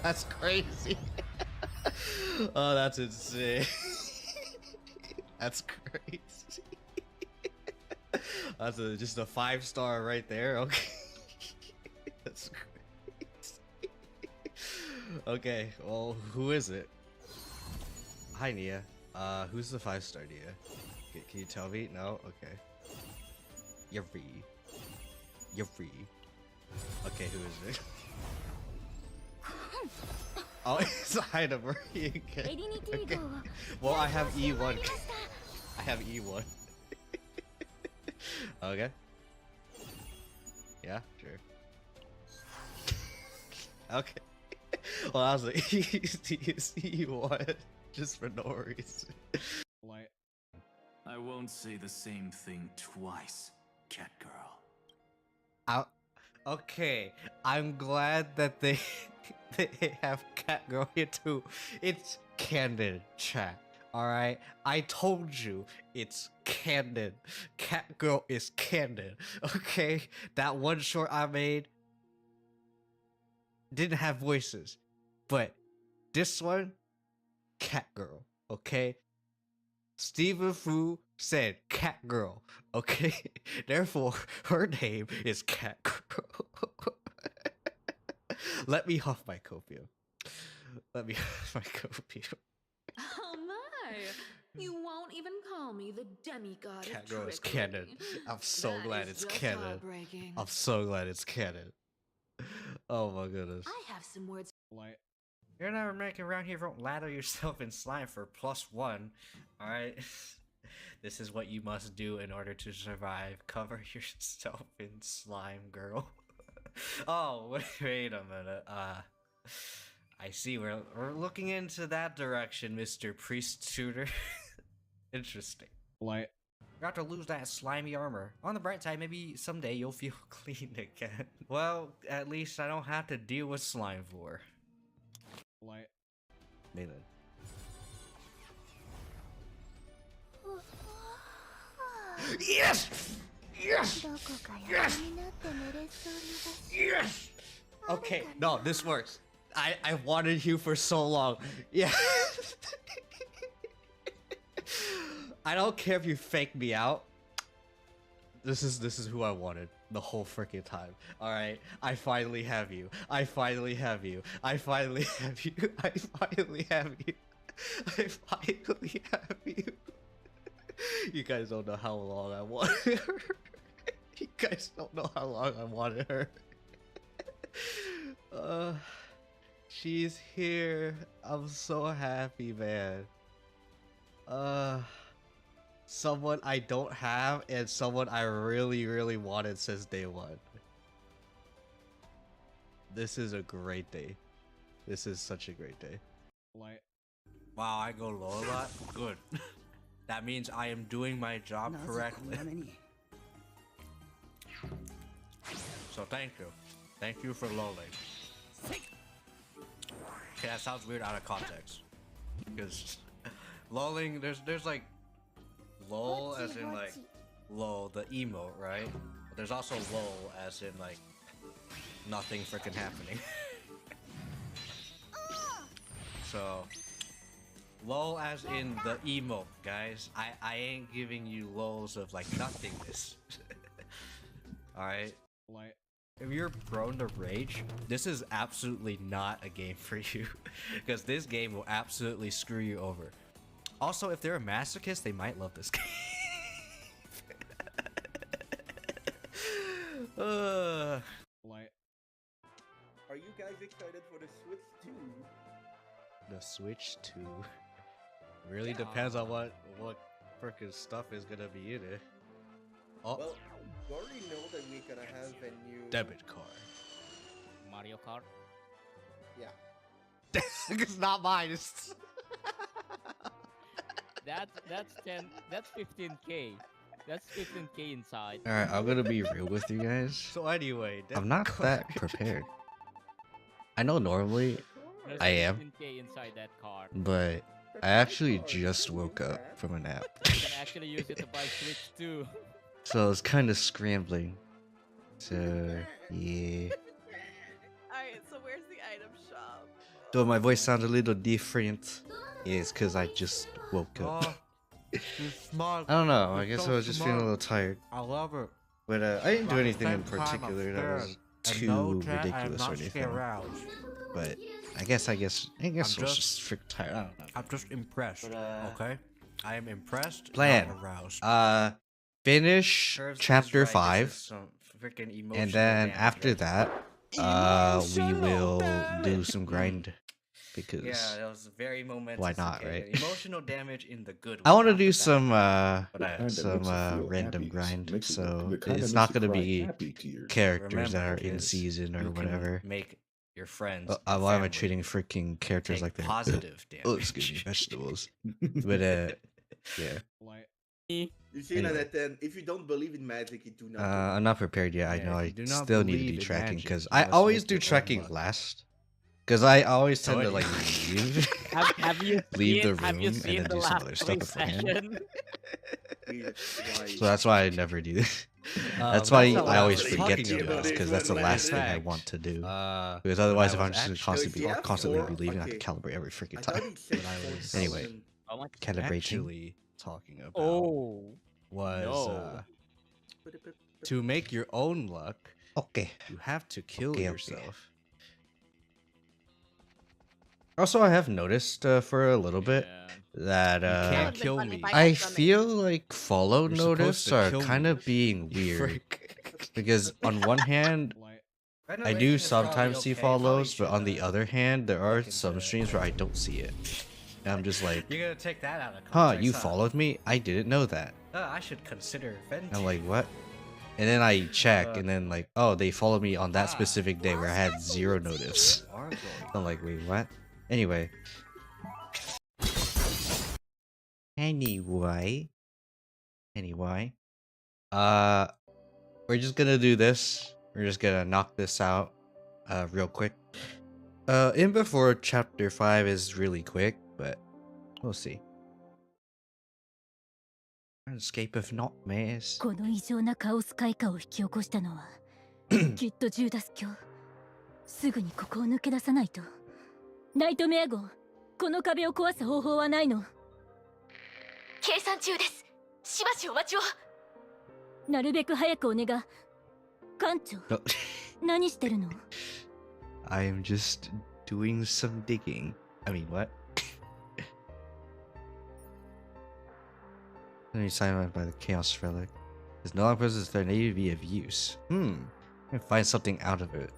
That's crazy. Oh, that's insane. That's crazy. That's just a 5-star right there. Okay. That's crazy. Okay, well, who is it? Hi, Nia. Who's the 5-star, Nia? Can you tell me? No? Okay. Yuri. Yuri. Okay, who is it? Oh, it's a Heidelberg. Okay. Okay. Well, I have E1. I have E1. Okay. Yeah, sure. Okay. Well, I was like, E1 just for no reason. What? I won't say the same thing twice, cat girl. Okay, I'm glad that they they have Catgirl here too. It's canon, chat. Alright? I told you it's canon. Catgirl is canon. Okay? That one short I made didn't have voices. But this one, Catgirl. Okay? Stephen Fu said Catgirl, okay? Therefore, her name is Catgirl. Let me huff my copium. Let me huff my copium. Oh my! You won't even call me the demigod. Catgirl is canon. I'm so glad it's canon. I'm so glad it's canon. Oh my goodness. I have some words. What? You're never making around here, don't lather yourself in slime for +1. Alright? This is what you must do in order to survive. Cover yourself in slime, girl. Oh, wait a minute. I see we're looking into that direction, Mr. Priest Tutor. Interesting. What? You have to lose that slimy armor. On the bright side, maybe someday you'll feel clean again. Well, at least I don't have to deal with slime for. What? Melee. Yes! Yes! Yes! Yes! Okay, no, this works. I wanted you for so long. Yeah. I don't care if you fake me out. This is who I wanted the whole freaking time. Alright, I finally have you. I finally have you. I finally have you. I finally have you. I finally have you. You guys don't know how long I wanted her. You guys don't know how long I wanted her. She's here. I'm so happy, man. Someone I don't have and someone I really wanted since day one. This is a great day. This is such a great day. What? Wow, I go low a lot? Good. That means I am doing my job correctly. So thank you. Thank you for lolling. Okay, that sounds weird out of context. Because lolling, there's like lol as in like lol, the emote, right? But there's also lol as in like nothing freaking happening. So lol as in the emote, guys. I ain't giving you lols of like nothingness. Alright? What? If you're prone to rage, this is absolutely not a game for you. Because this game will absolutely screw you over. Also, if they're a masochist, they might love this game. What? Are you guys excited for the Switch 2? The Switch 2 really depends on what freaking stuff is gonna be in it. Oh, Well, you already know that we're gonna have a new... debit card. Mario Kart. Yeah. It's not mine. It's That's 10. That's 15K. That's 15K inside. All right, I'm gonna be real with you guys. so anyway. I'm not that prepared. I know normally There's I am. 15K inside that card. but I actually just woke up from a nap. You can actually use it to buy Switch too. So I was kind of scrambling. So, yeah. Alright, so where's the item shop? Though my voice sounds a little different, it's because I just woke up. Oh, you're smart. I don't know. I You're guess so I was just feeling a smart. little tired. I love it. But I didn't do But at the anything in same time, I'm particular that was scared. And no, too chat, I am ridiculous or not anything. aroused. But I guess I was just- just freaking tired. I don't know. I'm just impressed. But, okay, I am impressed. Plan. Not aroused. Finish Curves is chapter right, this is 5, some freaking and emotional then damage after right that, we Emotional will do damage. some grind because Yeah, that was very momentous. why not, okay? right? Emotional damage in the good way. I want to not do the bad some way. But I- random grind. So it's not gonna be characters that Remember, are in kids, season or you can whatever. Make your friends. Why your am I family treating freaking characters take like they're positive damage? Oh, excuse me, vegetables. But yeah. Like, You see Anyway. that then if you don't believe in magic, you do not. I'm not prepared yet. I Yeah, know if I you do not still need to believe do in tracking magic, because you I must always make do your own tracking luck. last. Because I always tend to Oh, like yeah. leave. Have you Leave seen, the have you room and seen then the do some last other stuff play beforehand. session? So that's why I never do this. That's But why not what I I always was forget talking to do about. this because that's the In last thing I fact, want to do. Because Because otherwise, if I I'm was just actually- constantly, So if you constantly have be leaving, I have okay. to calibrate every freaking I thought time. he said But I was- Anyway. I want Calibrating. actually talking about Oh, was no. to make your own luck, Okay. you have to kill Okay. yourself. Also, I have noticed for a little bit yeah. that can't kill me. I feel like follow You're supposed notice to are kill kind me. of being You weird. freak. Because on one hand, like, I do sometimes see follows, but on the other hand, there are some streams where I don't see it. And I'm just like, You're gonna take that out of huh, context, you followed me? I didn't know that. I should consider venting. I'm like, what? And then I check, and then like, oh, they followed me on that specific day where I had 0 notice. You are going. I'm like, wait, what? Anyway. Anyway. We're just gonna do this. We're just gonna knock this out real quick. In before chapter 5 is really quick, but we'll see. Escape of nightmares. この異常なカオス開花を引き起こしたのはきっとジューダス教。すぐにここを抜け出さないと。ナイトメア号、この壁を壊す方法はないの？計算中です。しばしお待ちを。なるべく早くお願い。艦長、 No, 何してるの？ I am just doing some digging. I mean, what? Then signed by the Chaos Relic. Is no longer present their native be of use. I can find something out of it.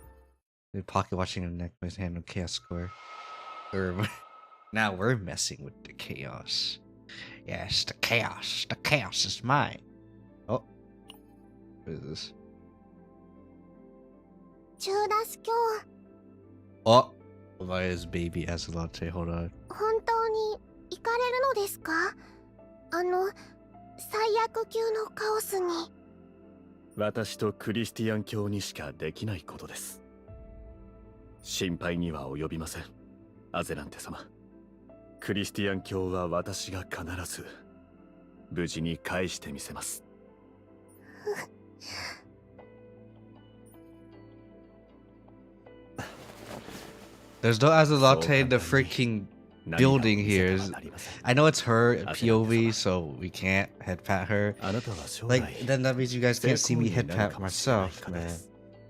The pocket watching a necklace hand on Chaos Score. Now we're messing with the chaos. Yes, the chaos. The chaos is mine. Oh. What is this? ジューダス教、 Oh! Maya's baby Azelote. Hold on. 本当に行かれるのですか？最悪級のカオスに。私とクリスティアン教にしかできないことです。心配には及びません、アゼランテ様。クリスティアン教は私が必ず無事に返してみせます。There's no Azelote in the freaking building here. I know it's her POV, so we can't head pat her. Like, then that means you guys can't see me head pat myself, man.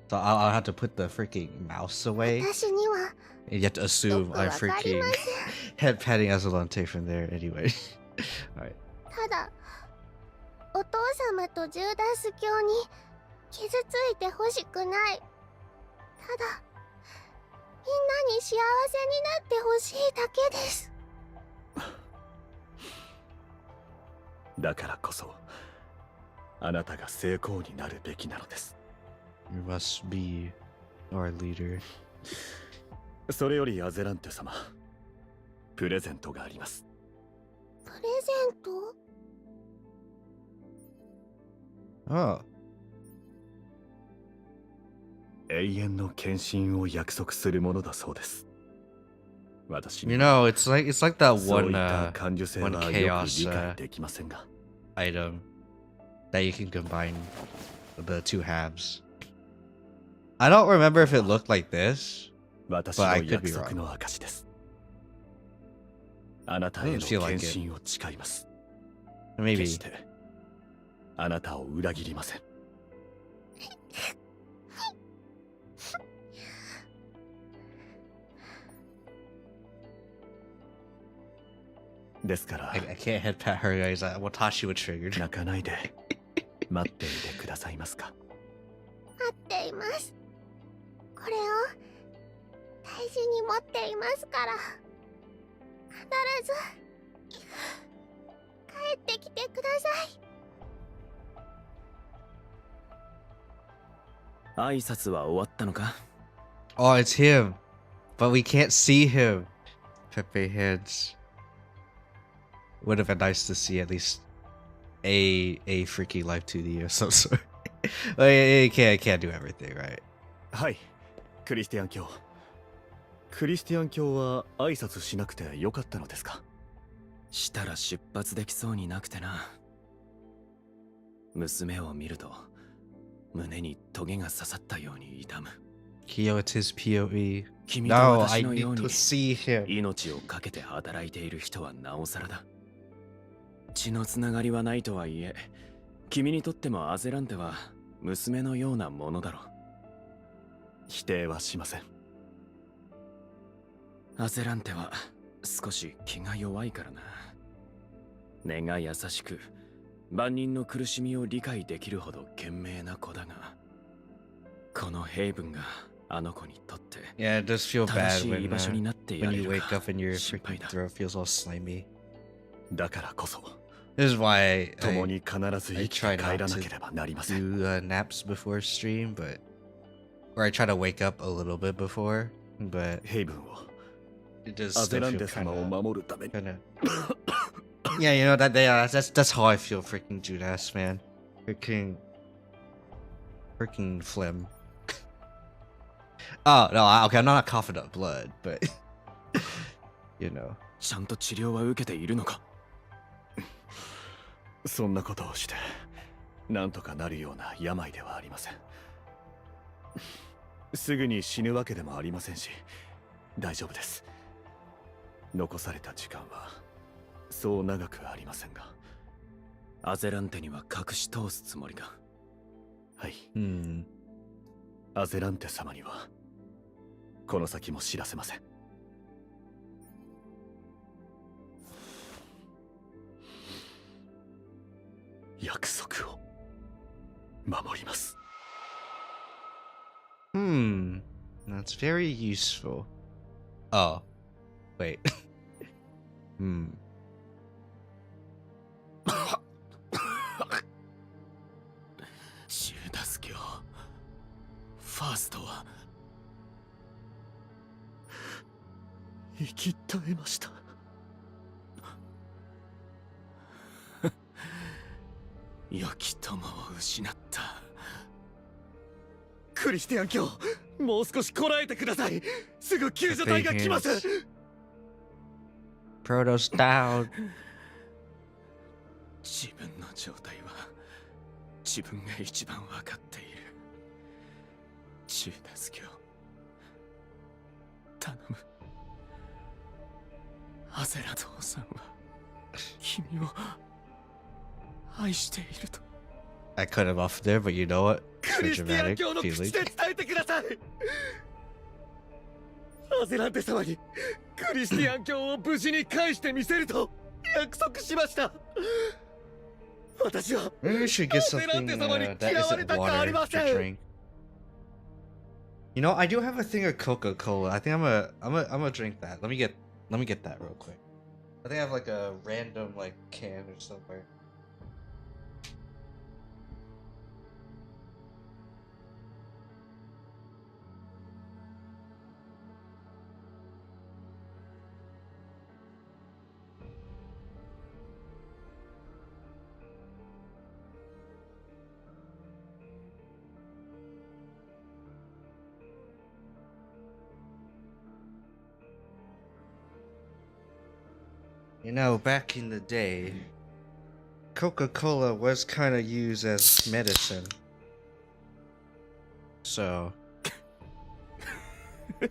So I'll have to put the freaking mouse away. 私には And you have to assume I'm freaking head patting Azelote from there anyway. Alright. ただお父様とジューダス教に傷ついてほしくない。ただみんなに幸せになってほしいだけです。だからこそあなたが成功になるべきなのです。 You must be our leader. それよりアゼランテ様、プレゼントがあります。プレゼント？ Oh. 永遠の献身を約束するものだそうです。私 You には know, it's like that そう one いった感受性は one よく chaos 理解できませんが。 item that you can combine the two halves. I don't remember if it looked like this, 私 but I の could be 約束 wrong. の証です。あなたへの Doesn't feel 献 like it. 身を誓います。 Maybe. 決してあなたを裏切りません。ですから I can't head pat her guys. Watashi was triggered. 泣かないで待っていてくださいますか。待っています。これを大事に持っていますから。必ず帰ってきてください。挨拶は終わったのか？ Oh, it's him. But we can't see him. Pepe heads. Would have been nice to see at least a freaky life 2D or some sort. Well, can't do everything, right? はい、クリスティアン卿。クリスティアン卿は挨拶しなくてよかったのですか？したら出発できそうになくてな。娘を見ると胸にトゲが刺さったように痛む。 Kyo, it's his POE. 君と No, 私 I のよう need に to see him. 命を懸けて働いている人はなおさらだ。血のつながりはないとはいえ、君にとってもアゼランテは娘のようなものだろう。否定はしません。アゼランテは少し気が弱いからな。根が優しく万人の苦しみを理解できるほど賢明な子だが、このヘイブンがあの子にとって Yeah, it does feel 正 bad しい when, 居場所になってや when れ you る wake か up and your 心配 freaking だ。 throat feels all slimy. だからこそ This is why 共に必ず I 生きて try 帰 not らなければなりま to せん。 do naps before stream, but or I try to wake up a little bit before, but ヘイブンを it does アゼ still ラン feel テ様を kind 守るために of. Yeah, you know that. Yeah, that's how I feel. Freaking Judas, man. Freaking phlegm. Oh no, okay, I'm not coughing up blood, but you know. ちゃんと治療は受けているのか？そんなことをしてなんとかなるような病ではありません。すぐに死ぬわけでもありませんし、大丈夫です。残された時間はそう長くありませんが。アゼランテには隠し通すつもりか？はい、Hmm. アゼランテ様にはこの先も知らせません。約束を守ります。Hmm. That's very useful. Oh, wait. Hmm. ジューダス教ファーストは生き絶えました。良き友を失った。クリスティアン卿、もう少しこらえてください。すぐ救助隊が来ます。 Proto's down. 自分の状態は自分が一番分かっている。ジューダス教、頼む。アゼラ父さんは君を愛していると。 I cut him off there, but you know what? クリ So スティアン dramatic 卿の口 feeling. で伝えてください。アゼランテ様にクリスティアン卿を無事に返してみせると約束しました。私は Maybe we should get something that isn't water to drink. You know, I do have a thing of Coca-Cola. I think I'm gonna drink that. Let me get that real quick. I think I have like a random like can or somewhere. You know, back in the day, Coca-Cola was kind of used as medicine. So, くっ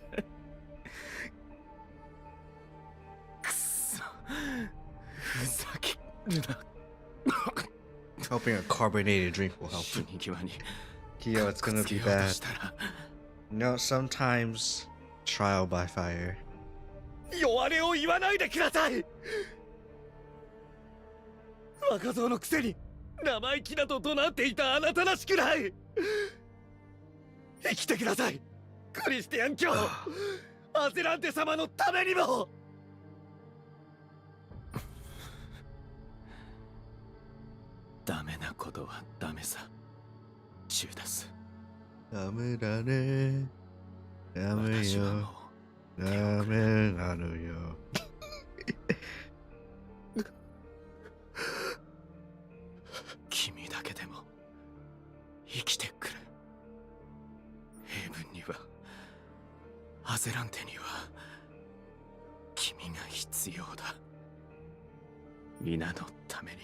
そ、ふざけるな。 Hoping a carbonated drink will help. 死に際に Kyo, it's くっ gonna つけ be ようと bad. したら You know, sometimes trial by fire. 弱音を言わないでください。若造のくせに生意気だと怒鳴っていたあなたらしくない。生きてください、クリスティアン教。アゼランテ様のためにも。ダメなことはダメさ、ジューダス。ダメだね。ダメ私はもよ。うダメなのよ。君だけでも生きてくれ。ヘイブンには、アゼランテには君が必要だ。皆のために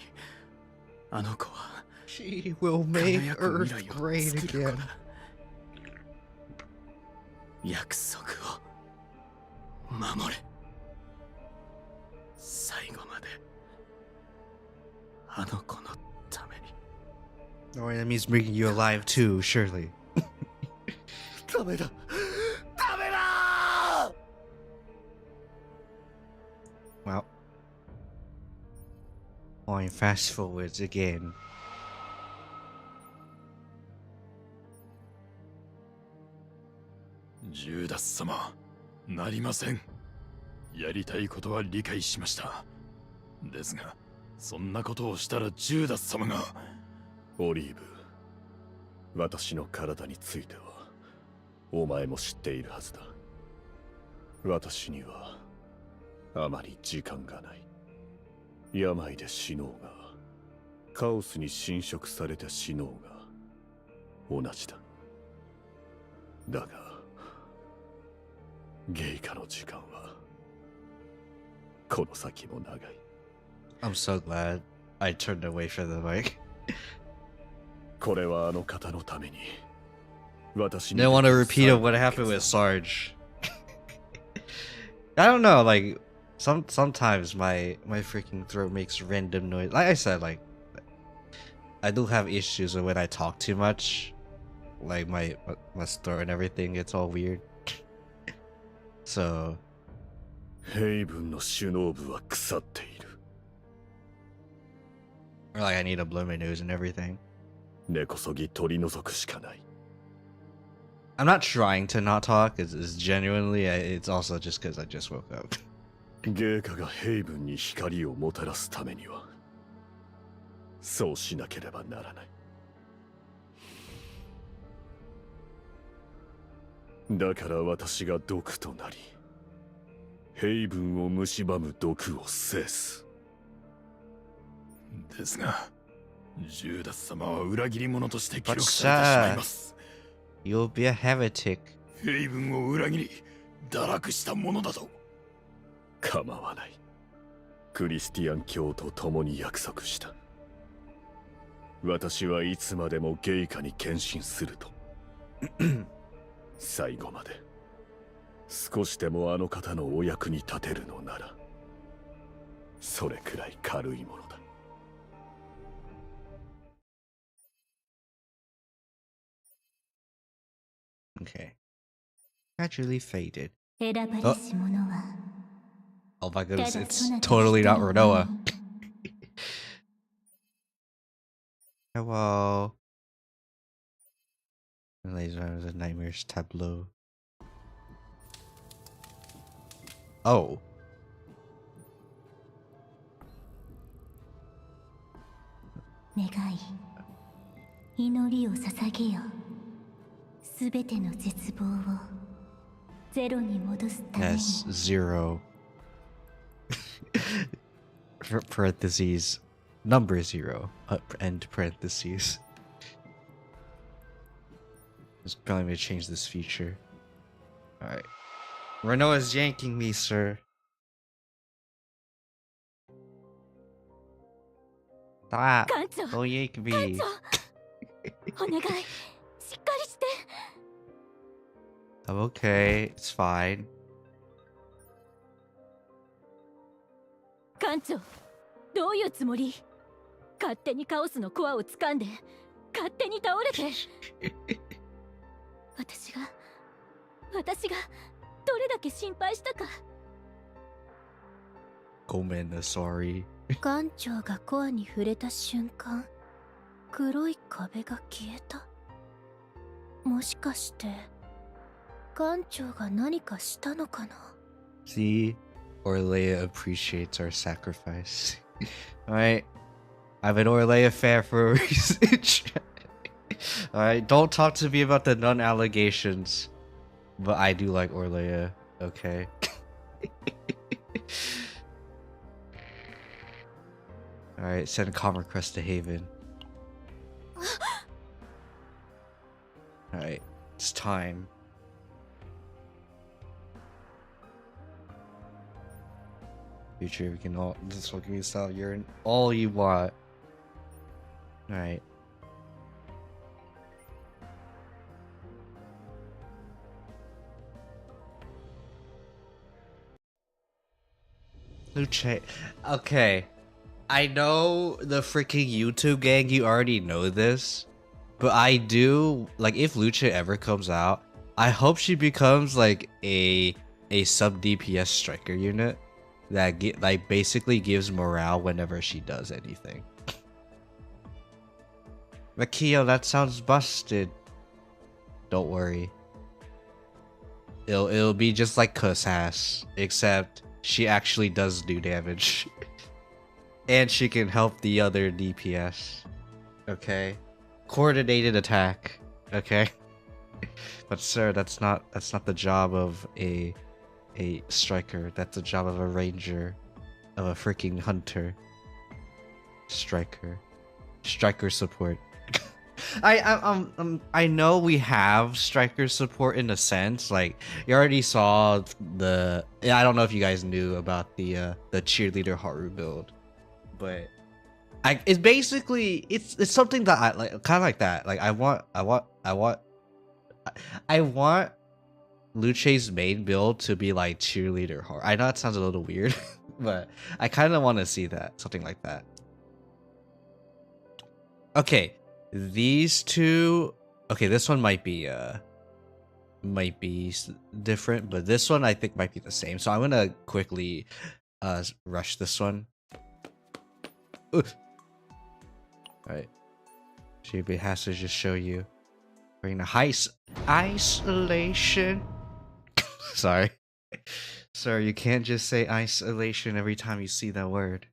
あの子は She will 輝 make く Earth 未来を great 作る子 again. だ。約束を守れ。最後まであの子のために。 Oh, that means bringing you alive too, surely. ダメだ、ダメだ。 Well. Going fast forwards again. ジューダス様、なりません。やりたいことは理解しました。ですが、そんなことをしたらジューダス様が。オリーブ、私の体についてはお前も知っているはずだ。私にはあまり時間がない。病で死のうが、カオスに侵食されて死のうが同じだ。だがゲイカの時間はこの先も長い。 I'm so glad I turned away from the mic. これはあの方のために。私に Didn't want a repeat of what happened with Sarge. I don't know, like sometimes my freaking throat makes random noise. Like I said, like I do have issues with when I talk too much. Like my throat and everything, it's all weird. So ヘイブンの首脳部は腐っている。 or like I need to blow my nose and everything. 根こそぎ取り除くしかない。 I'm not trying to not talk. It's genuinely. It's also just because I just woke up. ゲイカがヘイブンに光をもたらすためにはそうしなければならない。だから私が毒となり、ヘイブンを蝕む毒を制す。ですが、ジューダス様は裏切り者として記録されてしまいます。 You'll be a heretic. ヘイブンを裏切り、堕落したものだと。構わない。クリスティアン教と共に約束した。私はいつまでもゲイカに献身すると。最後まで少しでもあの方のお役に立てるのなら、それくらい軽いものだ。 Okay. Naturally faded. 選ばれし者は Oh my goodness, ただ it's そなた totally 一 not 人の Renoa. み Hello. Laser the nightmares tableau. Oh. 願い、祈りを捧げよ。すべての絶望をゼロに戻すために。 Yes, zero. Parentheses. Number zero. End parentheses. It's probably gonna change this feature. Alright. Renoa's yanking me, sir. Stop. 艦長、 Don't yank 艦 me. 長、お願い、しっかりして。 I'm okay. It's fine. 艦長、どういうつもり？勝手にカオスのコアを掴んで勝手に倒れて私がどれだけ心配したか。ごめんな、sorry。艦長がコアに触れた瞬間、黒い壁が消えた。もしかして艦長が何かしたのかな。 See, Orlea appreciates our sacrifice. Alright, I'm an Orlea fan for a reason. Alright, don't talk to me about the nun allegations. But I do like Orlea, okay? Alright, send Commer Crest to Haven. Alright, it's time. Future, we can all this will give you style urine all you want. Alright. Luche. Okay. I know the freaking YouTube gang, you already know this. But I do, like, if Luche ever comes out, I hope she becomes like a sub DPS striker unit that like basically gives morale whenever she does anything. Makio, that sounds busted. Don't worry. It'll be just like Kuss, except she actually does do damage. And she can help the other DPS. Okay. Coordinated attack. Okay. But sir, that's not the job of a striker. That's the job of a ranger, of a freaking hunter. Striker support. I know we have striker support in a sense. Like, you already saw the, I don't know if you guys knew about the cheerleader Haru build, but it's basically it's something that I like, kind of like that. Like, I want Luche's main build to be like cheerleader Haru. I know it sounds a little weird, but I kind of want to see that, something like that. Okay, these two. Okay, this one might be different, but this one I think might be the same. So I'm gonna quickly rush this one. All right, JB has to just show you. We're gonna isolation. Sorry, sir, you can't just say isolation every time you see that word.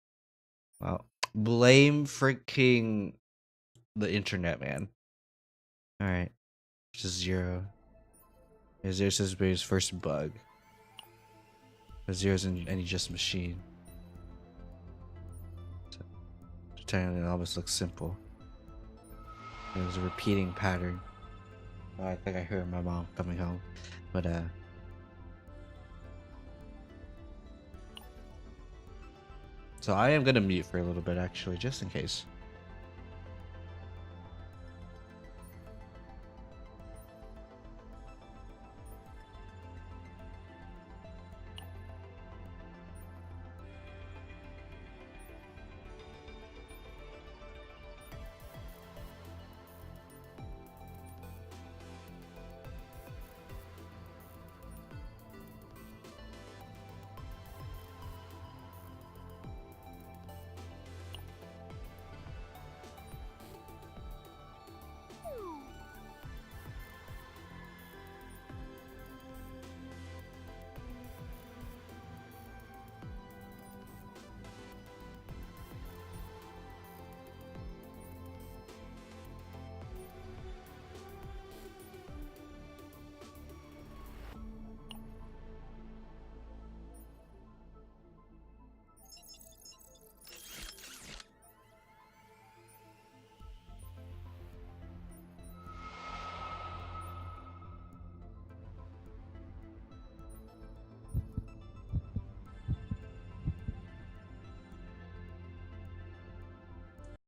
Well, blame freaking the internet, man. All right, just 0. Zero's his first bug. Zero's in any just machine. So, technically, it almost looks simple. It was a repeating pattern. Oh, I think I heard my mom coming home, but so I am gonna mute for a little bit, actually, just in case.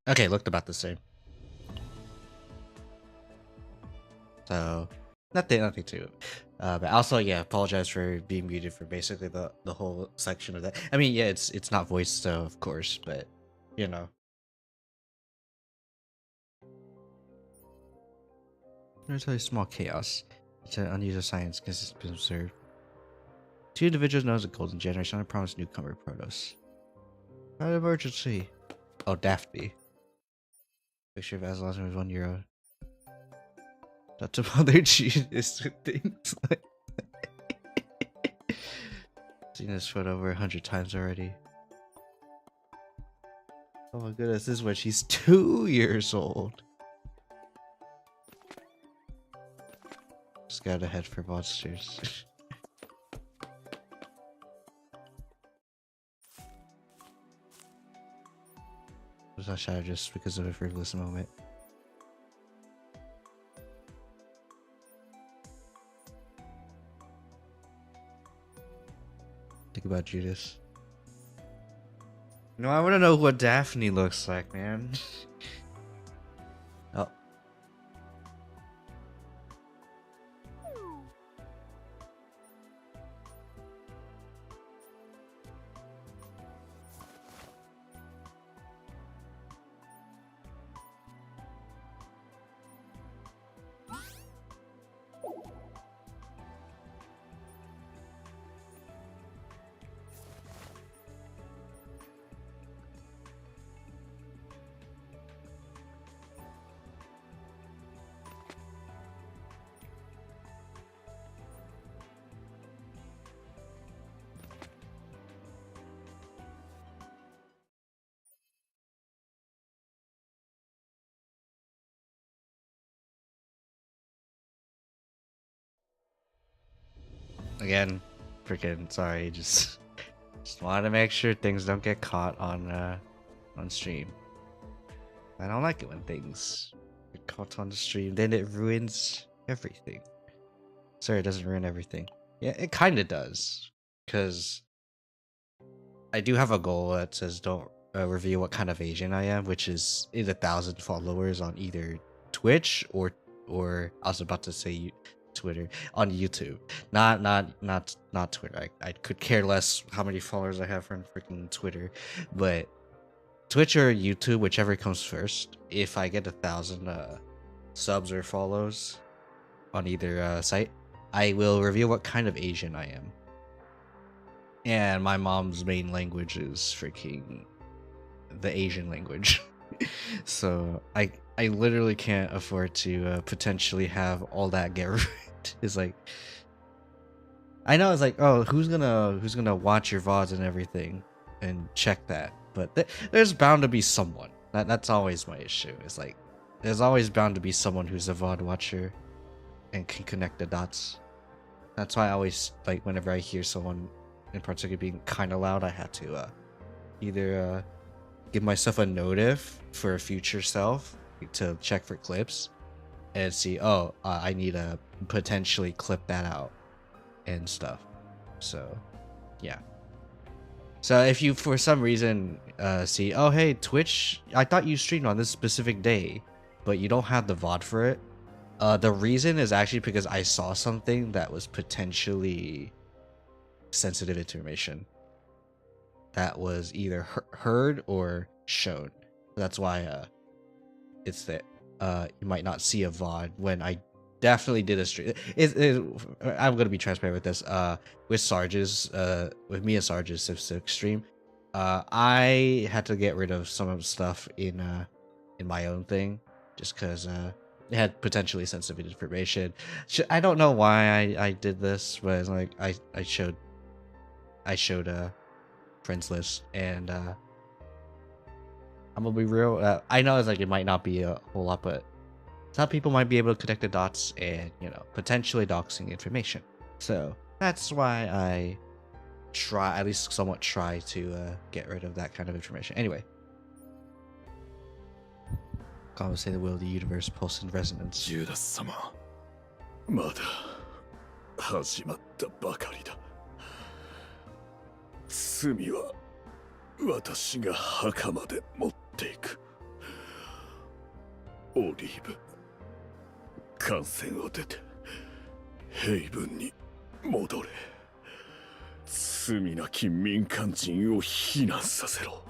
Okay, looked about the same. So, nothing too But also, yeah, apologize for being muted for basically the whole section of that. I mean, yeah, it's not voiced, so of course, but you know. There's a small chaos. It's an unusual science because it's been observed. 2 individuals known as the Golden Generation I promised newcomer Protos. An emergency. Oh, Daphne. Picture of Aslan was €1. Not to bother genius with things like seen this photo over 100 times already. Oh my goodness, this is when she's 2 years old. Scout ahead for monsters. Was not shattered just because of a frivolous moment. Think about Judas. No, I want to know what Daphne looks like, man. Oh. Again, freaking sorry, just wanted to make sure things don't get caught on stream. I don't like it when things get caught on the stream, then it ruins everything. Sorry, it doesn't ruin everything. Yeah, it kind of does, because I do have a goal that says don't reveal what kind of Asian I am, which is 1,000 followers on either Twitch or I was about to say Twitter, on YouTube, not Twitter. I could care less how many followers I have on freaking Twitter, but Twitch or YouTube, whichever comes first. If I get 1,000 subs or follows on either site, I will reveal what kind of Asian I am. And my mom's main language is freaking the Asian language. So I literally can't afford to potentially have all that get ruined. It's like, I know it's like, oh, who's gonna watch your VODs and everything and check that, but there's bound to be someone. That's always my issue. It's like there's always bound to be someone who's a VOD watcher and can connect the dots. That's why I always, like, whenever I hear someone in particular being kind of loud, I have to either give myself a notif for a future self to check for clips and see, oh, I need to potentially clip that out and stuff. So yeah, so if you for some reason see, oh hey, Twitch, I thought you streamed on this specific day but you don't have the VOD for it, the reason is actually because I saw something that was potentially sensitive information that was either heard or shown. That's why it's that you might not see a VOD when I definitely did a stream. I'm gonna be transparent with this. With Sarge's, with me and Sarge's Civ 6 stream, I had to get rid of some of the stuff in my own thing just because it had potentially sensitive information. I don't know why I did this, but it's like I showed a friends list, and I'm gonna be real. I know it's like it might not be a whole lot, but some people might be able to connect the dots and, you know, potentially doxing information. So that's why I try, at least somewhat try to get rid of that kind of information. Anyway, God will say the will of the universe pulse in resonance. Judas 様、まだ始まったばかりだ。罪は私が墓まで持っていく。オリーブ、艦船を出て平分に戻れ。罪なき民間人を避難させろ。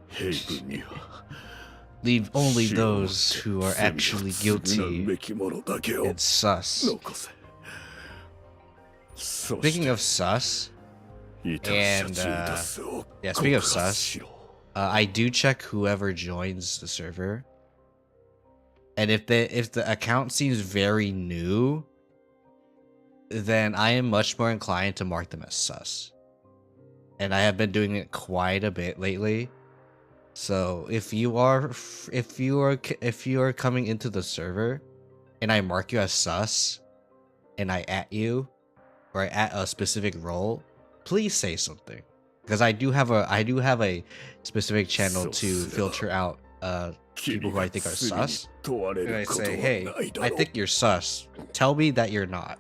平分には Leave only those who are actually guilty and sus. Speaking of sus, and yeah, speaking of sus, I do check whoever joins the server, and if the account seems very new, then I am much more inclined to mark them as sus. And I have been doing it quite a bit lately. So if you are coming into the server and I mark you as sus and I at you or I at a specific role, please say something, because I do have a specific channel to filter out people who I think are sus. And I say, hey, I think you're sus. Tell me that you're not.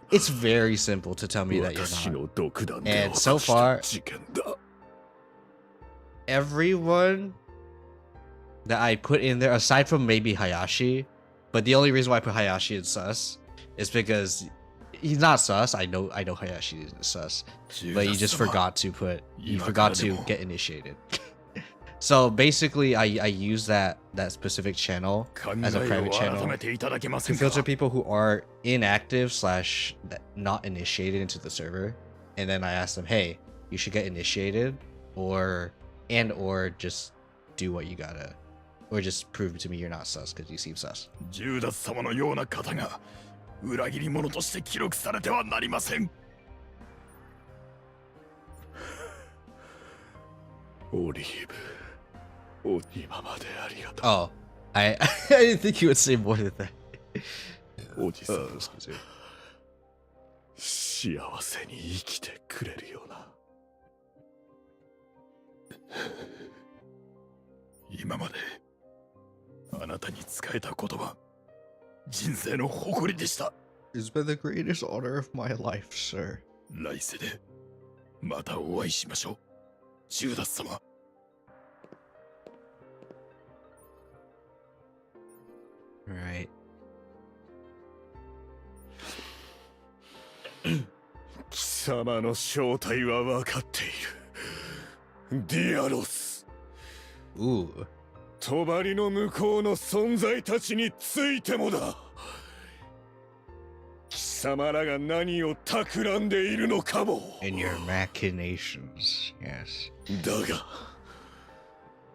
It's very simple to tell me that you're not. And so far, everyone that I put in there, aside from maybe Hayashi, but the only reason why I put Hayashi in sus is because he's not sus. I know Hayashi isn't sus, but he just forgot to get initiated. So basically, I use that specific channel as a private channel to filter people who are inactive / not initiated into the server, and then I ask them, hey, you should get initiated, or just do what you gotta, or just prove to me you're not sus because you seem sus. ジューダス様のような方が裏切り者として記録されてはなりません。オリーブ、今までありがとう。Oh, I didn't think you would say more than that. おじさんは幸せに生きてくれるような。今まであなたに仕えたことは人生の誇りでした。It's been the greatest honor of my life, sir. 来世でまたお会いしましょう、ジューダス様。Right. 貴様の正体は分かっている。ディアロス。Ooh. 帳の向こうの存在たちについてもだ。貴様らが何を企んでいるのかも。In your machinations, yes. だが、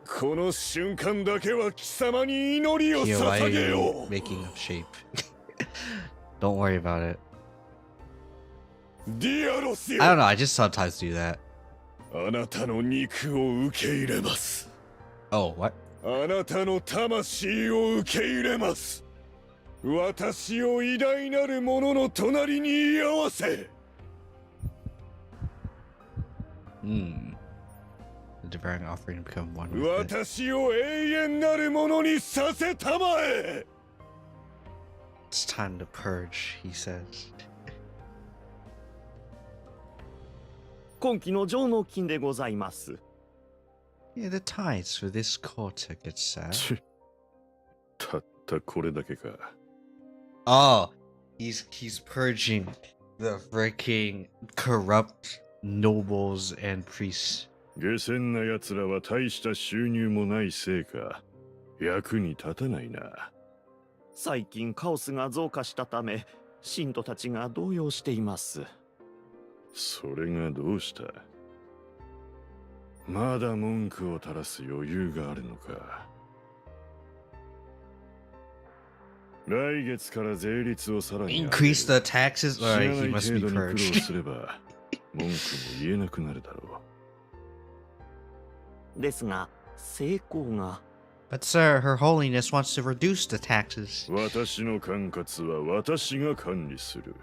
この瞬間だけは貴様に祈りを Here, why 捧 are げ you よう。 making up shape? Don't worry about it. ディアロスよ。 I don't know, I just sometimes do that. あなたの肉を受け入れます。 Oh, what? あなたの魂を受け入れます。私を偉大なる者の隣に居合わせ。The divine offering to become one with it. 私を永遠なる者にさせたまえ。 It's time to purge, he says. 今期の上納金でございます。Yeah, the tithes for this quarter get set. たったこれだけか。 Oh, he's purging the freaking corrupt nobles and priests. 下賤な奴らは大した収入もないせいか、役に立たないな。最近カオスが増加したため、信徒たちが動揺しています。それがどうした？まだ文句を垂らす余裕があるのか。来月から税率をさらに Increase the taxes? Alright, he must be 知らない程度に苦労 purged. すれば文句も言えなくなるだろですが、成功が。But sir, her holiness wants to reduce the taxes. う。私の管轄は私が管理する。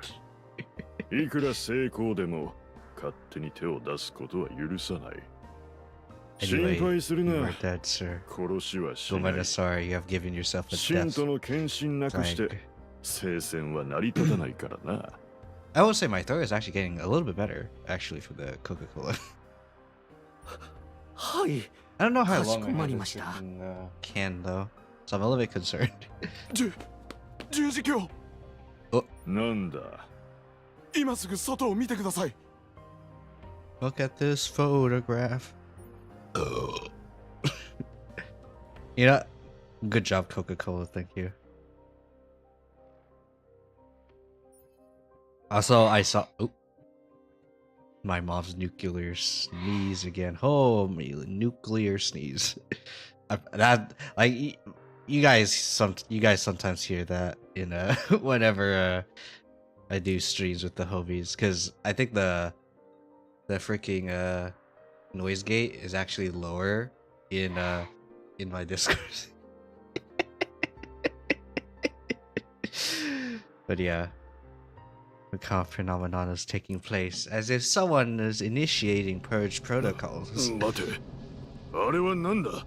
いくら成功でも勝手に手を出すことは許さない。 Anyway, 心配する you な。 are dead, sir. 殺しはしない。 Gomenasar, you have given yourself a 信 death. 徒の献身なくして Like, 聖戦は成り立たないからな。I will say my throat is actually getting a little bit better, actually, for the Coca-Cola. はい。 I don't know how long I かしこま had り this ました。 can though, so I'm a little bit concerned. 十字教。なんだ。今すぐ外を見てください。 Look at this photograph. You know, good job, Coca-Cola. Thank you. Also, I saw my mom's nuclear sneeze again. Oh, my nuclear sneeze. That like you guys sometimes hear that in whenever I do streams with the homies, because I think the freaking noise gate is actually lower in my Discord. But yeah, the calm phenomenon is taking place as if someone is initiating purge protocols. 待て。あれはなんだ。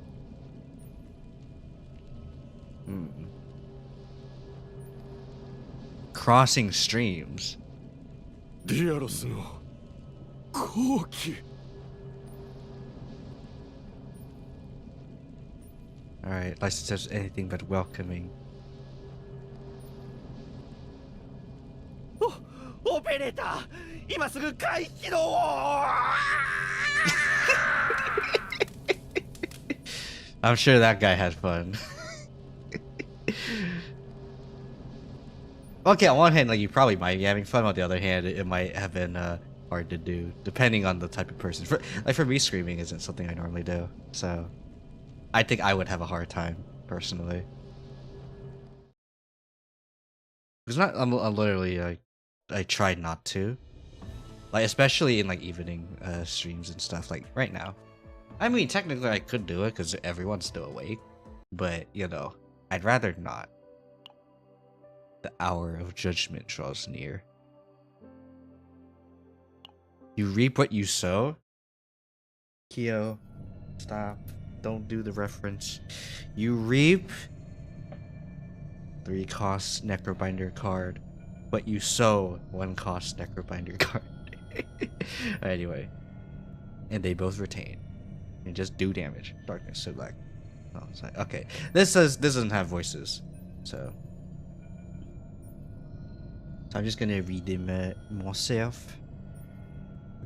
Crossing streams. ディアロスの好機。Alright, license is anything but welcoming. オペレーター、今すぐ回避起動を。I'm sure that guy had fun. Okay, on one hand, like you probably might be having fun. On the other hand, it might have been hard to do, depending on the type of person. For me, screaming isn't something I normally do, so I think I would have a hard time personally. It's not. I'm literally like, I tried not to, like especially in like evening streams and stuff. Like right now, I mean, technically I could do it because everyone's still awake, but you know, I'd rather not. The hour of judgment draws near. You reap what you sow? Kyo, stop. Don't do the reference. You reap 3 cost Necrobinder card, but you sow 1 cost Necrobinder card. Anyway. And they both retain. And just do damage. Darkness, so black. Oh, it's like, okay. This doesn't have voices. So I'm just gonna read them myself.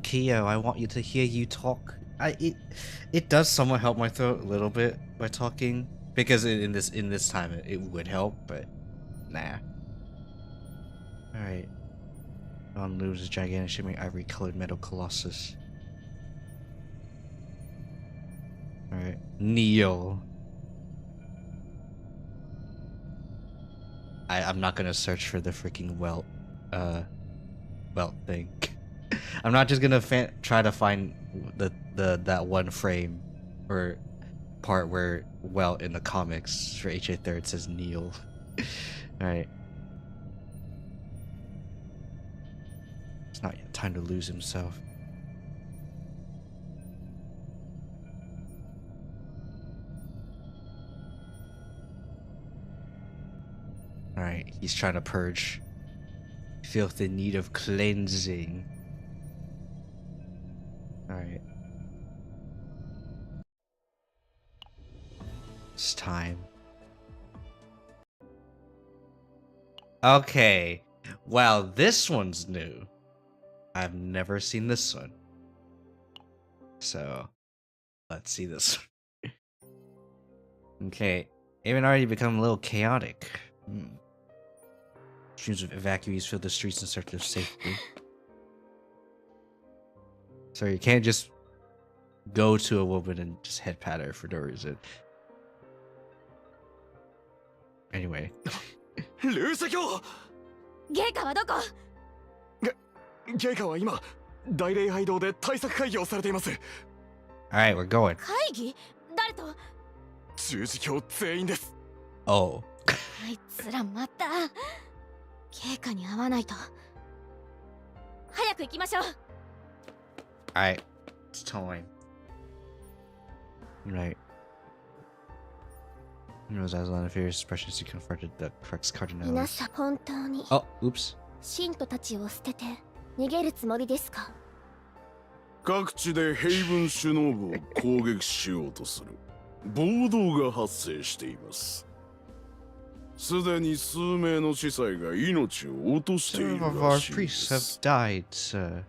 Kyo, I want you to hear you talk. It does somewhat help my throat a little bit by talking, because in this time it would help, but nah. All right. On lose a gigantic shimmering ivory colored metal colossus. All right, Neo. I'm not gonna search for the freaking welt thing. I'm not just gonna try to find that one frame or part where welt in the comics for HA Third says Neil. Alright. It's not yet time to lose himself. Alright, he's trying to purge. Filth in need of cleansing. Alright. It's time. Okay. Well, this one's new. I've never seen this one. So, let's see this one. Okay. Even already become a little chaotic. Streams of evacuees fill the streets in search of safety. So you can't just go to a woman and just head pat her for no reason. Anyway. ルーシェ卿、ゲイカはどこ？ゲイカは今大礼拝堂で対策会議をされています。 Alright, we're going. 会議？誰と？十字教全員です。 Oh. あいつらまた。ゲイカに会わないと。早く行きましょう。Alright, it's time. Right. He knows Aslan of fierce expressions he confronted the Crux 皆 Cardinal. さん本当に Oh, oops. 信徒たちを捨てて逃げるつもりですか？各地でヘイブン首脳部を攻撃しようとする暴動が発生しています。すでに数名の司祭が命を落としてい Some る of ら our しいで priests have す。 died, sir.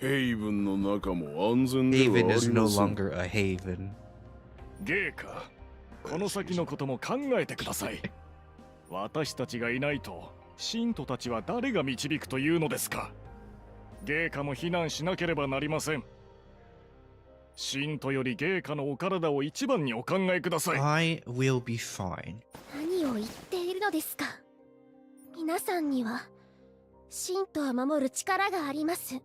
ヘイブンの中も安全ではあ Haven り is no ません。 longer a haven. ゲーカ、この先のことも考えてください。私たちがいないと信徒たちは誰が導くというのですか。ゲーカも避難しなければなりません。信徒よりゲーカのお体を一番にお考えください。 I will be fine. 何を言っているのですか。皆さんには信徒を守る力があります。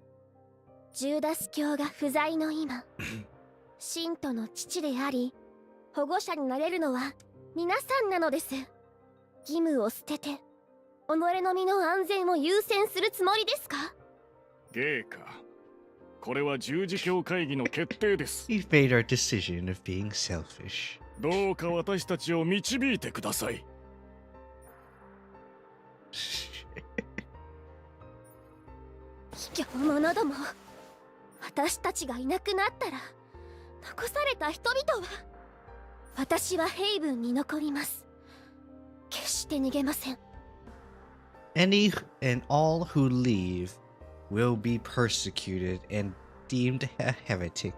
ジューダス教が不在の今、信徒の父であり保護者になれるのは皆さんなのです。義務を捨てて己の身の安全を優先するつもりですか。ゲーカ、これは十字教会議の決定です。 We've made our decision of being selfish. どうか私たちを導いてください。卑怯者ども、私たちがいなくなったら残された人々は。私はヘイブンに残ります。決して逃げません。 Any and all who leave will be persecuted and deemed a heretic.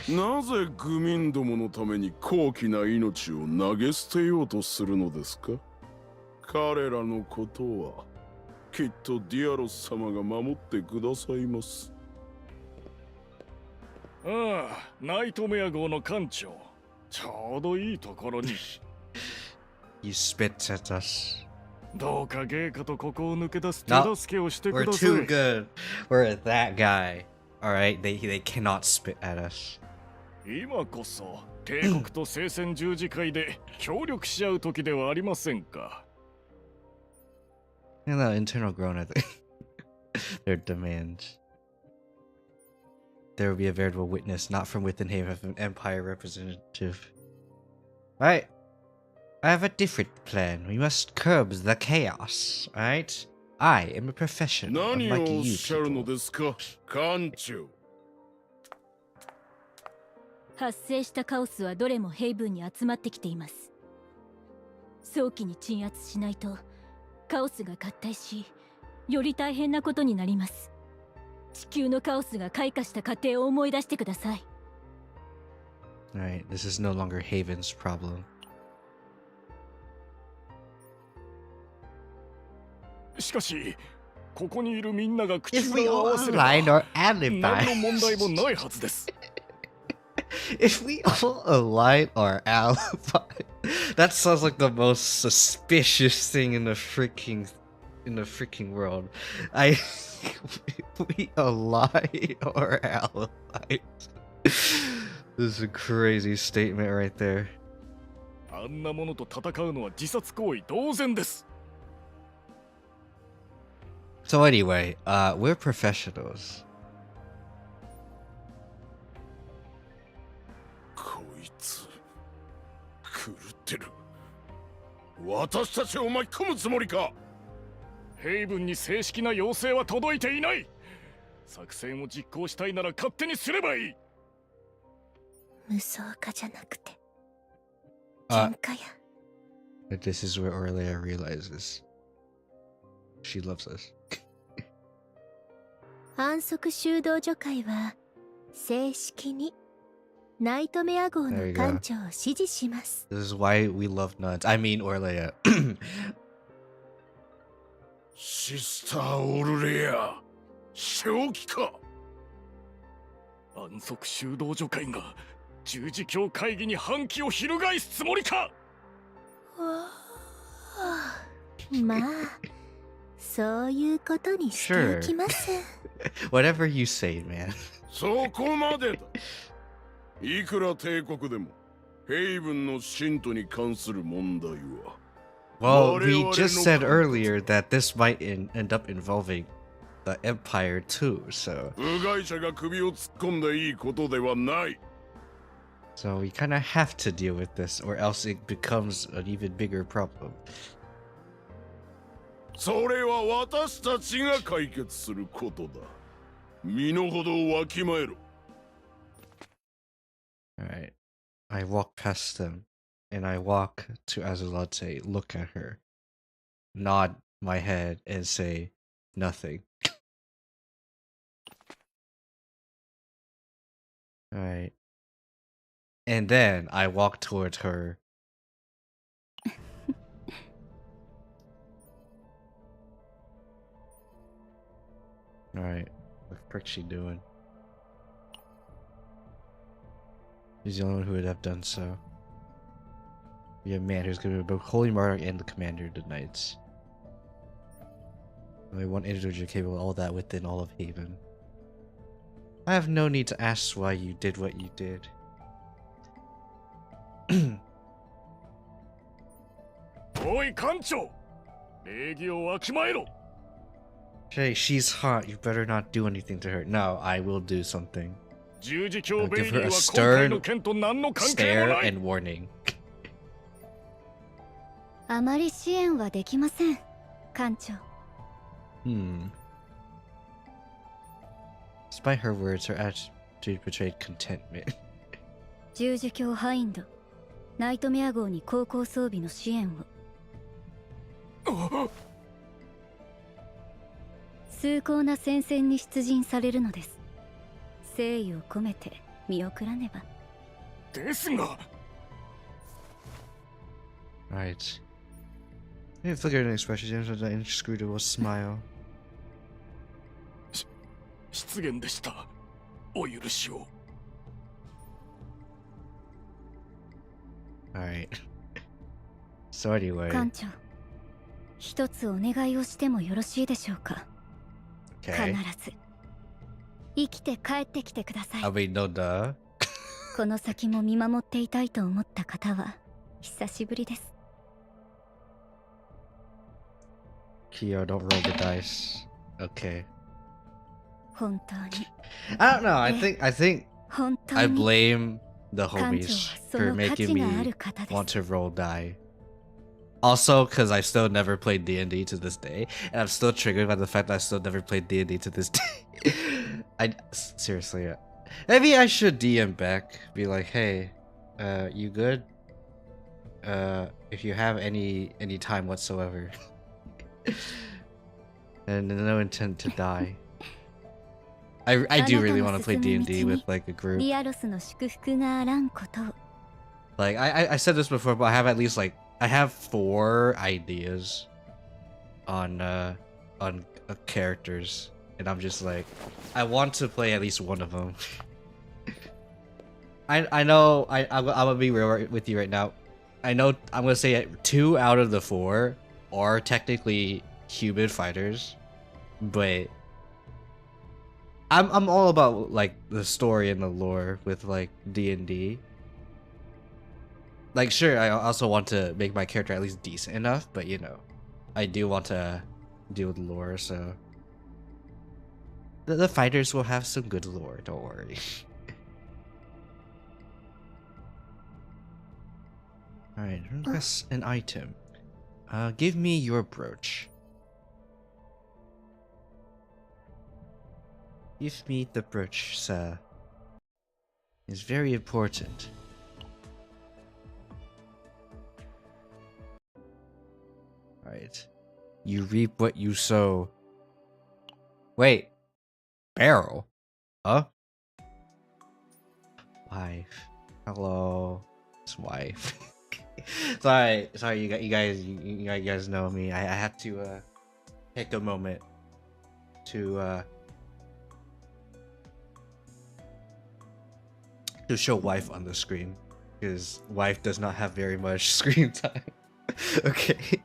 なぜ愚民どものために高貴な命を投げ捨てようとするのですか。彼らのことはきっとディアロス様が守ってくださいます。ああ、ナイトメア号の艦長、ちょうどいいところに。He spits at us. どうかゲーカとここを抜け出す手 No, 助けをしてく we're ださ too い。 good. We're that guy. Alright, they cannot spit at us. 今こそ帝国と聖戦十字会で協力し合う時ではありませんか。And the internal groan, I think. Their demands. There will be a veritable witness, not from within him, of an empire representative. Alright. I have a different plan. We must curb the chaos, alright? I am a professional, 何を unlike おっ you しゃるの people. ですか、艦長。発生したカオスはどれもヘイブンに集まってきています。早期に鎮圧しないとカオスが合体し、より大変なことになります。地球のカオスが開花した過程を思い出してください。 Alright, this is no longer Haven's problem. しかし、ここにいるみんなが口 If we を合 all わせれば align our 何の alibi. 問題もないはずです。If we all align our alibi. That sounds like the most suspicious thing in the freaking world. We align our alibis. This is a crazy statement right there. あんなものと戦うのは自殺行為同然です。 So anyway, we're professionals. こいつ狂ってる。私たちを巻き込むつもりか。ヘイブンに正式な要請は届いていない。作戦を実行したいなら勝手にすればいい。無双化じゃなくて Uh, 喧嘩や。 but this is where Orlea realizes she loves us. 安息修道女会は正式にナイトメア号 There の you 艦 go. 長を指示します。 This is why we love nuns. I mean Orlea. シスターオルレア、正気か。安息修道女会が十字教会議に反旗を翻すつもりか。まあそういうことにしておきます。 Whatever you say, man. そこまでだ。いくら帝国でもヘイブンの信徒に関する問題は。 Well, we just said earlier that this might end up involving the Empire too, so 部外者が首を突っ込んでいいことではない。 we kind of have to deal with this, or else it becomes an even bigger problem. それは私たちが解決することだ。身の程をわきまえろ。 Alright. I walk past them, and I walk to Azulate, look at her. nod my head and say nothing. Alright. And then I walk towards her. Alright. What the frick's she doing? He's the only one who would have done so. Be a man who's going to be both Holy Monarch and the Commander of the Knights. Only one individual capable of all that within all of Haven. I have no need to ask why you did what you did. Oi, Kancho! Hey, she's hot. You better not do anything to her. No, I will do something. I'll give her a stern stare and warning. あまり支援はできません、艦長。Despite her words, her attitude betrayed contentment. 十字橋ハインド、ナイトメア号に航行装備の支援を。崇高な戦線に出陣されるのです。誠意を込めて見送らねば。ですが。Right. You figured an expression with an inscrutable smile. 失言でした。お許しを。Alright. So anyway. 艦長、一つお願いをしてもよろしいでしょうか。Okay. 必ず生きて帰ってきてください。I mean, no duh. この先も見守っていたいと思った方は久しぶりです。Kiyo, don't roll the dice. Okay. 本当に。I don't know. I think 本当 I に。 blame the homies for making me want to roll die. Also, because I still never played D&D to this day, and I'm still triggered by the fact that I still never played D&D to this day. Seriously, maybe I should DM back, be like, hey, you good? If you have any time whatsoever, and no intent to die. I do really want to play D&D with like a group. Like I said this before, but I have at least like I have 4 ideas on characters, and I'm just like, I want to play at least one of them. I know I'm gonna be real with you right now. I know I'm gonna say 2 out of the 4 are technically human fighters, but I'm all about like the story and the lore with like D&D. Like, sure, I also want to make my character at least decent enough, but you know, I do want to deal with lore, so the fighters will have some good lore, don't worry. Alright, request an item. Give me your brooch. Give me the brooch, sir. It's very important. Alright. You reap what you sow. Wait. Barrel? Huh? Wife. Hello. It's wife. sorry, you guys know me. I had to take a moment to show wife on the screen, because wife does not have very much screen time. Okay.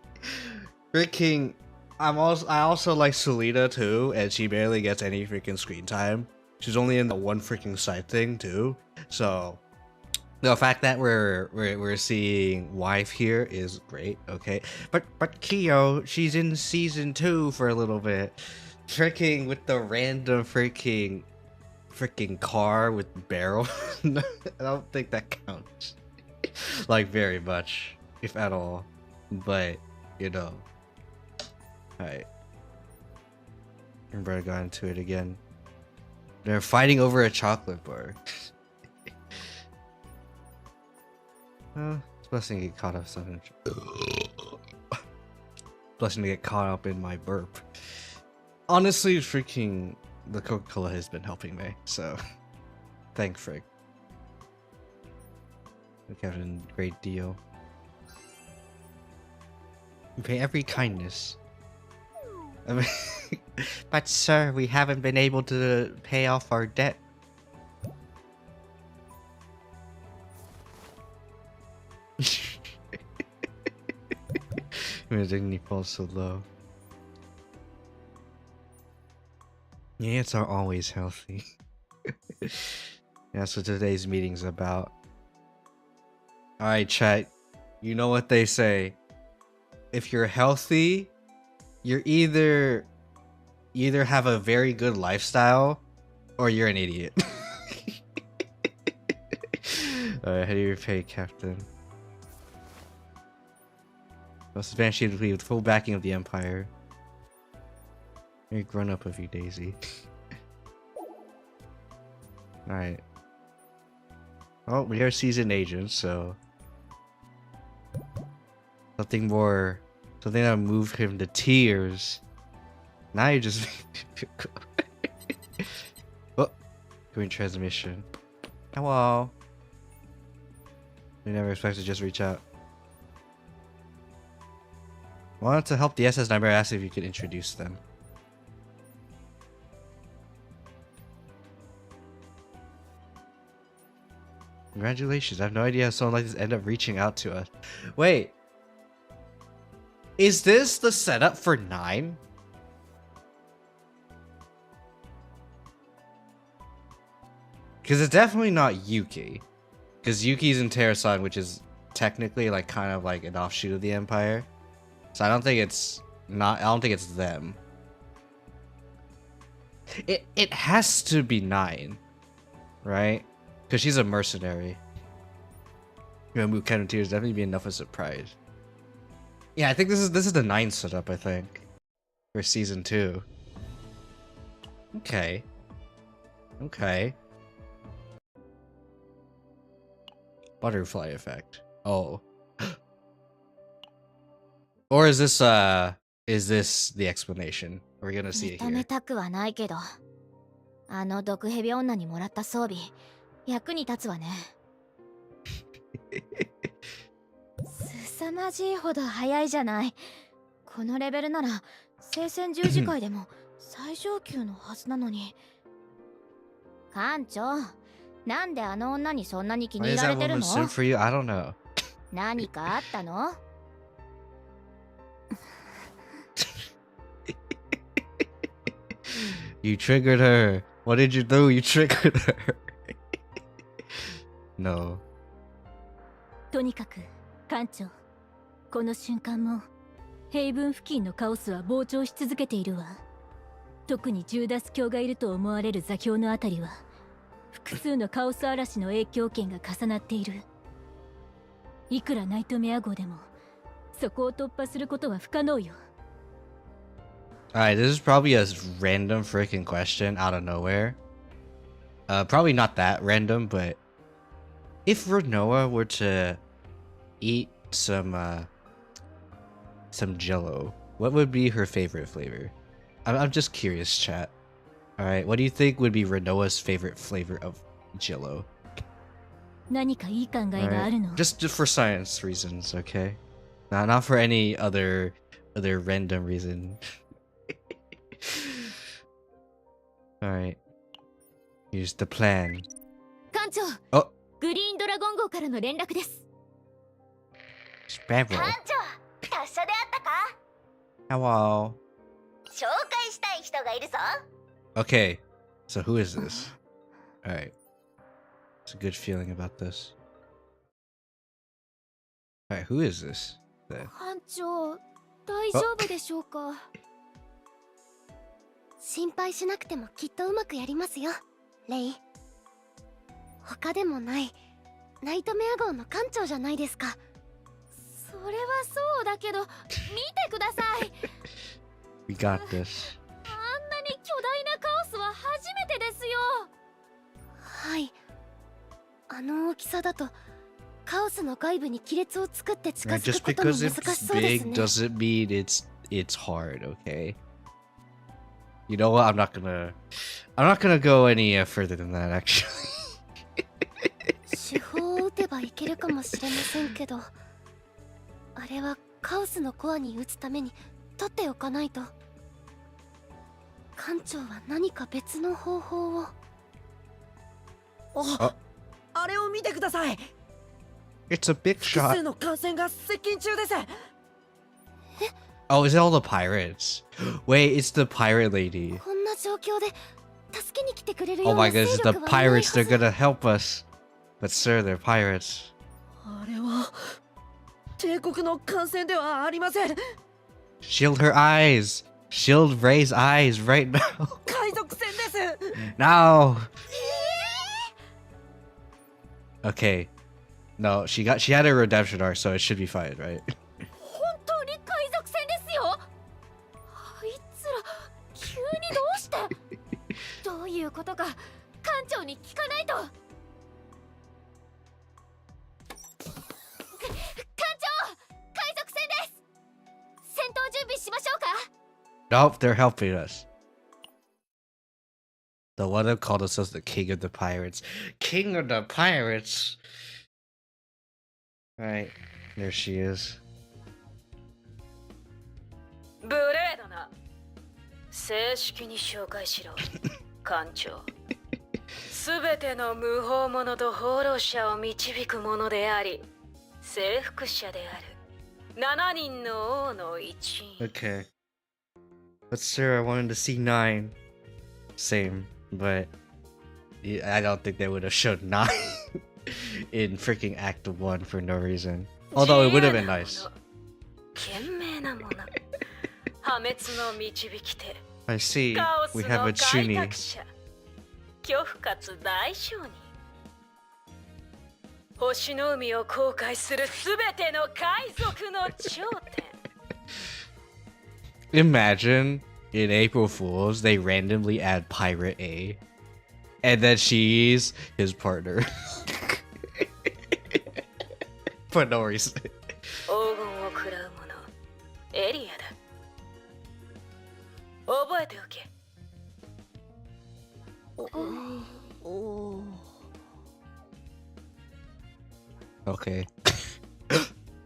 Freaking, I also like Solita too, and she barely gets any freaking screen time. She's only in the one freaking side thing too. So the fact that we're seeing wife here is great, okay? But Kiyo, she's in season 2 for a little bit. Freaking with the random freaking car with barrel. I don't think that counts. Like very much, if at all. But you know. Alright. Remember I got into it again. They're fighting over a chocolate bar. It's blessing get caught up something. blessing to get caught up in my burp. Honestly, freaking the Coca-Cola has been helping me, so thank Frick. Kevin, great deal. We pay every kindness. I mean, but sir, we haven't been able to pay off our debt. My dignity falls so low. Ants are always healthy. That's what today's meeting's about. Alright, chat. You know what they say. If you're healthy, you're either have a very good lifestyle or you're an idiot. Alright, how do you repay, Captain? Most advanced shield with full backing of the Empire. Very grown up of you, Daisy. Alright. Oh, we are seasoned agents, so something that moved him to tears. Now you just oh, going transmission. Hello. We never expected to just reach out. Wanted to help the SS Nightmare. Asked if you could introduce them. Congratulations. I have no idea how someone like this ended up reaching out to us. Wait. Is this the setup for 9? Because it's definitely not Yuki. Because Yuki's in Terrasan, which is technically like kind of like an offshoot of the Empire. So I don't think it's them. It has to be 9. Right? Because she's a mercenary. Move kind of tears definitely be enough of a surprise. Yeah, I think this is the 9 setup, I think. For season 2. Okay. Okay. Butterfly effect. Oh. Or is this the explanation? Are we gonna see it here? 認めたくはないけど、あの毒蛇女にもらった装備、役に立つわね。凄まじいほど早いじゃない。このレベルなら聖戦十字会でも最上級のはずなのに。艦長、なんであの女にそんなに気に入られてるの？ I don't know. 何かあったの？ You triggered her. What did you do? You triggered her. No. とにかく艦長、この瞬間も平分付近のカオスは膨張し続けているわ。特にジューダス教がいると思われる座標のあたりは複数のカオス嵐の影響圏が重なっている。いくらナイトメア号でもそこを突破することは不可能よ。Alright, this is probably a random freaking question out of nowhere. Probably not that random, but if Renoa were to eat some Jello, what would be her favorite flavor? I'm just curious, chat. Alright, what do you think would be Renoa's favorite flavor of Jello? 何かいい考えがあるの？ Just for science reasons, okay? Not for any other random reason. Alright. Here's the plan. 艦長、oh. グリーンドラゴン号からの連絡です。 Sparrow. 艦長、達者であったか？ Hello. 紹介したい人がいるぞ。 Okay, so who is this? Alright. It's a good feeling about this. Alright, who is this? 艦長、大丈夫でしょうか？心配しなくてもきっとうまくやりますよ、レイ。他でもないナイトメア号の艦長じゃないですか。それはそうだけど、見てください。We got this. あんなに巨大なカオスは初めてですよ。はい。あの大きさだとカオスの外部に亀裂を作って近づくことも難しそうですね。Just because it's big doesn't mean it's it's hard, okay? You know what? I'm not gonna go any further than that, actually. 手法を打てばいけるかもしれませんけど、あれはカオスのコアに打つために取っておかないと。館長は何か別の方法を。あれを見てください。 It's a big 複 shot. 数の艦船が接近中です。 Oh, is it all the pirates? Wait, it's the pirate lady. こんな状況で助けに来てくれるよ Oh うな my 勢 goodness, 力 the はないは pirates, they're ず。 gonna help us. But sir, they're pirates. あれは帝国の艦船ではありません。 Shield her eyes. Shield Ray's eyes right now. 海賊船です。 No. Okay. No, she had a redemption arc, so it should be fine, right? 本当に海賊船ですよ。あいつら急にどうしてどういうことか艦長に聞かないと。艦長、海賊船です。戦闘準備しましょうか。 Nope, they're helping us. The one that called us the king of the pirates. King of the pirates. Right, there she is. 無礼だな。正式に紹介しろ、艦長。すべての無法者と放浪者を導く者であり、征服者である7人の王の一員。 Okay. But sir, I wanted to see 9. Same, but I don't think they would have showed 9 in freaking Act 1 for no reason. Although it would have been nice. 賢明な者。破滅の導き手。 I see. カオス We の have a 開 Chuni. 拓者。恐怖かつ大商人。星の海を航海するすべての海賊の頂点。 Imagine in April Fools they randomly add Pirate A, and then she's his partner for no reason. 黄金を食らう者、エリアだ。覚えておけ。Okay.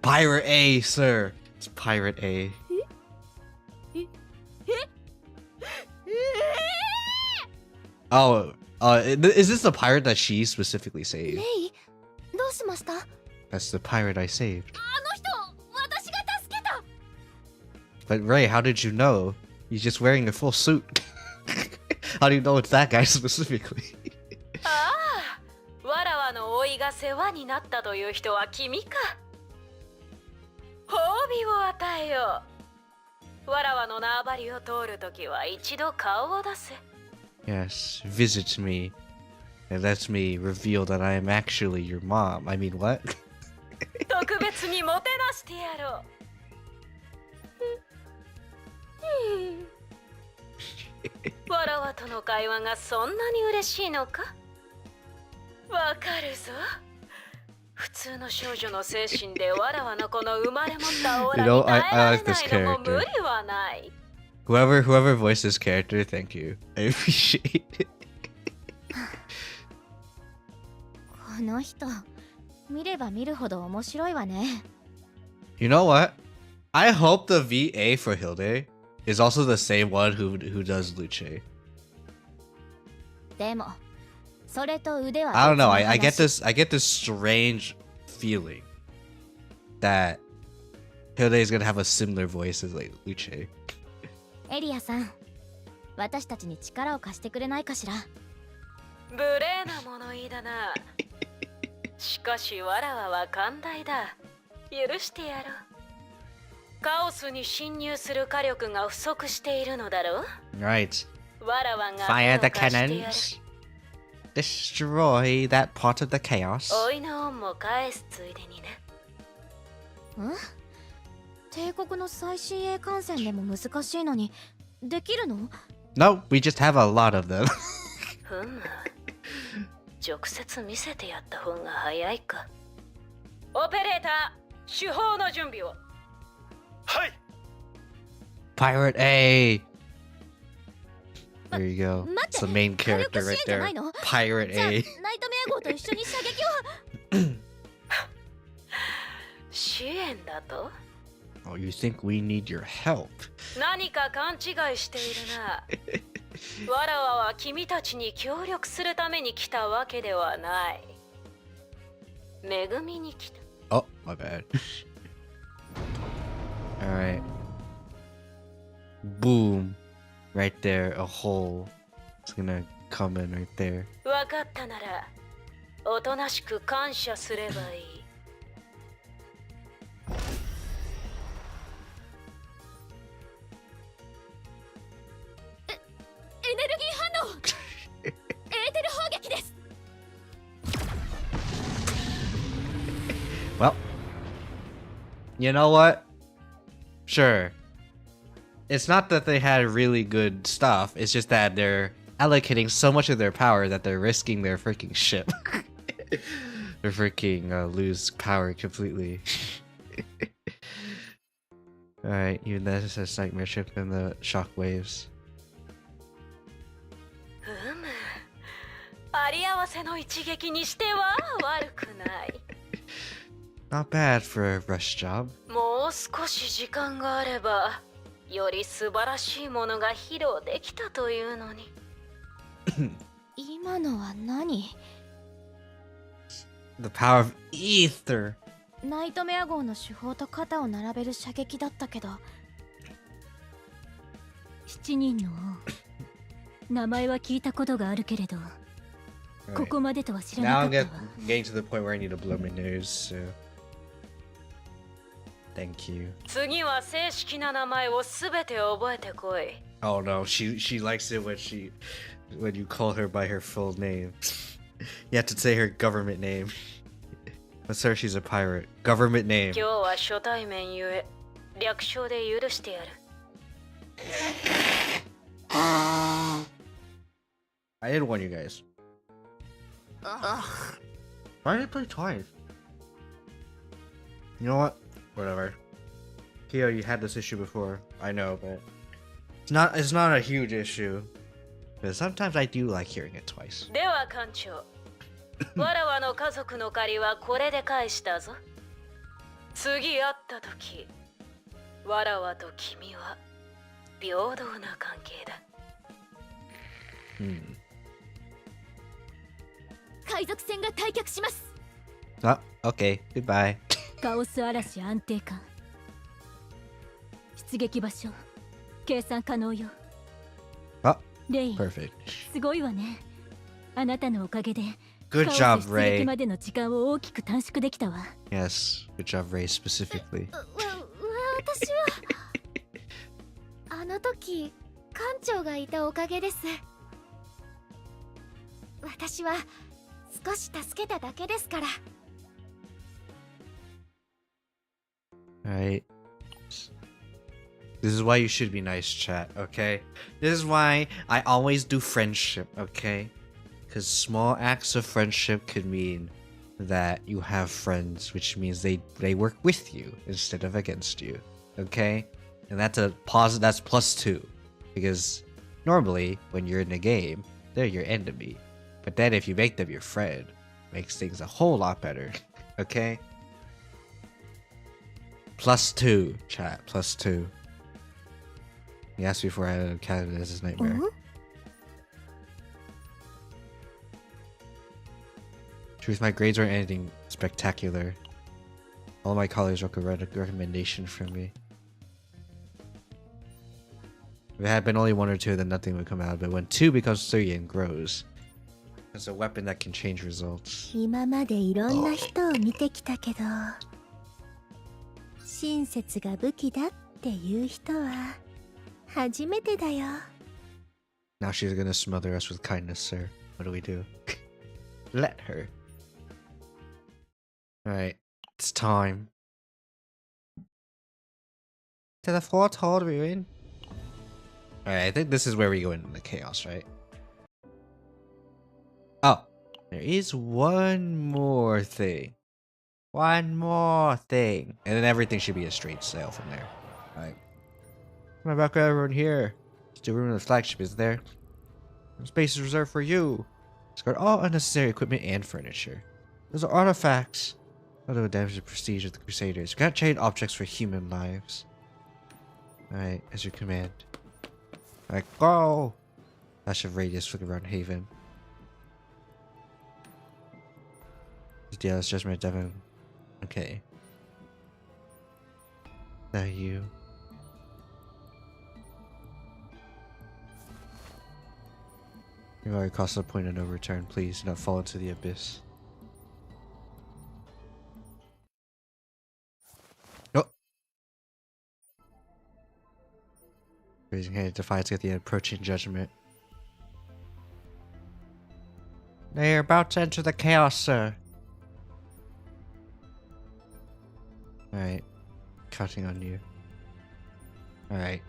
Pirate A, sir. It's Pirate A. Oh, is this the pirate that she specifically saved? レイ、どうしました？ That's the pirate I saved. あの人、私が助けた。 But Ray, how did you know? He's just wearing a full suit. How do you know it's that guy specifically? ああ、わらわの甥いが世話になったという人は君か。褒美を与えよう。わらわの縄張りを通るときは一度顔を出せ。 Yes, visit me. And lets me reveal that I am actually your mom. I mean, what? 特別にもてなしてやろう。わらわとの会話がそんなに嬉しいのか？わかるぞ。普通の少女の精神でわらわのこの生まれ持ったオーラに耐えられないのも無理はない。 Whoever voiced this character, thank you. I appreciate it. この人、見れば見るほど面白いわね。 You know what? I hope the VA for Hilde is also the same one who does Luche. でも、それと腕は I don't know. 別の I get 話。 this strange feeling that Hilde is gonna have a similar voice as like Luche. エリアさん、私たちに力を貸してくれないかしら。無礼な物言いだな。しかしわらわは寛大だ。許してやろう。カオスに侵入する火力が不足しているのだろう。 Right. わらわが Fire 手 the を貸してやる。 cannons. Destroy that part of the chaos. おいの恩も返すついでにね。ん？帝国の最新鋭艦船でも難しいのに、できるの？ No, we just have a lot of them. ふむ。直接見せてやった方が早いか。オペレーター、手法の準備を。はい。Pirate A! There you go. It's the main character right there. Pirate じゃあ A. ナイトメア号と一緒に射撃を。支援だと Oh, you think we need your help? 何か勘違いしているな。わらわは君たちに協力するために来たわけではない。恵みに来た。Oh, my bad. Alright. Boom. Right there, a hole. It's gonna come in right there. わかったなら、おとなしく感謝すればいい。エネルギー反応。エーテル砲撃です。 Well, you know what? Sure. It's not that they had really good stuff, it's just that they're allocating so much of their power that they're risking their freaking ship. They're freaking lose power completely. Alright, even that is a nightmare ship and the shockwaves. あり合わせの一撃にしては悪くない。 Not bad for a rush job. もう少し時間があれば、より素晴らしいものが披露できたというのに。今のは何？ The power of ether. ナイトメア号の手法と肩を並べる射撃だったけど。7人の王。名前は聞いたことがあるけれど、ここまでとは知らな Now か I'm ったわ。getting to the point where I need to blow my nose, so thank you. 次は正式な名前をすべて覚えてこい。 Oh no, she likes it when you call her by her full name. You have to say her government name. Let's say she's a pirate. Government name. 今日は初対面ゆえ、略称で許してやる。I did warn you guys. Why did I play twice? You know what? Whatever. Kyo, you had this issue before. I know, but it's not a huge issue. But sometimes I do like hearing it twice. では艦長、わらわの家族の借りはこれで返したぞ。次会った時、わらわと君は平等な関係だ。海賊船が退却します。 Oh, okay. Goodbye. カオス嵐安定感。出撃場所計算可能よ。 Oh, レイン、 perfect. すごいわね。あなたのおかげで Good カオ job, ス出撃 Ray. までの時間を大きく短縮できたわ。 Yes, good job, Ray, specifically. 私はあの時艦長がいたおかげです。私は少し助けただけですから。 Alright. This is why you should be nice, chat, okay? This is why I always do friendship, okay? Because small acts of friendship could mean that you have friends, which means they work with you instead of against you, okay? And that's that's +2. Because normally, when you're in a game, they're your enemy. But then if you make them your friend, makes things a whole lot better, okay? +2, chat, +2. He asked before I had Canada as his nightmare. Truth, my grades aren't anything spectacular. All my colleagues wrote a recommendation from me. If it had been only 1 or 2, then nothing would come out of it. When 2 becomes 3 and grows, it's a weapon that can change results. 今までいろんな人を見てきたけど、親切が武器だっていう人は初めてだよ。 Now she's gonna smother us with kindness, sir. What do we do? Let her. Alright, it's time. To the fourth hole we're in. Alright, I think this is where we go into the chaos, right? Oh, there is one more thing. One more thing. And then everything should be a straight sail from there. Alright. Come back with everyone here. Still room in the flagship, is there? Space is reserved for you. Discard all unnecessary equipment and furniture. Those are artifacts. That would damage the prestige of the Crusaders. You can't trade objects for human lives. Alright, as your command. Alright, go! Dash of radius for the Round Haven. Yeah, that's Judgment Devon. Okay. That you. You've already crossed the point of no return. Please do not fall into the abyss. Oh! Raising hand defiance at the approaching judgment. They are about to enter the chaos, sir. Alright. Counting on you. Alright.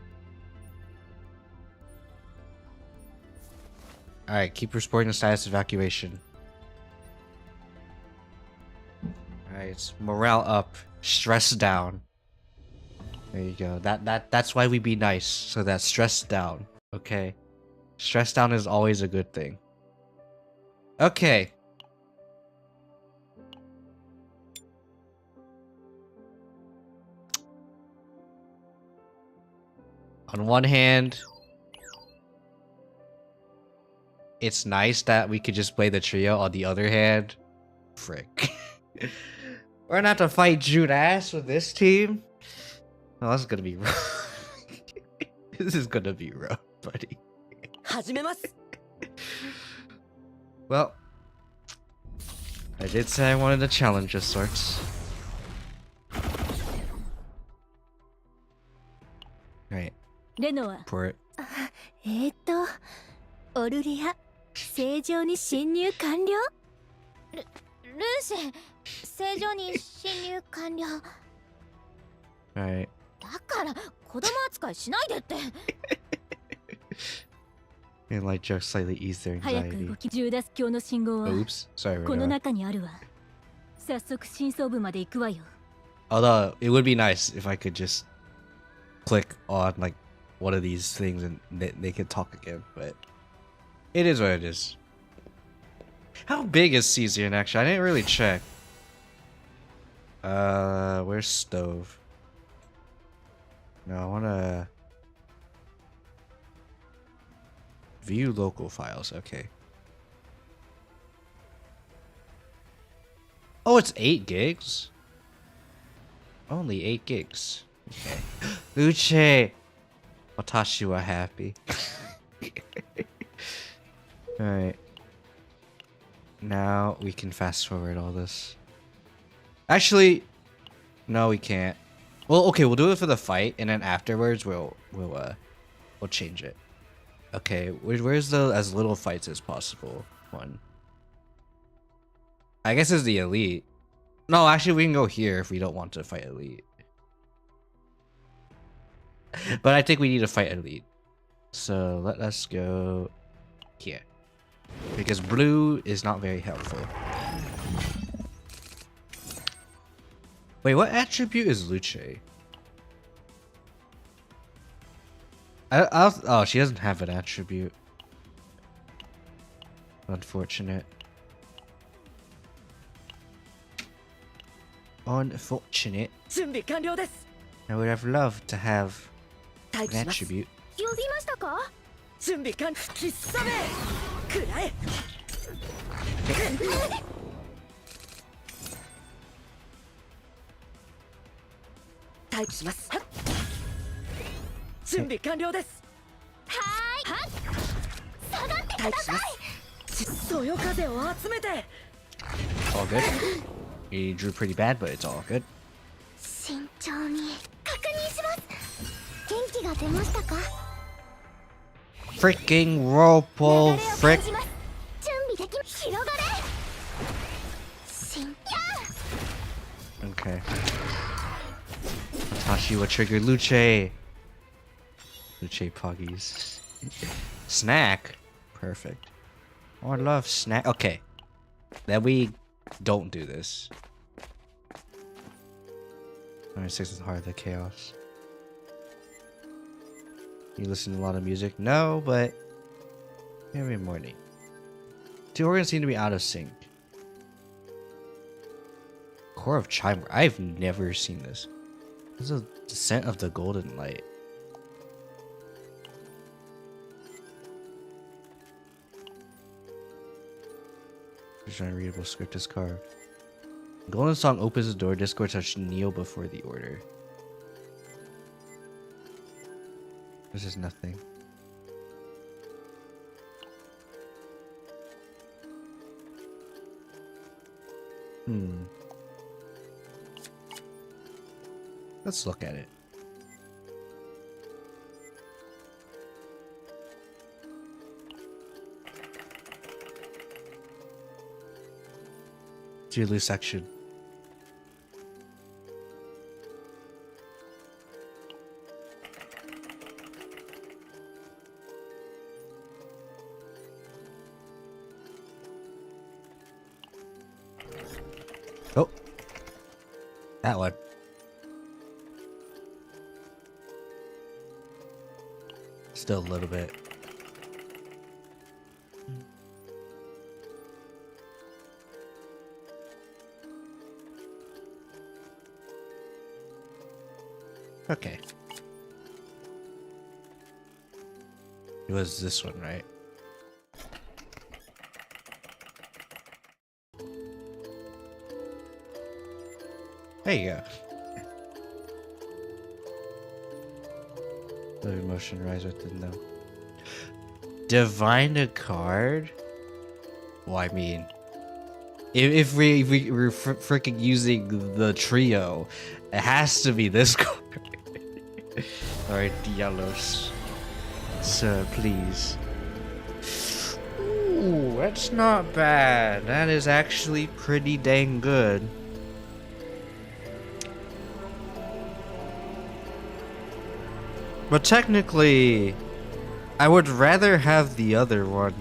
Alright, keep reporting the status of evacuation. Alright, morale up, stress down. There you go. That's why we be nice, so that stress down. Okay. Stress down is always a good thing. Okay. On one hand, it's nice that we could just play the trio. On the other hand, frick. We're gonna have to fight Judas with this team? Oh, that's gonna be rough. This is gonna be rough, buddy. Well, I did say I wanted a challenge of sorts. Right. レノア For it. オルリア正常に侵入完了。ルーシェ正常に侵入完了。 Alright. だから子供扱いしないでって。 And light jokes slightly ease their 早く anxiety. 動きジューダス教の信号は Oops. Sorry, この Renata. 中にあるわ。早速真相部まで行くわよ。 Although, it would be nice if I could just click on, like, one of these things and they could talk again, but it is what it is. How big is Caesian, actually? I didn't really check. Where's Stove? No, I wanna... View local files, okay. Oh, it's 8 gigs? Only 8 gigs. Okay. Luche! Watashi wa happy. Alright. Now we can fast forward all this. Actually, no, we can't. Well, okay, we'll do it for the fight, and then afterwards we'll change it. Okay, where's the as little fights as possible one? I guess it's the elite. No, actually, we can go here if we don't want to fight elite. But I think we need to fight elite. So let us go here. Because blue is not very helpful. Wait, what attribute is Luche? Oh, she doesn't have an attribute. Unfortunate. Unfortunate. I would have loved to have an attribute. 呼びましたか？準備完。喫茶め。くらえ。待機します。準備完了です。はーい。下がってください。そよ風を集めて。All good. He drew pretty bad, but it's all good. 慎重に確認します。元気が出ましたか？ Freaking whirlpool, frick. 準備でき広がれ。Okay. Tashi will trigger Luche. Luche puggies. Snack? Perfect. Oh, I love snack. Okay. Then we don't do this. 6 is hard, the chaos. You listen to a lot of music? No, but every morning. Two organs seem to be out of sync. Core of Chime. I've never seen this. This is a Descent of the Golden Light. Just unreadable script is carved. Golden Song opens the door. Discord touch kneel before the order. This is nothing. Let's look at it. To lose section. Oh, that one. Still a little bit. Okay. It was this one, right? There you go. The emotion rise within them. Divine a card? Well, I mean, if we're freaking using the trio, it has to be this card. Alright, Dialos. Sir, please. Ooh, that's not bad. That is actually pretty dang good. But technically, I would rather have the other one.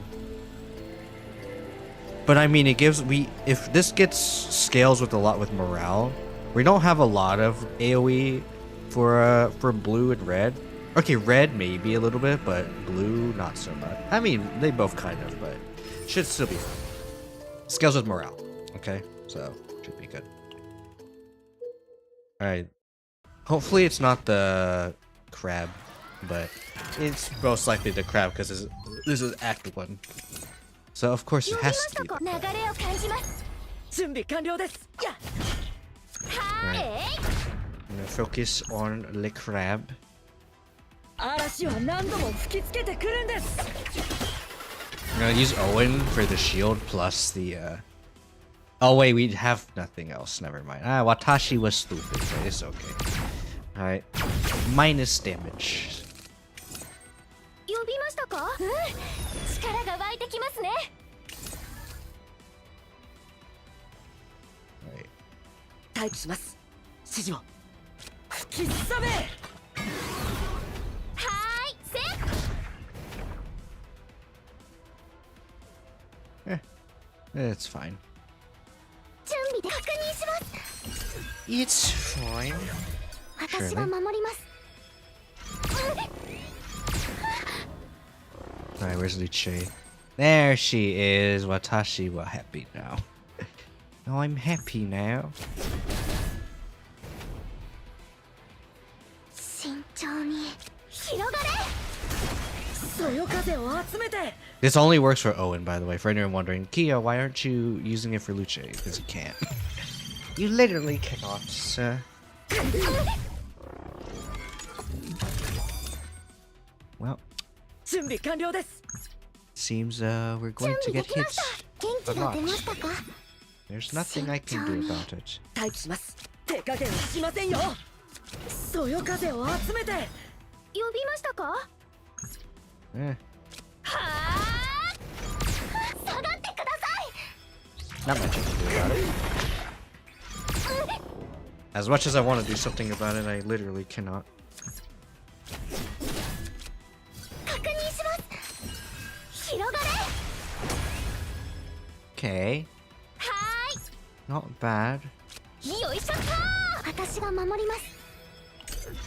But I mean, it gives if this gets scales with a lot with morale, we don't have a lot of AoE for blue and red. Okay, red maybe a little bit, but blue not so much. I mean, they both kind of, but should still be fine. Scales with morale. Okay, so should be good. All right. Hopefully, it's not the crab, but it's most likely the crab because this is Act 1. So of course it has to be the crab. Right. I'm gonna focus on the crab. I'm gonna use Owen for the shield plus the oh wait, we have nothing else, never mind. Watashi was stupid, but it's okay. Alright. Minus damage. It's fine. It's fine. Surely. Alright, where's Luche? There she is. Watashi wa happy now. Oh, I'm happy now. This only works for Owen, by the way. For anyone wondering, Kia, why aren't you using it for Luche? Because you can't. You literally cannot, sir. Well, seems we're going to get hit a lot. There's nothing I can do about it. Eh. Not much I can do about it. As much as I want to do something about it, I literally cannot. Okay. Not bad.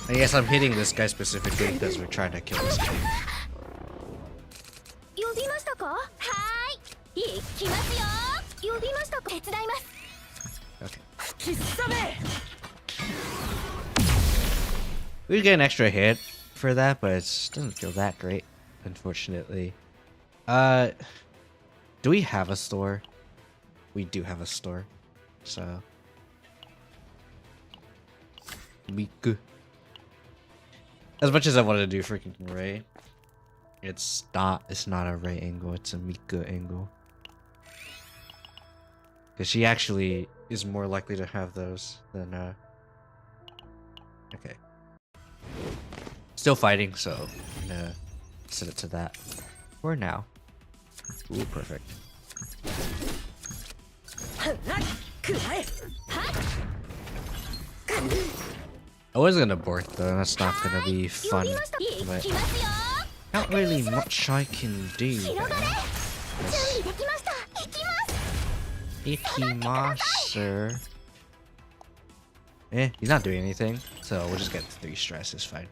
I guess I'm hitting this guy specifically because we're trying to kill this guy. 呼びましたか？はーい。行きますよ。呼びましたか？手伝います。 Okay. We get an extra hit for that, but it doesn't feel that great, unfortunately. Do we have a store? We do have a store, so Miku. As much as I wanted to do freaking Ray, it's not a Ray angle, it's a Miku angle. Because she actually is more likely to have those than okay. Still fighting, so I'm gonna set it to that for now. Ooh, perfect. I was gonna abort though, that's not gonna be fun, but not really much I can do there. Ikimasu. He's not doing anything, so we'll just get 3 stress, it's fine.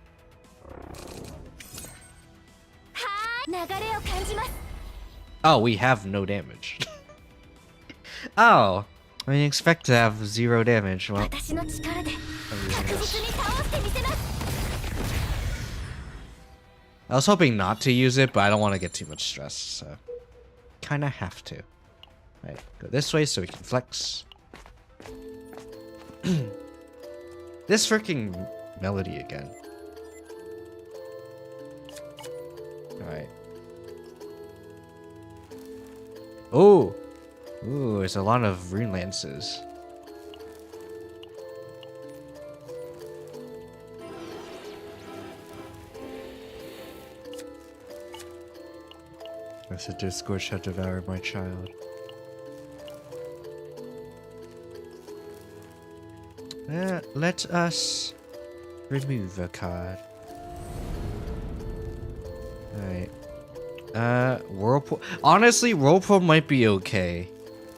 Oh, we have no damage. Oh, I didn't expect to have 0 damage. Well, I was hoping not to use it, but I don't want to get too much stress, so kind of have to. Right, go this way so we can flex. This freaking melody again. Alright. Oh! Ooh, there's a lot of rune lances. I said Discord shall devour my child. Let us remove a card. Alright. Whirlpool. Honestly, Whirlpool might be okay.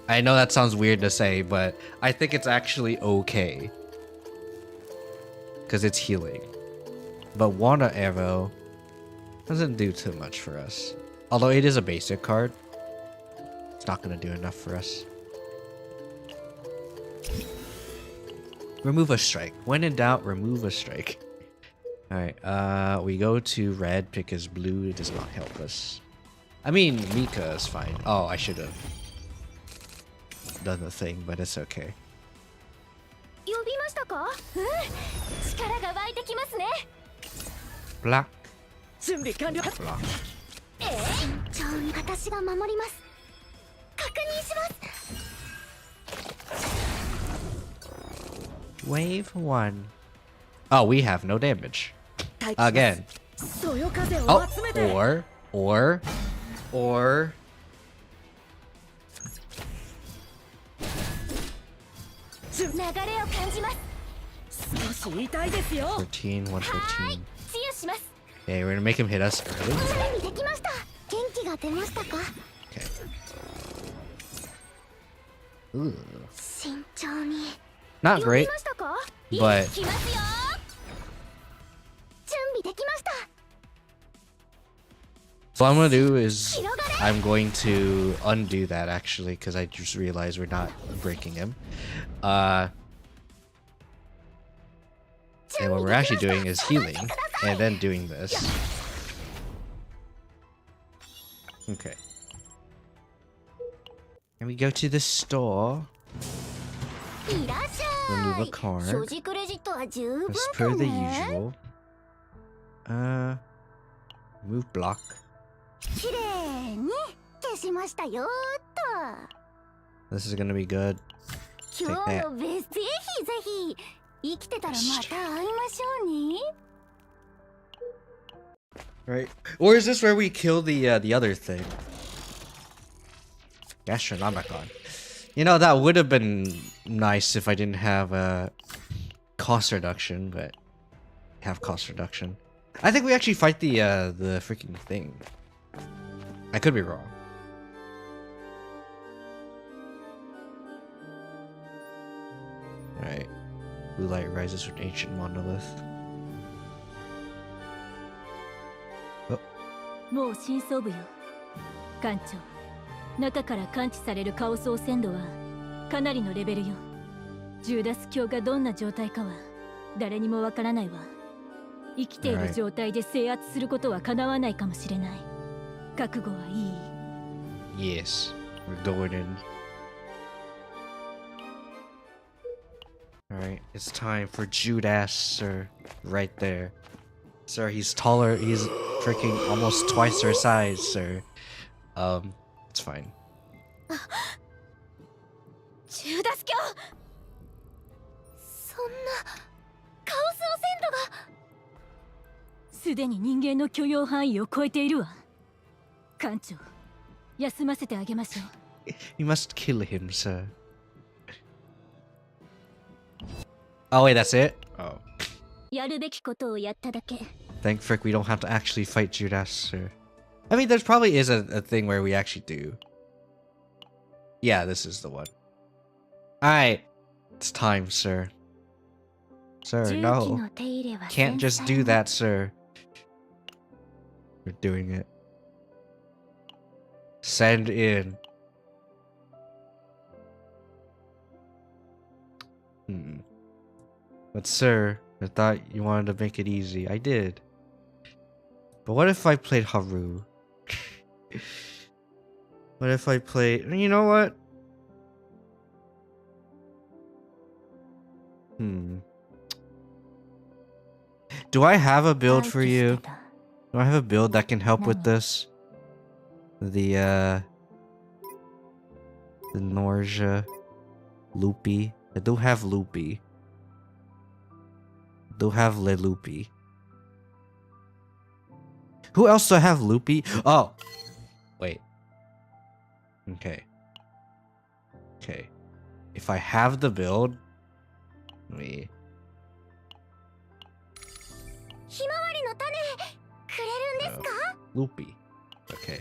I know that sounds weird to say, but I think it's actually okay. Because it's healing. But Water Arrow doesn't do too much for us. Although it is a basic card. It's not going to do enough for us. Remove a strike. When in doubt, remove a strike. Alright, we go to red because blue does not help us. I mean, Mika is fine. Oh, I should have done the thing, but it's okay. Black. Block. Wave 1. Oh, we have no damage. Again. Oh, or. $13, 113. Okay, we're gonna make him hit us early. Okay. Ooh. Not great, but so what I'm gonna do is I'm going to undo that actually because I just realized we're not breaking him. And what we're actually doing is healing and then doing this. Okay. And we go to the store. Remove a card. As per the usual. Move block. This is gonna be good. Take that. Right. Or is this where we kill the other thing? Gastronomicon. You know, that would have been nice if I didn't have a cost reduction, but have cost reduction. I think we actually fight the freaking thing. I could be wrong. Alright. Blue light rises from ancient monolith. もう真相部よ。艦長、中から感知されるカオス汚染度はかなりのレベルよ。ジューダス教がどんな状態かは誰にもわからないわ。生きている状態で制圧することは叶わないかもしれない。覚悟はいい？ Yes, we're going in. Alright, it's time for Judas, sir. Right there. Sir, he's taller. He's freaking almost twice our size, sir. It's fine. ジューダス教、そんなカオス汚染度が。すでに人間の許容範囲を超えているわ。艦長、休ませてあげましょう。You must kill him, sir. Oh wait, that's it? Oh. やるべきことをやっただけ。 Thank frick we don't have to actually fight Judas, sir. I mean, there's probably is a thing where we actually do. Yeah, this is the one. Alright. It's time, sir. Sir, no. Can't just do that, sir. We're doing it. Send in. But sir, I thought you wanted to make it easy. I did. But what if I played Haru? What if I played... You know what? Do I have a build for you? Do I have a build that can help with this? The nausea. Loopy. I do have Loopy. Do have Le Loopy. Who else do I have Loopy? Oh! Wait. Okay. Okay. If I have the build... Wait. Loopy. Okay.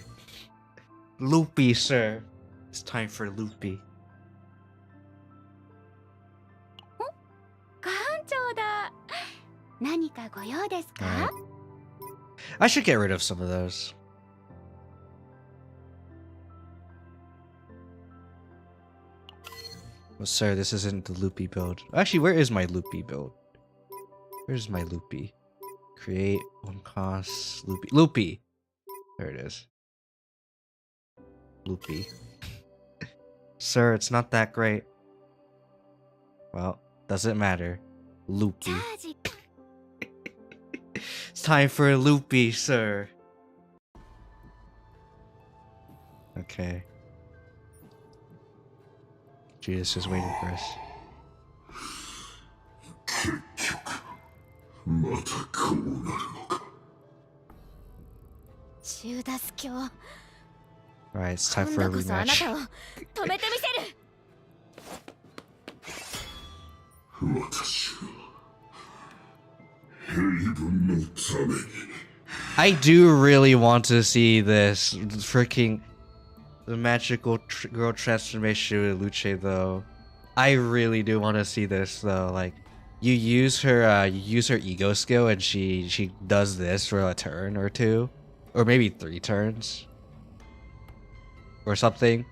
Loopy, sir. It's time for Loopy. 艦長だ。何かご用ですか？ Alright. I should get rid of some of those. Well, sir, this isn't the Loopy build. Actually, where is my Loopy build? Where's my Loopy? Create one cost Loopy. Loopy! There it is. Loopy. Sir, it's not that great. Well, doesn't matter. Loopy. It's time for a Loopy, sir. Okay. Judas is waiting for us. Alright, it's time for a rematch. I do really want to see this freaking the magical girl transformation with Luche though. I really do want to see this though. Like you use her ego skill and she does this for a turn or two or maybe 3 turns or something.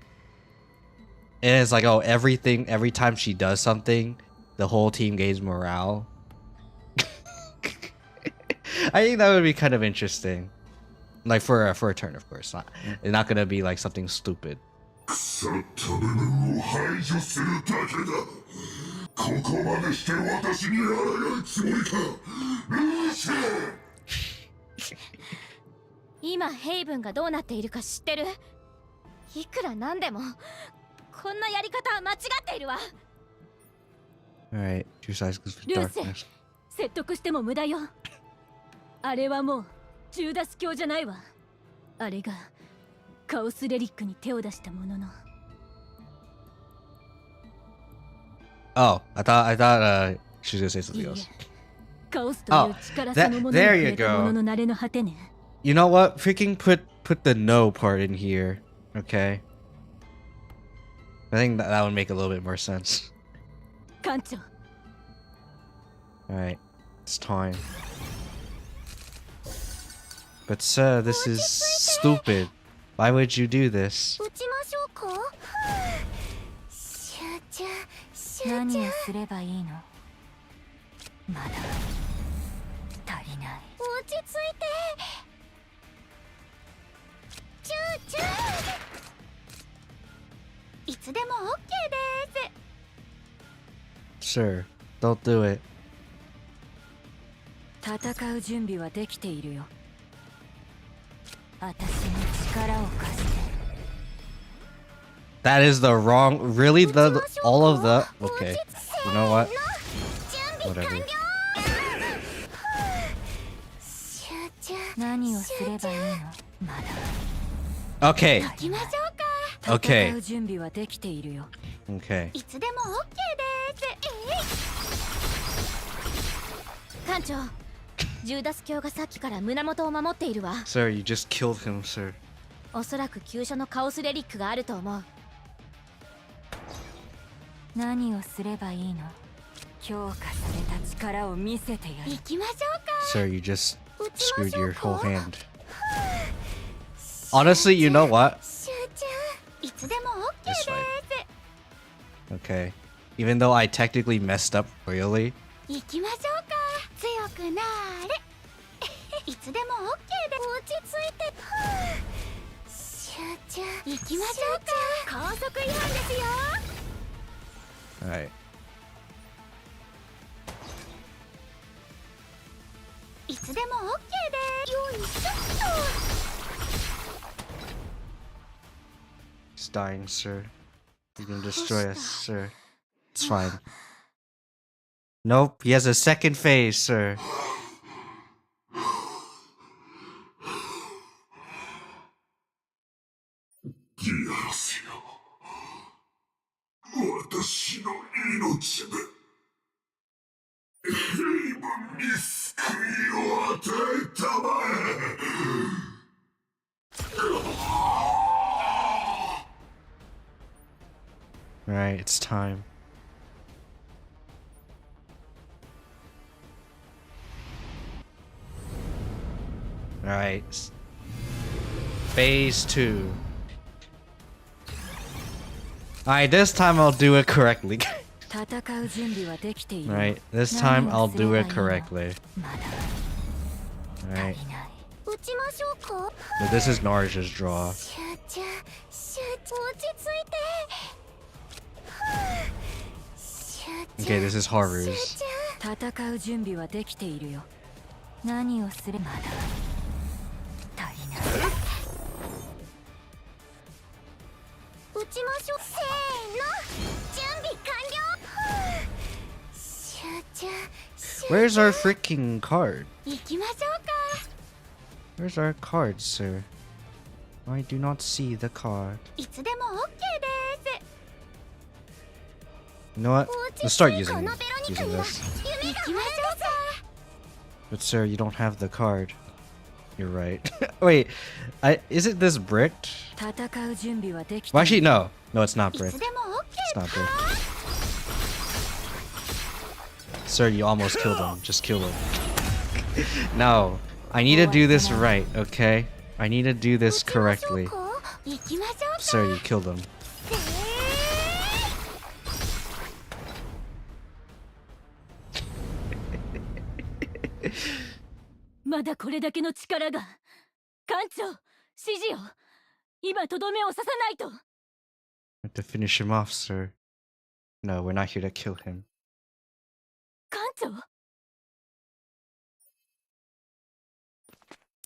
And it's like, oh, every time she does something, the whole team gains morale. I think that would be kind of interesting. Like for a turn, of course. It's not gonna be like something stupid. Alright, two sides goes for darkness. 説得しても無駄よ。あれはもうジューダス教じゃないわ。あれがカオスレリックに手を出したものの。Oh, I thought she was gonna say something else. カオスという力そのものに触れたものの慣れの果てね。You know what? Freaking put the no part in here, okay? I think that would make a little bit more sense. 艦長。Alright, it's time. But sir, this is stupid. Why would you do this? 打ちましょうか。集中集中。何をすればいいの？まだ足りない。落ち着いて。集中。いつでも OK です。Sir, don't do it. 戦う準備はできているよ。私に力を貸して。That is the wrong. Really, the all of the. Okay, you know what? Whatever. 何をすればいいの？まだ。Okay. 行きましょうか。 Okay. 戦う準備はできているよ。Okay. いつでも OK です。艦長、ジューダス卿がさっきから胸元を守っているわ。 Sir, you just killed him, sir. おそらく急所のカオスレリックがあると思う。何をすればいいの？強化された力を見せてやる。行きましょうか。 Sir, you just screwed your whole hand. Honestly, you know what? 集中。いつでも OK で It's す。 fine. Okay. Even though I technically messed up royally. 行きましょうか。強くなーれ。いつでも OK で落ち着いて。集中。行きましょうか。高速違反ですよ。Alright. いつでも OK でよいしょっと。 He's dying, sir. You can destroy us, sir. It's fine. Nope, he has a second phase, sir. ディアロスよ、私の命で平凡に救いを与えたまえ。Alright, it's time. Alright. Phase 2. Alright, this time I'll do it correctly. 戦う準備はできている。 Right, this time I'll do it correctly. まだ Alright. 足りない。打ちましょうか。 But this is Naruto's draw. 集中集中。落ち着いて。集中。 Okay, this is Haru's. 戦う準備はできているよ。何をすればまだ足りない。打ちましょう。せーの。準備完了。集中集中。 Where's our freaking card? 行きましょうか。 Where's our card, sir? I do not see the card. いつでも OK です。 You know what? Let's start using このベロニカには this. 夢があるんです。 But sir, you don't have the card. You're right. Wait, isn't this bricked? 戦う準備はできて Well, い actually, る。no. No, it's not い bricked. つでも It's OK not bricked. Sir, you almost killed him. Just kill him. No, I need to do this right, okay? I need to do this correctly. 行きましょうか。 Sir, you killed him. まだこれだけの力が。艦長、指示を。今とどめを刺さないと。 I have to finish him off, sir. No, we're not here to kill him. 艦長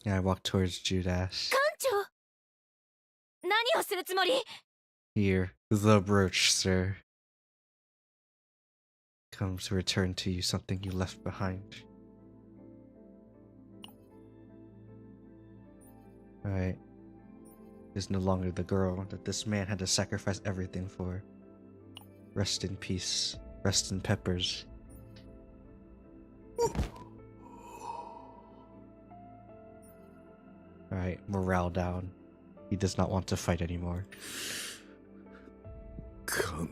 Yeah, I walk towards Judas. 艦長何をするつもり？ Here, the brooch, sir. Come to return to you something you left behind. Alright. Is no longer the girl that this man had to sacrifice everything for. Rest in peace. Rest in peppers. Alright, morale down. He does not want to fight anymore. 艦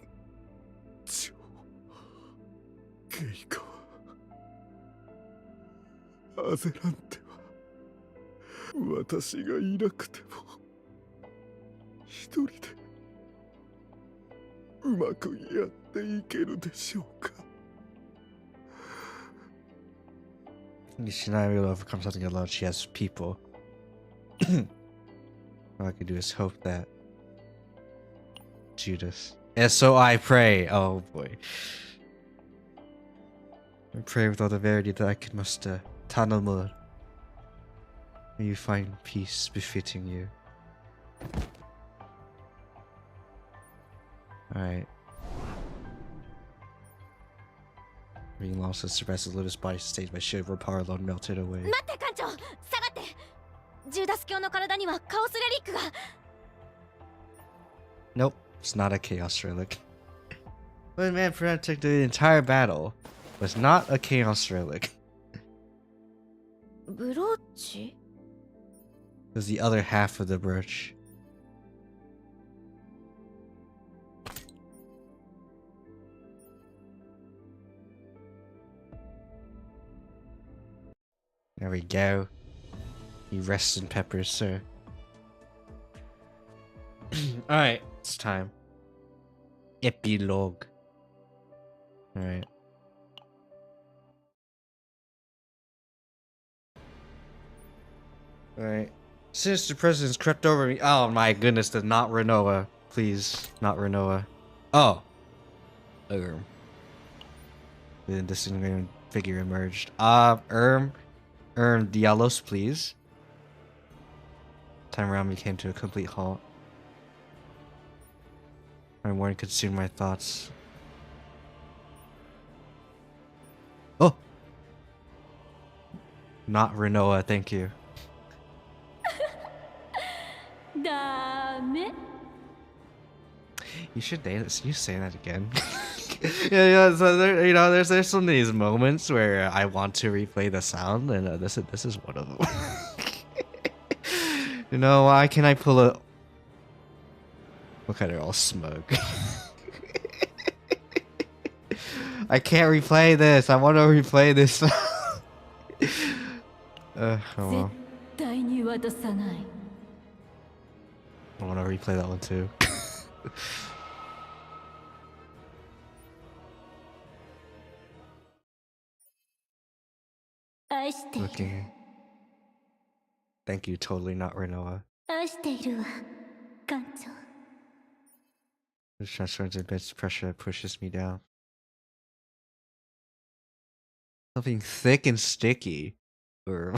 長、ケイカは焦らんては私がいなくても一人でうまくやっていけるでしょうか。 She's not able to overcome something alone. She has people. All I can do is hope that Judas. And so I pray. Oh boy. I pray with all the verity that I can muster. Tanamur. May you find peace befitting you. Alright. Being lost and suppressed the lotus body stage by sheer power alone melted away. 待って艦長、下がって。ジューダス教の体にはカオスレリックが。Nope, it's not a chaos relic. But man, Fred took the entire battle. Was not a chaos relic. ブローチ It was the other half of the brooch. There we go. You rest in peppers, sir. Alright, it's time. Epilogue. Alright. Alright. Sinister presence crept over me. Oh my goodness, the not Renoa. Please, not Renoa. Oh. Then disintegrating figure emerged. Dialos, please. Time around me came to a complete halt. My warning consumed my thoughts. Oh! Not Renoa, thank you. ダメ You should you say that again. yeah, so there, you know, there's some of these moments where I want to replay the sound, and this is one of them. You know, why can I pull a? Look at her all smug. I can't replay this. I want to replay this. Oh well. 絶対に渡さない。I want to replay that one too. Okay. Thank you, totally not Renoa. 愛しているわ、艦長。 This transference admits pressure that pushes me down. Something thick and sticky. Or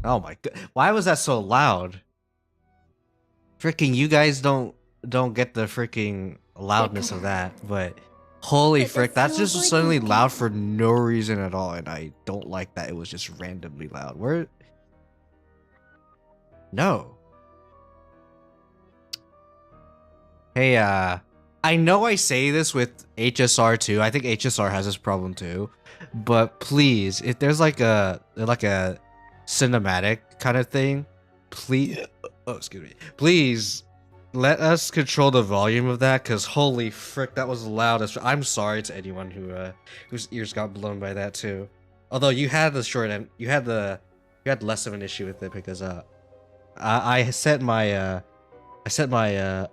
oh my god. Why was that so loud? Freaking you guys don't get the freaking loudness of that, but holy frick, that's just suddenly loud for no reason at all, and I don't like that it was just randomly loud. Where? No. Hey, I know I say this with HSR too. I think HSR has this problem too. But please, if there's like a cinematic kind of thing, please, oh excuse me, please let us control the volume of that, because holy frick, that was loud as. I'm sorry to anyone who whose ears got blown by that too. Although you had the short end, you had less of an issue with it because I set my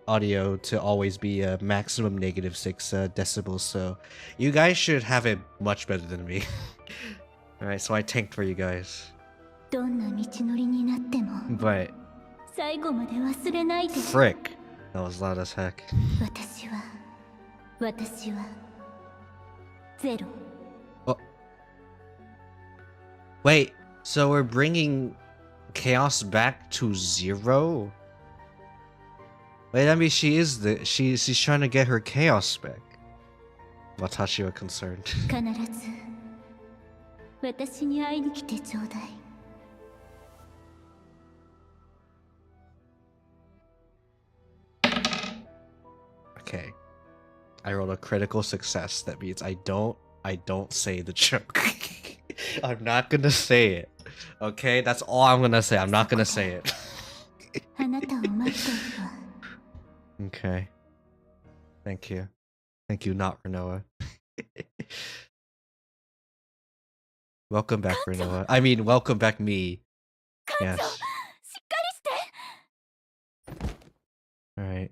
audio to always be maximum -6 decibels, so you guys should have it much better than me. Alright, so I tanked for you guys. どんな道のりになっても But 最後まで忘れないで。 frick, that was loud as heck. 私はゼロ。 Oh. Wait, so we're bringing chaos back to 0? Wait, I mean, she's trying to get her chaos back. Watashi was concerned. 必ず私に会いに来てちょうだい。 Okay, I rolled a critical success. That means I don't say the joke. I'm not gonna say it. Okay, that's all I'm gonna say. I'm not gonna say it. あなたを待っているわ。 Okay. Thank you. Thank you, not Renoa. Welcome back, Renoa. I mean, welcome back, me. Yes. Alright.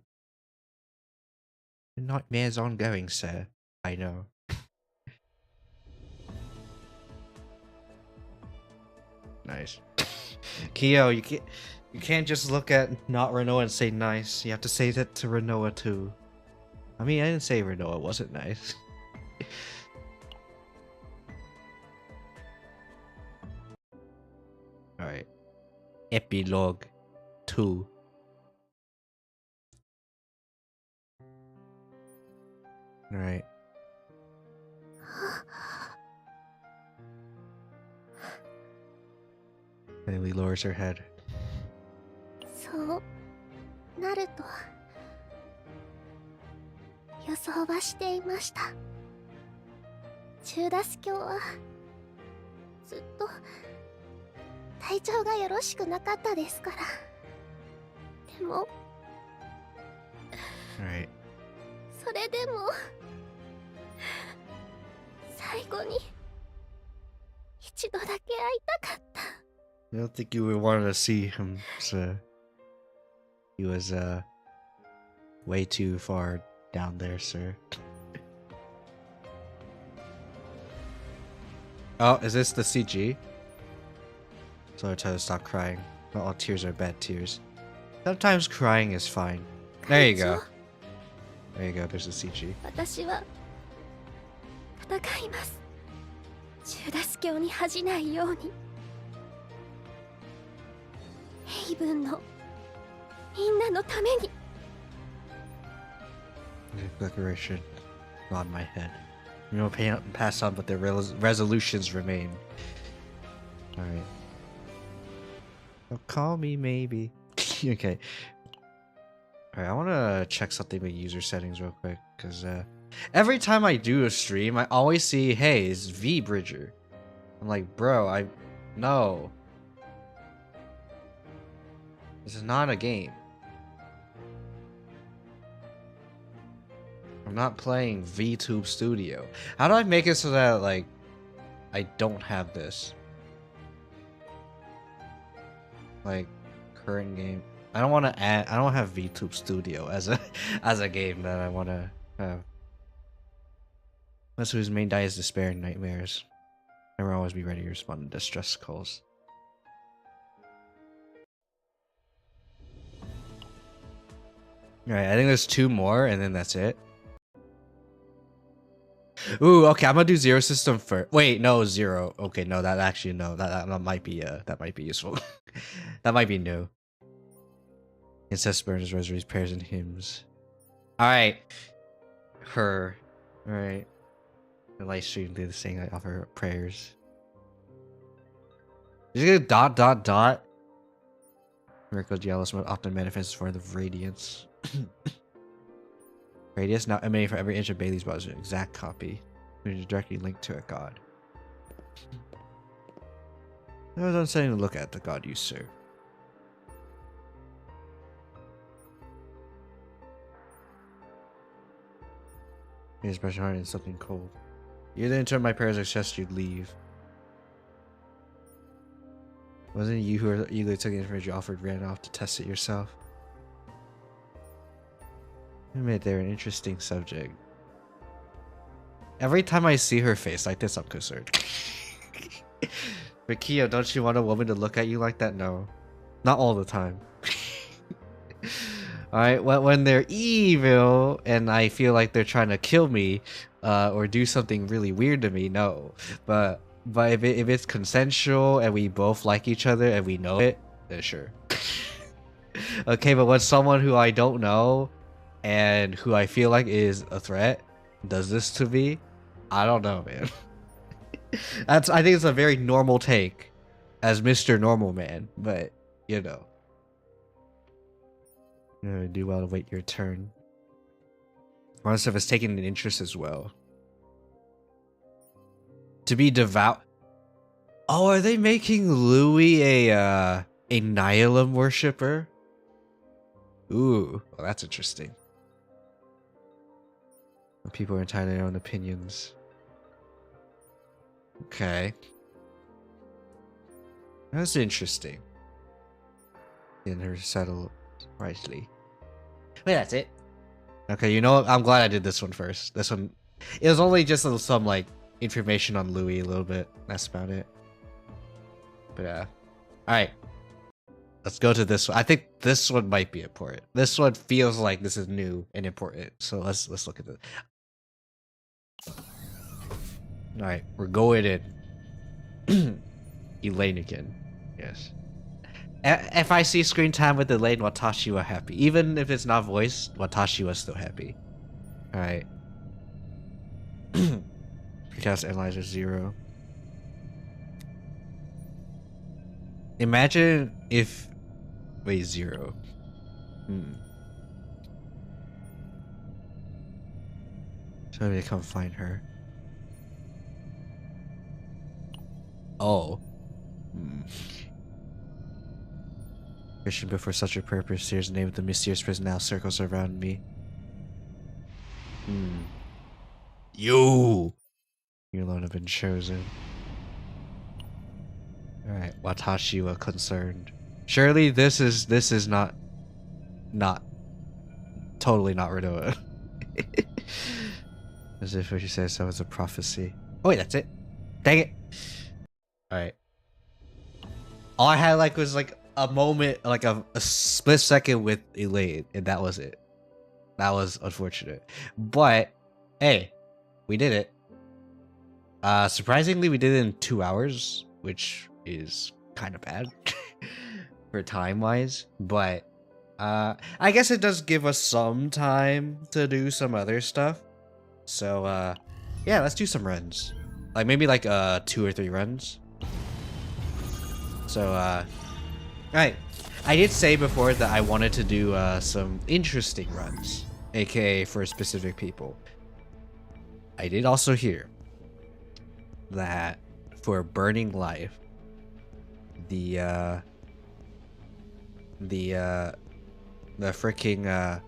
The nightmare's ongoing, sir. I know. Nice. Kiyo, you can't just look at not Renoa and say nice. You have to say that to Renoa too. I mean, I didn't say Renoa wasn't nice. Alright. Epilogue 2. Alright. Bailey lowers her head. そうなると予想はしていました。ジューダス教はずっと体調がよろしくなかったですから。でも Alright. それでも最後に一度だけ会いたかった。 I don't think you would want to see him, so he was way too far down there, sir. Oh, is this the CG? So I try to stop crying. Not all tears are bad tears. Sometimes crying is fine. There you go. There you go, there's the CG. 私は戦います。ジューダス教に恥じないように。ヘイブンのみんなのために。 Declaration on my head. You know, pass on, but their resolutions remain. Alright. Oh, call me, maybe. Okay. Alright, I want to check something with user settings real quick, because every time I do a stream, I always see, hey, it's V Bridger. I'm like, bro, no. This is not a game. I'm not playing VTube Studio. How do I make it so that, like, I don't have this? Like, current game. I don't want to add. I don't have VTube Studio as a game that I want to have. That's whose main die is despair and nightmares. Never always be ready to respond to distress calls. Alright, I think there's 2 more and then that's it. Ooh, okay, I'm gonna do zero system first. Wait, no, 0. Okay, no, that actually no, that might be useful. That might be new. Incest burners, rosaries, prayers, and hymns. Alright. Her. Alright. The light stream do the same, I offer prayers. Just get a ... Miracle jealous mode often manifests for the radiance. Radius now emanating from every inch of Bailey's body is an exact copy, which is directly linked to a god. That was unsettling to look at the god you serve. His pressure heart and something cold. You didn't turn my prayers suggest you'd leave. Wasn't it you who eagerly took the information you offered, ran off to test it yourself? You made there an interesting subject. Every time I see her face like this, I'm concerned. But Kiyo, don't you want a woman to look at you like that? No. Not all the time. Alright, when they're evil and I feel like they're trying to kill me or do something really weird to me, no. But if it's consensual and we both like each other and we know it, then sure. Okay, but when someone who I don't know and who I feel like is a threat does this to me, I don't know, man. I think it's a very normal take as Mr. Normal Man, but you know. Do well to wait your turn. One stuff is taking an interest as well. To be devout. Oh, are they making Louis a Nihilum worshipper? Ooh, well, that's interesting. People are entitled to their own opinions. Okay. That's interesting. In her settle rightly. Wait, that's it. Okay, you know what? I'm glad I did this one first. This one, it was only just some like information on Louis a little bit. That's about it. But all right. Let's go to this one. I think this one might be important. This one feels like this is new and important. So let's look at this. All right, we're going in. Elaine again. Yes. If I see screen time with Elaine, Watashi was happy. Even if it's not voiced, Watashi was still happy. Alright. Because analyzer 0. Imagine if... Wait, 0. So maybe come find her. Oh. Christian, but for such a purpose, here's the name of the mysterious prison now circles around me. You alone have been chosen. Alright, Watashi was concerned. Surely this is not totally not Rinoa. As if what you said so was a prophecy. Oh wait, that's it. Dang it. Alright. All I had like was like a moment, like a split second with Elaine, and that was it. That was unfortunate. But hey, we did it. Surprisingly, we did it in 2 hours, which is kind of bad for time-wise. But I guess it does give us some time to do some other stuff. So yeah, let's do some runs. Like maybe like 2 or 3 runs. So alright. I did say before that I wanted to do some interesting runs, aka for specific people. I did also hear that for Burning Life, the freaking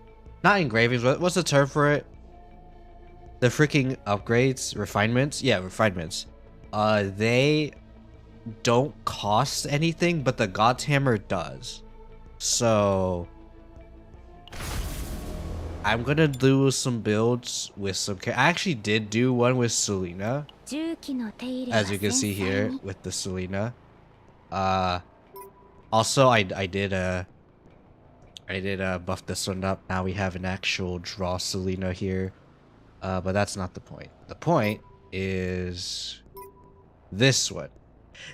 not engravings, what's the term for it? The freaking upgrades, refinements? Yeah, refinements. They don't cost anything, but the God's Hammer does. So I'm gonna do some builds with some. I actually did do one with Selena, as you can see here with the Selena. Also I did buff this one up. Now we have an actual draw Selena here. But that's not the point. The point is this one.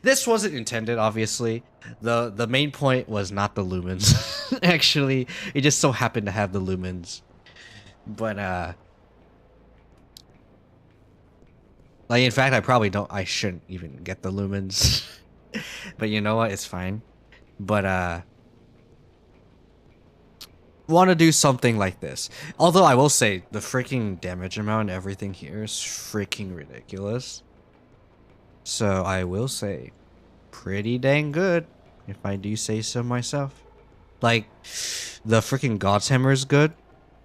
This wasn't intended, obviously. The main point was not the lumens. Actually, it just so happened to have the lumens. But like in fact, I shouldn't even get the lumens. But you know what? It's fine. But want to do something like this. Although I will say the freaking damage amount and everything here is freaking ridiculous. So I will say pretty dang good, if I do say so myself. Like the freaking God's Hammer is good.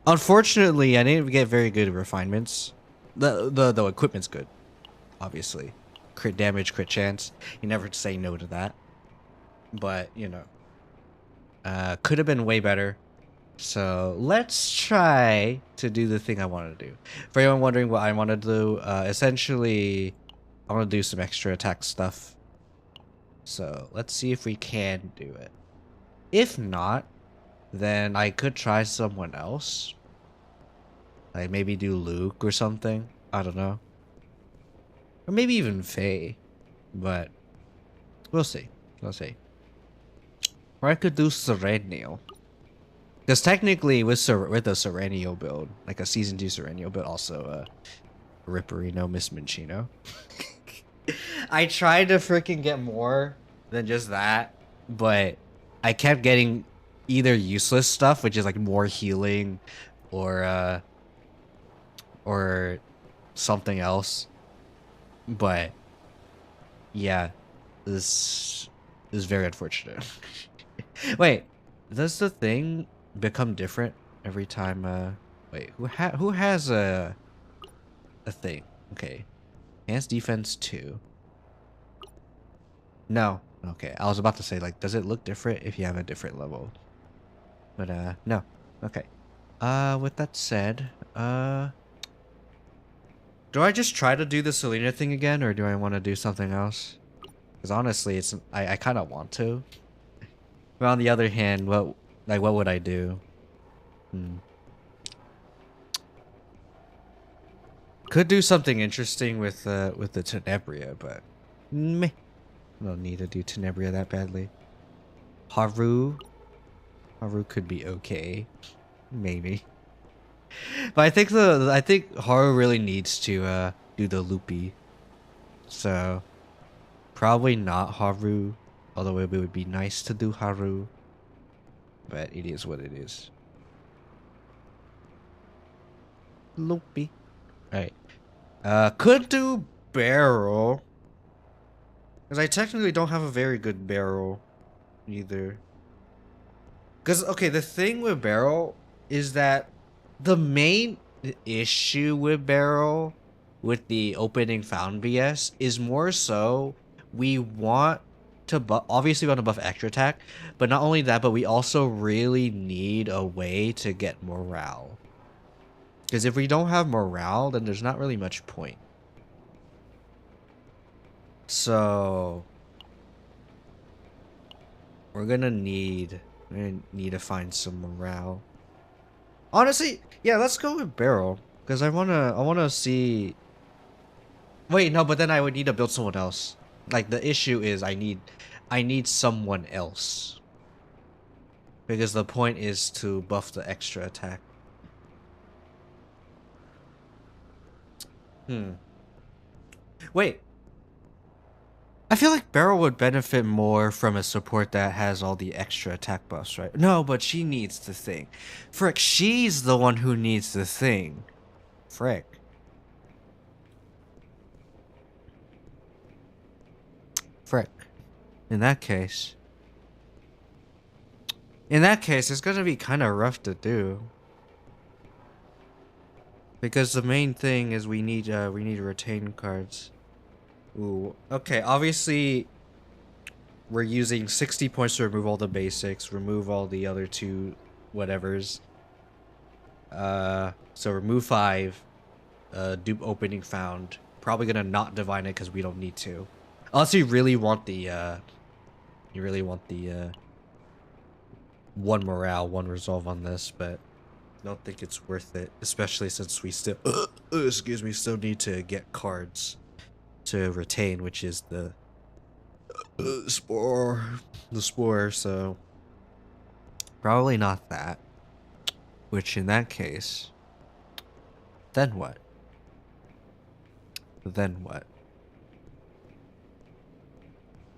Unfortunately, I didn't get very good refinements. The equipment's good, obviously. Crit damage, crit chance. You never say no to that. But you know, could have been way better. So let's try to do the thing I want to do. For anyone wondering what I want to do, essentially, I want to do some extra attack stuff. So let's see if we can do it. If not, then I could try someone else. Like maybe do Luke or something. I don't know. Or maybe even Faye. But we'll see. We'll see. Or I could do Serenio. Because technically with a Serenio build, like a Season 2 Serenio build, also Ripperino Miss Minchino. I tried to freaking get more than just that, but I kept getting either useless stuff, which is like more healing, or something else. But yeah, this is very unfortunate. Wait, does the thing become different every time? Wait, who has a thing? Okay, enhanced defense 2. No, Okay, I was about to say, like, does it look different if you have a different level? But, no. Okay. With that said, do I just try to do the Selena thing again, or do I want to do something else? Because honestly, I kind of want to. But on the other hand, what would I do? Could do something interesting with the Tenebria, but meh. I don't need to do Tenebria that badly. Haru could be okay, maybe. But I think Haru really needs to do the loopy, so probably not Haru. Although it would be nice to do Haru, but it is what it is. Loopy. Alright. Could do barrel. Because I technically don't have a very good barrel either. Because, okay, the thing with barrel is that the main issue with barrel, with the opening found BS, is more so we want to obviously we want to buff extra attack, but not only that, but we also really need a way to get morale. Because if we don't have morale, then there's not really much point. So we're gonna need to find some morale. Honestly, yeah, let's go with barrel because I wanna see. Wait, no, but then I would need to build someone else. Like the issue is I need someone else because the point is to buff the extra attack. Wait. I feel like Beryl would benefit more from a support that has all the extra attack buffs, right? No, but she needs the thing. Frick, she's the one who needs the thing. Frick. In that case, it's gonna be kind of rough to do. Because the main thing is we need retain cards. Ooh, okay, obviously we're using 60 points to remove all the basics, remove all the other two whatevers. So remove 5, dupe opening found. Probably gonna not divine it because we don't need to. Unless you really want the, one morale, one resolve on this, but I don't think it's worth it, especially since we still, still need to get cards to retain, which is the spore, so probably not that. Which in that case, then what?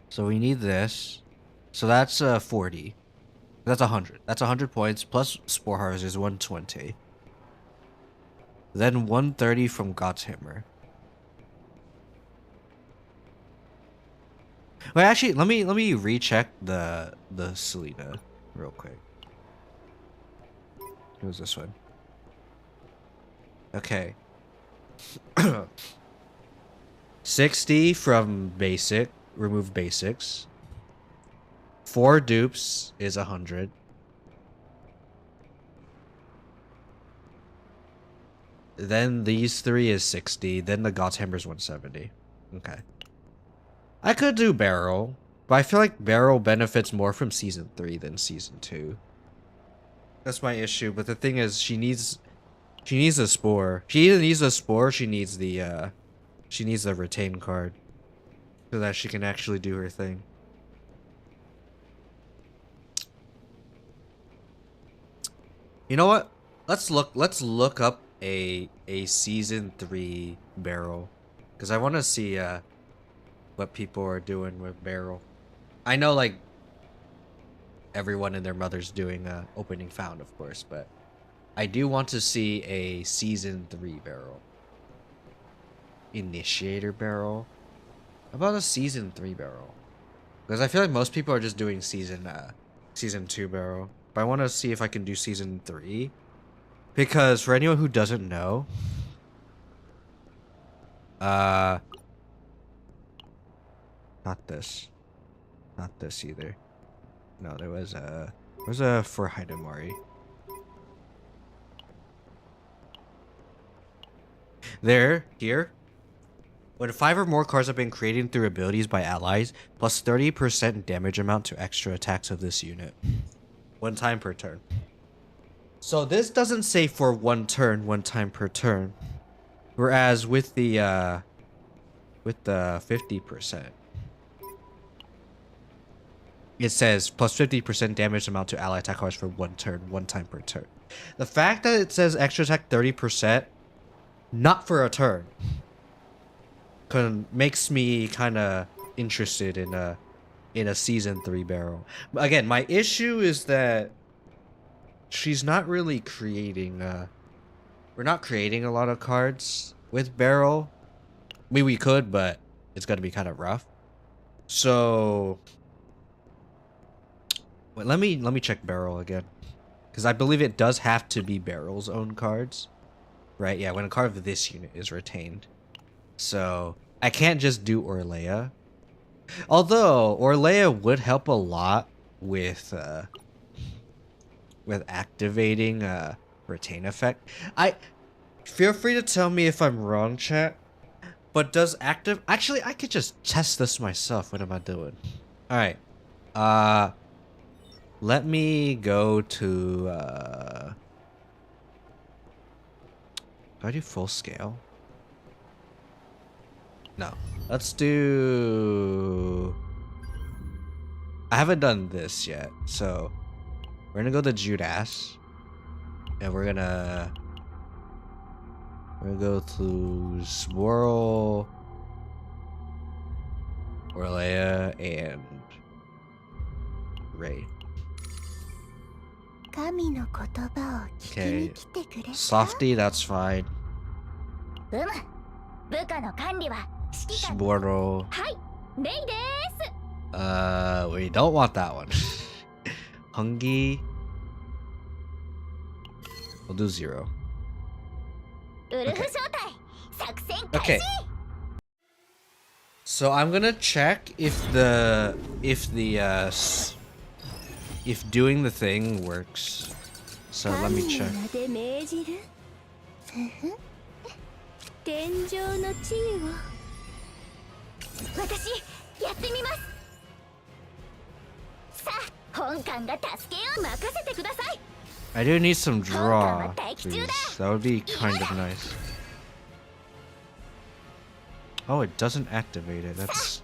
So we need this. So that's 40. That's 100. That's 100 points plus Spore Harvest is 120. Then 130 from God's Hammer. Wait, actually, let me recheck the Selena real quick. It was this one. Okay. 60 from basic, remove basics. 4 dupes is 100. Then these 3 is 60. Then the God's Hammer is 170. Okay. I could do Barrel, but I feel like Barrel benefits more from Season 3 than Season 2. That's my issue, but the thing is, she needs a Spore. She either needs a Spore, she needs the retain card. So that she can actually do her thing. You know what? Let's look up a Season 3 Barrel. Because I want to see what people are doing with Barrel. I know, like, everyone and their mother's doing opening found, of course, but I do want to see a Season 3 Barrel. Initiator Barrel? How about a Season 3 Barrel? Because I feel like most people are just doing Season 2 Barrel. But I want to see if I can do Season 3. Because for anyone who doesn't know, not this. Not this either. No, there was a for Hidamari. Here. When 5 or more cards have been created through abilities by allies, plus 30% damage amount to extra attacks of this unit. 1 time per turn. So this doesn't say for 1 turn, 1 time per turn. Whereas with the 50%, it says plus 50% damage amount to ally attack cards for 1 turn, 1 time per turn. The fact that it says extra attack 30%, not for a turn, makes me kind of interested in a season 3 Beryl. But again, my issue is that she's not really creating. We're not creating a lot of cards with Beryl. I mean, we could, but it's gonna be kind of rough. So, wait, let me check Beryl again, because I believe it does have to be Beryl's own cards, right? Yeah, when a card of this unit is retained. So I can't just do Orlea. Although Orlea would help a lot with activating retain effect. I feel free to tell me if I'm wrong, chat. But does actually I could just test this myself. What am I doing? All right. Let me go to do I do full scale? No. Let's do... I haven't done this yet, so we're gonna go to Judas, and we're gonna go to Swirl, Orlea, and Ray. Okay, Softy, that's fine. Swirl. We don't want that one. Hungy. We'll do 0. Okay. So I'm gonna check if doing the thing works. So let me check. I do need some draw, please. That would be kind of nice. Oh, it doesn't activate it. That's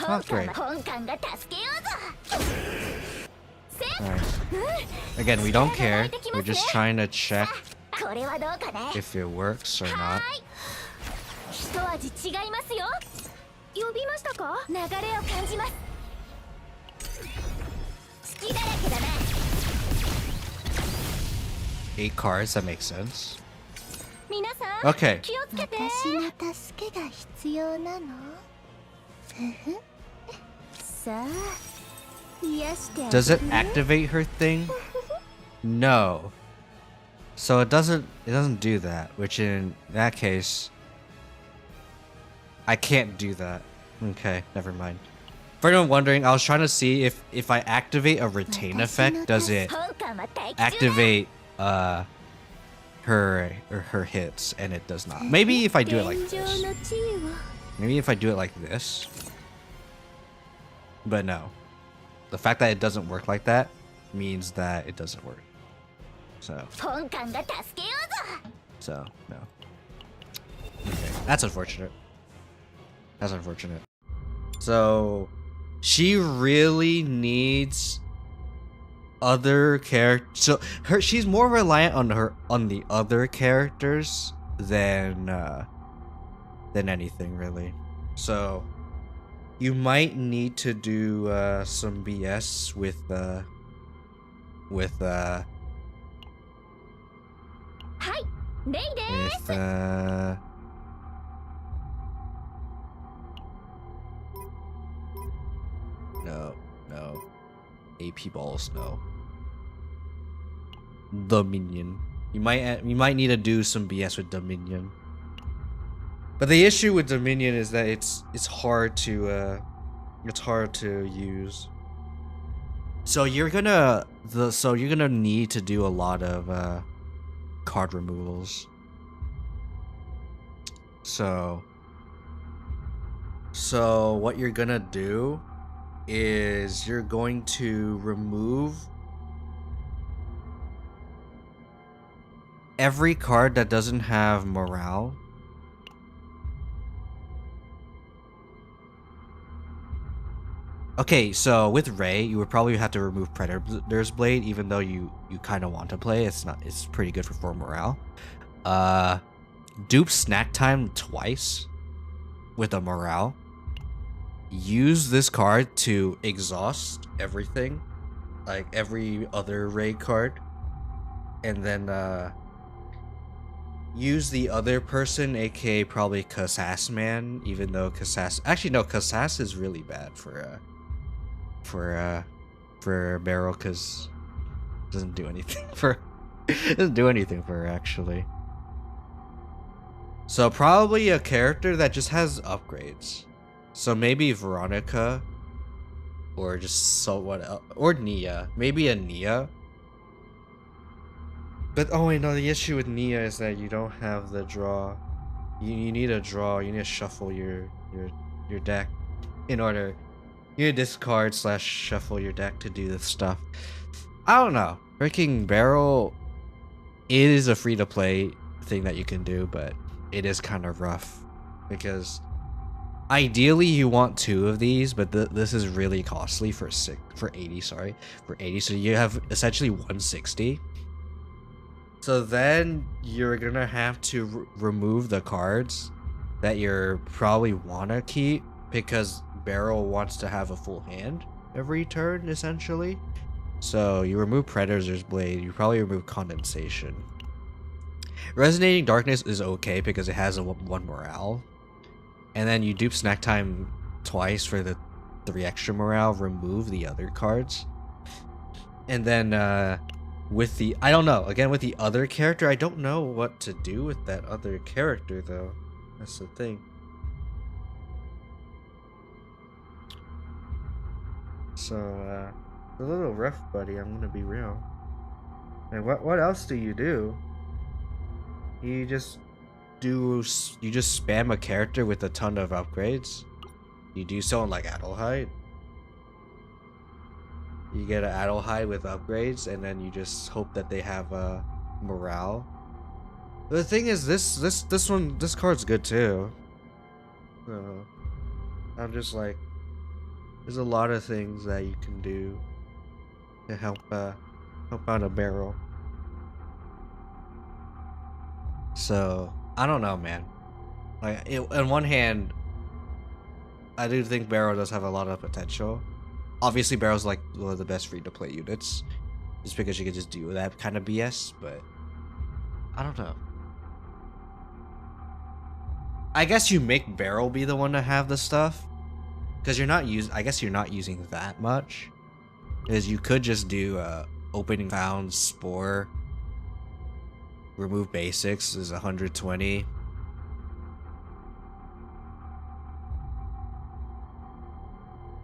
not great. Alright. Again, we don't care. We're just trying to check if it works or not. Eight cards, that makes sense. Okay. Does it activate her thing? No. So it doesn't do that, which in that case I can't do that. Okay, never mind. For anyone wondering, I was trying to see if I activate a retain effect, does it activate her hits, and it does not. Maybe if I do it like this. Maybe if I do it like this. But no. The fact that it doesn't work like that means that it doesn't work. So no. Okay. That's unfortunate. That's unfortunate. So she really needs other characters. So she's more reliant on the other characters than anything really. So you might need to do some BS with no AP balls, no. Dominion. You might need to do some BS with Dominion. But the issue with Dominion is that it's hard to use. So you're gonna need to do a lot of card removals. So what you're gonna do is you're going to remove every card that doesn't have morale. Okay, so with Ray, you would probably have to remove Predator's Blade, even though you kind of want to play. It's pretty good for 4 morale. Dupe Snack Time twice with a morale. Use this card to exhaust everything, like every other Ray card, and then use the other person, aka probably Kassas Man, even though Kassas Kassas is really bad for Barrel, because it doesn't do anything for her actually. So probably a character that just has upgrades. So maybe Veronica, or just or Nia. Maybe a Nia. But oh wait, no, the issue with Nia is that you don't have the draw. You need a draw. You need to shuffle your deck in order. You need to discard / shuffle your deck to do this stuff. I don't know. Freaking Barrel, it is a free to play thing that you can do, but it is kind of rough because ideally you want 2 of these, but this is really costly for 80. Sorry, for 80. So you have essentially 160. So then you're gonna have to remove the cards that you're probably wanna keep because Barrel wants to have a full hand every turn, essentially. So you remove Predator's Blade, you probably remove Condensation. Resonating Darkness is okay because it has a 1 morale. And then you dupe Snack Time twice for the 3 extra morale, remove the other cards. And then with the, I don't know, again with the other character, I don't know what to do with that other character though. That's the thing. So, a little rough, buddy, I'm gonna be real. And what else do you do? You just spam a character with a ton of upgrades. You do so on like Adelheid. You get an Adelheid with upgrades, and then you just hope that they have morale. But the thing is, this card's good too. So, I'm just like, there's a lot of things that you can do to help out a Barrel. So I don't know, man. Like, on one hand, I do think Barrel does have a lot of potential. Obviously, Barrel's like one of the best free-to-play units, just because you can just do that kind of BS. But I don't know. I guess you make Barrel be the one to have the stuff, because you're not I guess you're not using that much. Because you could just do opening found spore. Remove basics is 120.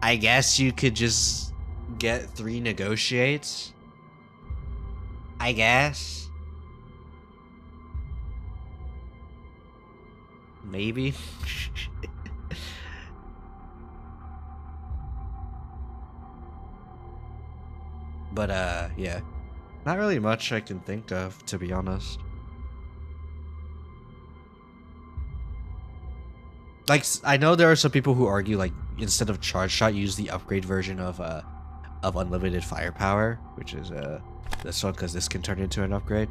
I guess you could just get 3 negotiates. I guess. Maybe. But yeah. Not really much I can think of, to be honest. Like, I know there are some people who argue, like, instead of charge shot, use the upgrade version of unlimited firepower, which is this one, because this can turn into an upgrade.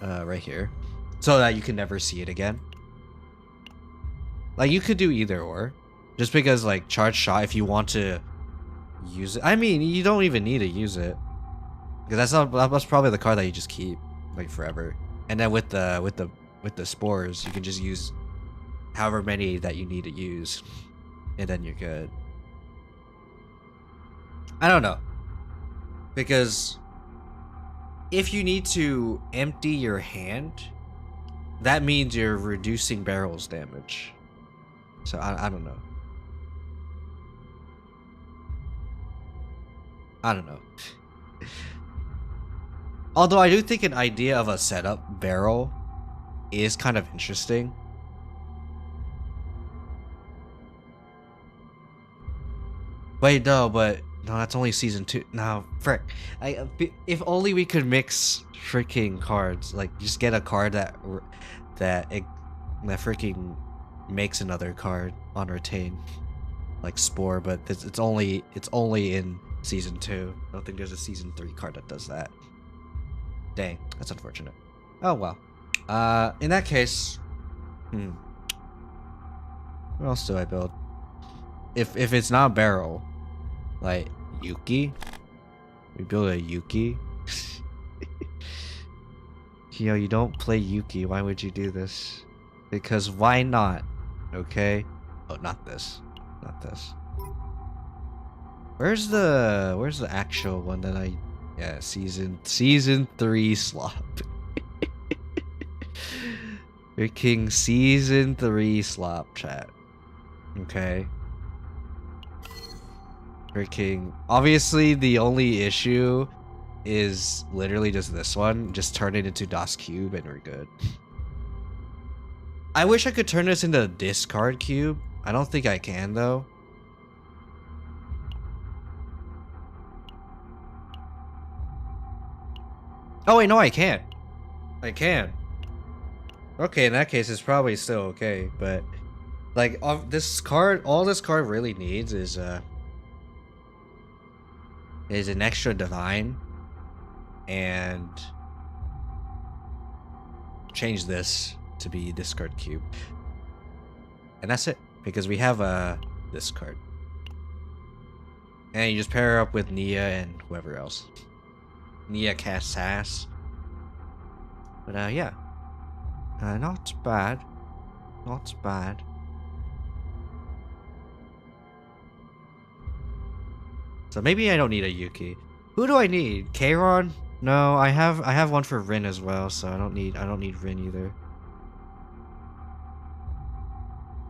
Right here, so that you can never see it again. Like, you could do either or, just because like charge shot, if you want to use it, I mean, you don't even need to use it, because that's probably the card that you just keep like forever. And then with the spores, you can just use however many that you need to use, and then you're good. I don't know, because if you need to empty your hand, that means you're reducing barrels damage. So I don't know. I don't know. Although I do think an idea of a setup barrel is kind of interesting. Wait, no, that's only season 2. No, frick. If only we could mix freaking cards. Like, just get a card that freaking makes another card on retain, like Spore. But it's only in season 2. I don't think there's a season 3 card that does that. Dang, that's unfortunate. Oh well. In that case, what else do I build? If it's not barrel, like Yuki, we build a Yuki. You don't play Yuki. Why would you do this? Because why not? Okay. Oh, not this. Not this. Where's the actual one that I? Yeah, season 3 slop. Freaking season 3 slop, chat. Okay. Freaking. Obviously, the only issue is literally just this one. Just turn it into Das Cube and we're good. I wish I could turn this into a discard cube. I don't think I can though. Oh wait, no, I can. I can. Okay, in that case, it's probably still okay. But like, this card, all this card really needs is an extra divine, and change this to be discard cube, and that's it. Because we have this card, and you just pair her up with Nia and whoever else. Nia casts Sass. But yeah. Not bad. Not bad. So maybe I don't need a Yuki. Who do I need? Kairon? No, I have one for Rin as well, so I don't need Rin either.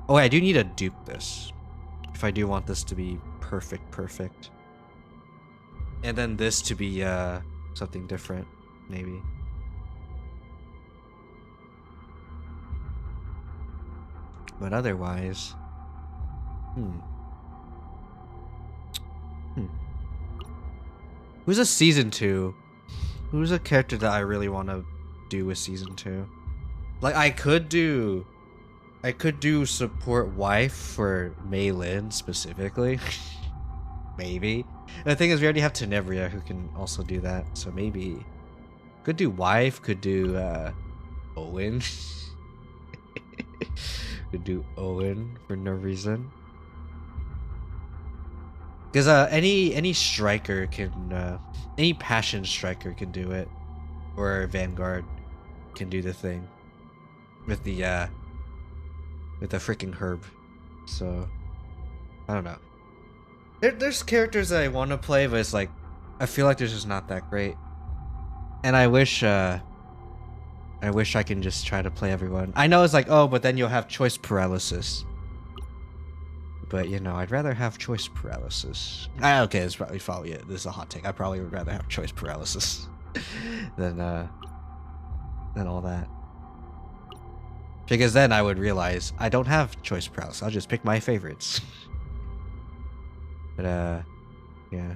Oh wait, I do need to dupe this. If I do want this to be perfect. And then this to be something different, maybe. But otherwise, Who's a season 2? Who's a character that I really want to do with season 2? Like I could do support wife for Mei Lin specifically. Maybe. And the thing is, we already have Tenebria who can also do that, so maybe could do wife, could do Owen. Could do Owen for no reason. Because any striker can, any passion striker can do it, or Vanguard can do the thing with the freaking herb. So I don't know. There's characters that I want to play, but it's like I feel like they're just not that great, and I wish I can just try to play everyone. I know it's like, oh, but then you'll have choice paralysis. But you know, I'd rather have choice paralysis. Okay, it's probably it. This is a hot take. I probably would rather have choice paralysis than all that. Because then I would realize I don't have choice paralysis. I'll just pick my favorites. But yeah.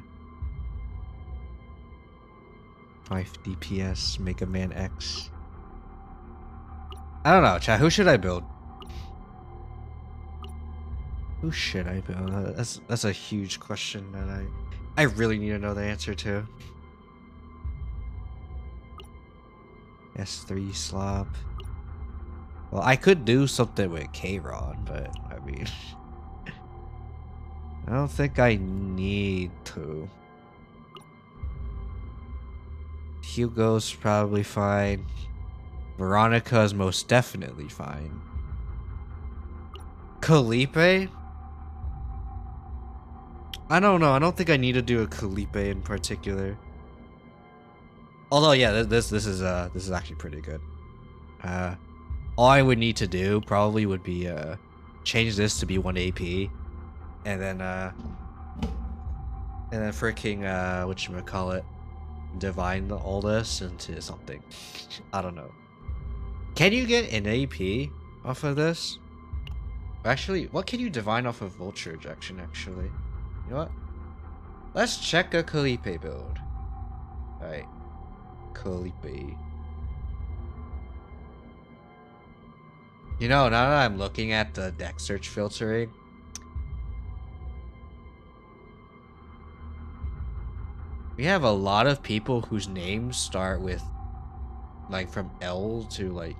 5 DPS, Mega Man X. I don't know, chat. Who should I build? Who should I build? That's a huge question that I really need to know the answer to. S3 slop. Well, I could do something with Kairon, but I mean, I don't think I need to. Hugo's probably fine. Veronica's most definitely fine. Kalipe? I don't know. I don't think I need to do a Kalipe in particular. Although, yeah, this is actually pretty good. all I would need to do probably would be change this to be 1 AP, and then freaking whatchamacallit, divine all this into something. I don't know. Can you get an AP off of this? Actually, what can you divine off of vulture ejection? Actually, you know what? Let's check a Calipe build. Alright, Calipe. You know, now that I'm looking at the deck search filtering, we have a lot of people whose names start with, like, from L to, like,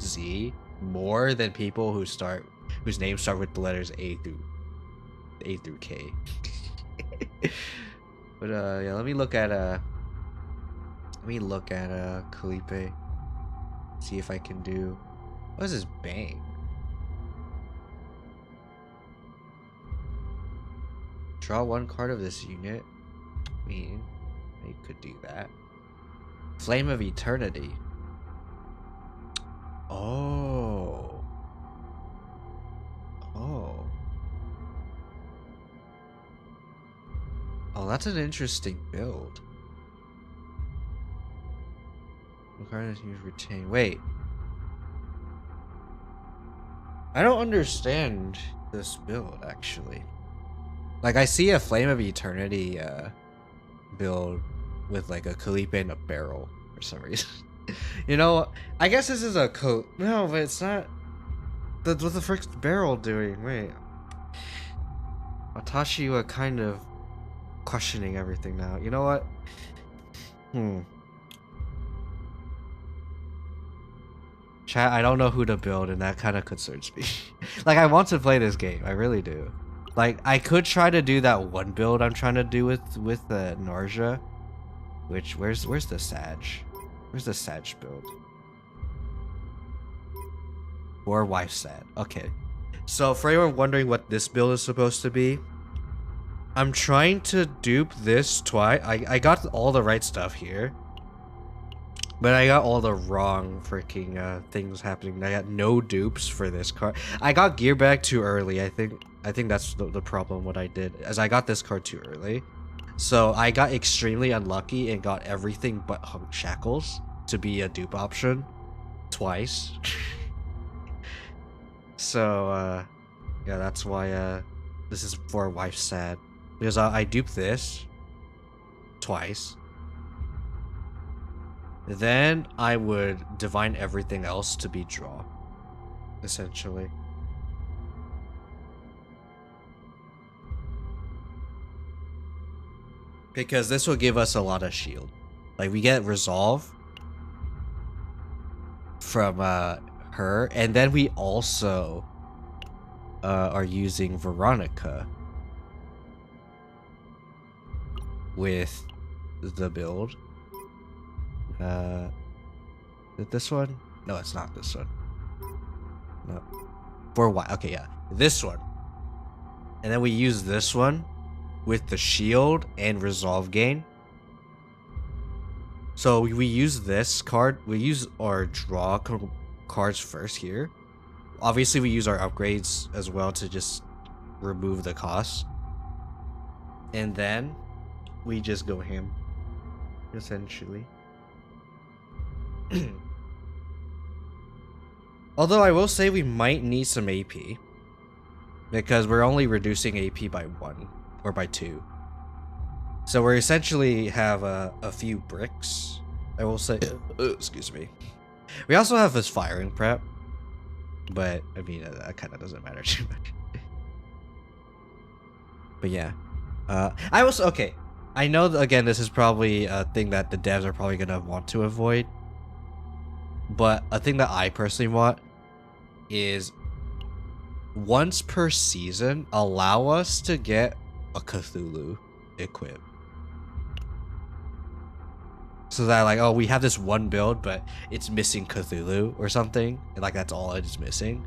Z, more than people whose names start with the letters A through K. But yeah, let me look at Calipe. See if I can do. What is this bang? Draw 1 card of this unit. I mean, I could do that. Flame of Eternity. Oh. Oh, that's an interesting build. Card is used retain. Wait. I don't understand this build actually. Like, I see a Flame of Eternity build with like a Calipe and a barrel for some reason. You know, I guess this is a no, but it's not. What's the frick's barrel doing? Wait. Watashi was kind of questioning everything now. You know what? Chat, I don't know who to build, and that kind of concerns me. Like, I want to play this game. I really do. Like, I could try to do that one build I'm trying to do with the Narja. Which, where's the Sag? Where's the Sag build? Or wife sad. Okay. So for anyone wondering what this build is supposed to be, I'm trying to dupe this twice. I got all the right stuff here, but I got all the wrong freaking things happening. I got no dupes for this card. I got gear back too early. I think that's the problem. What I did is I got this card too early. So I got extremely unlucky and got everything but Hunk Shackles to be a dupe option twice. So yeah, that's why this is for wife sad, because I duped this twice. Then I would divine everything else to be draw, essentially. Because this will give us a lot of shield. Like, we get resolve from her, and then we also are using Veronica with the build. Is it this one? No, it's not this one. No. For what? Okay, yeah. This one. And then we use this one with the shield and resolve gain. So we use this card. We use our draw cards first here. Obviously, we use our upgrades as well to just remove the cost. And then we just go ham, essentially. Although I will say we might need some AP, because we're only reducing AP by 1 or by 2. So we essentially have a few bricks. I will say, excuse me. We also have this firing prep, but I mean that kind of doesn't matter too much. But yeah, I was okay. I know that, again, this is probably a thing that the devs are probably gonna want to avoid, but a thing that I personally want is once per season allow us to get a Cthulhu equip. So that, like, oh, we have this one build, but it's missing Cthulhu or something, and like that's all it's missing.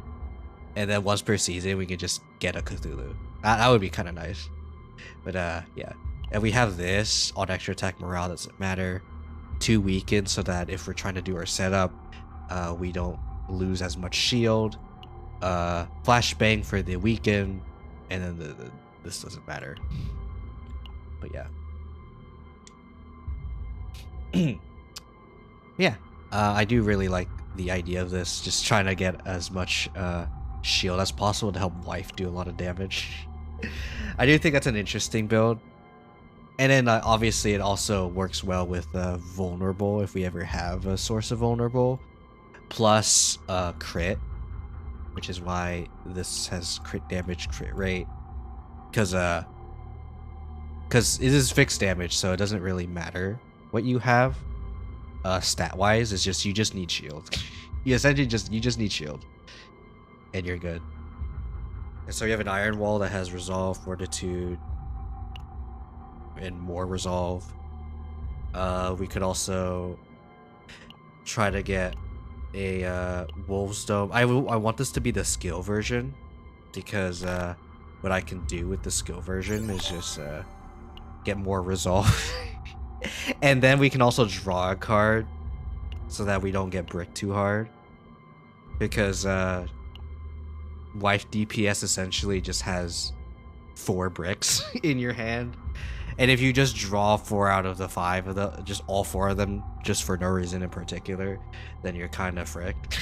And then once per season, we can just get a Cthulhu. That would be kind of nice. But yeah. And we have this on extra attack morale doesn't matter. 2 weakens, so that if we're trying to do our setup, we don't lose as much shield. Flashbang for the weaken, and then this doesn't matter. But yeah. Yeah, I do really like the idea of this, just trying to get as much shield as possible to help wife do a lot of damage. I do think that's an interesting build. And then obviously it also works well with vulnerable, if we ever have a source of vulnerable, plus crit, which is why this has crit damage, crit rate, because it is fixed damage, so it doesn't really matter what you have stat wise. It's just you just need shield. You essentially just need shield and you're good. And so you have an iron wall that has resolve, fortitude, and more resolve. We could also try to get a wolf's dome. I want this to be the skill version, because what I can do with the skill version is just get more resolve. And then we can also draw a card so that we don't get bricked too hard, because wife DPS essentially just has 4 bricks in your hand, and if you just draw 4 out of the 5 of the, just all 4 of them just for no reason in particular, then you're kind of fricked.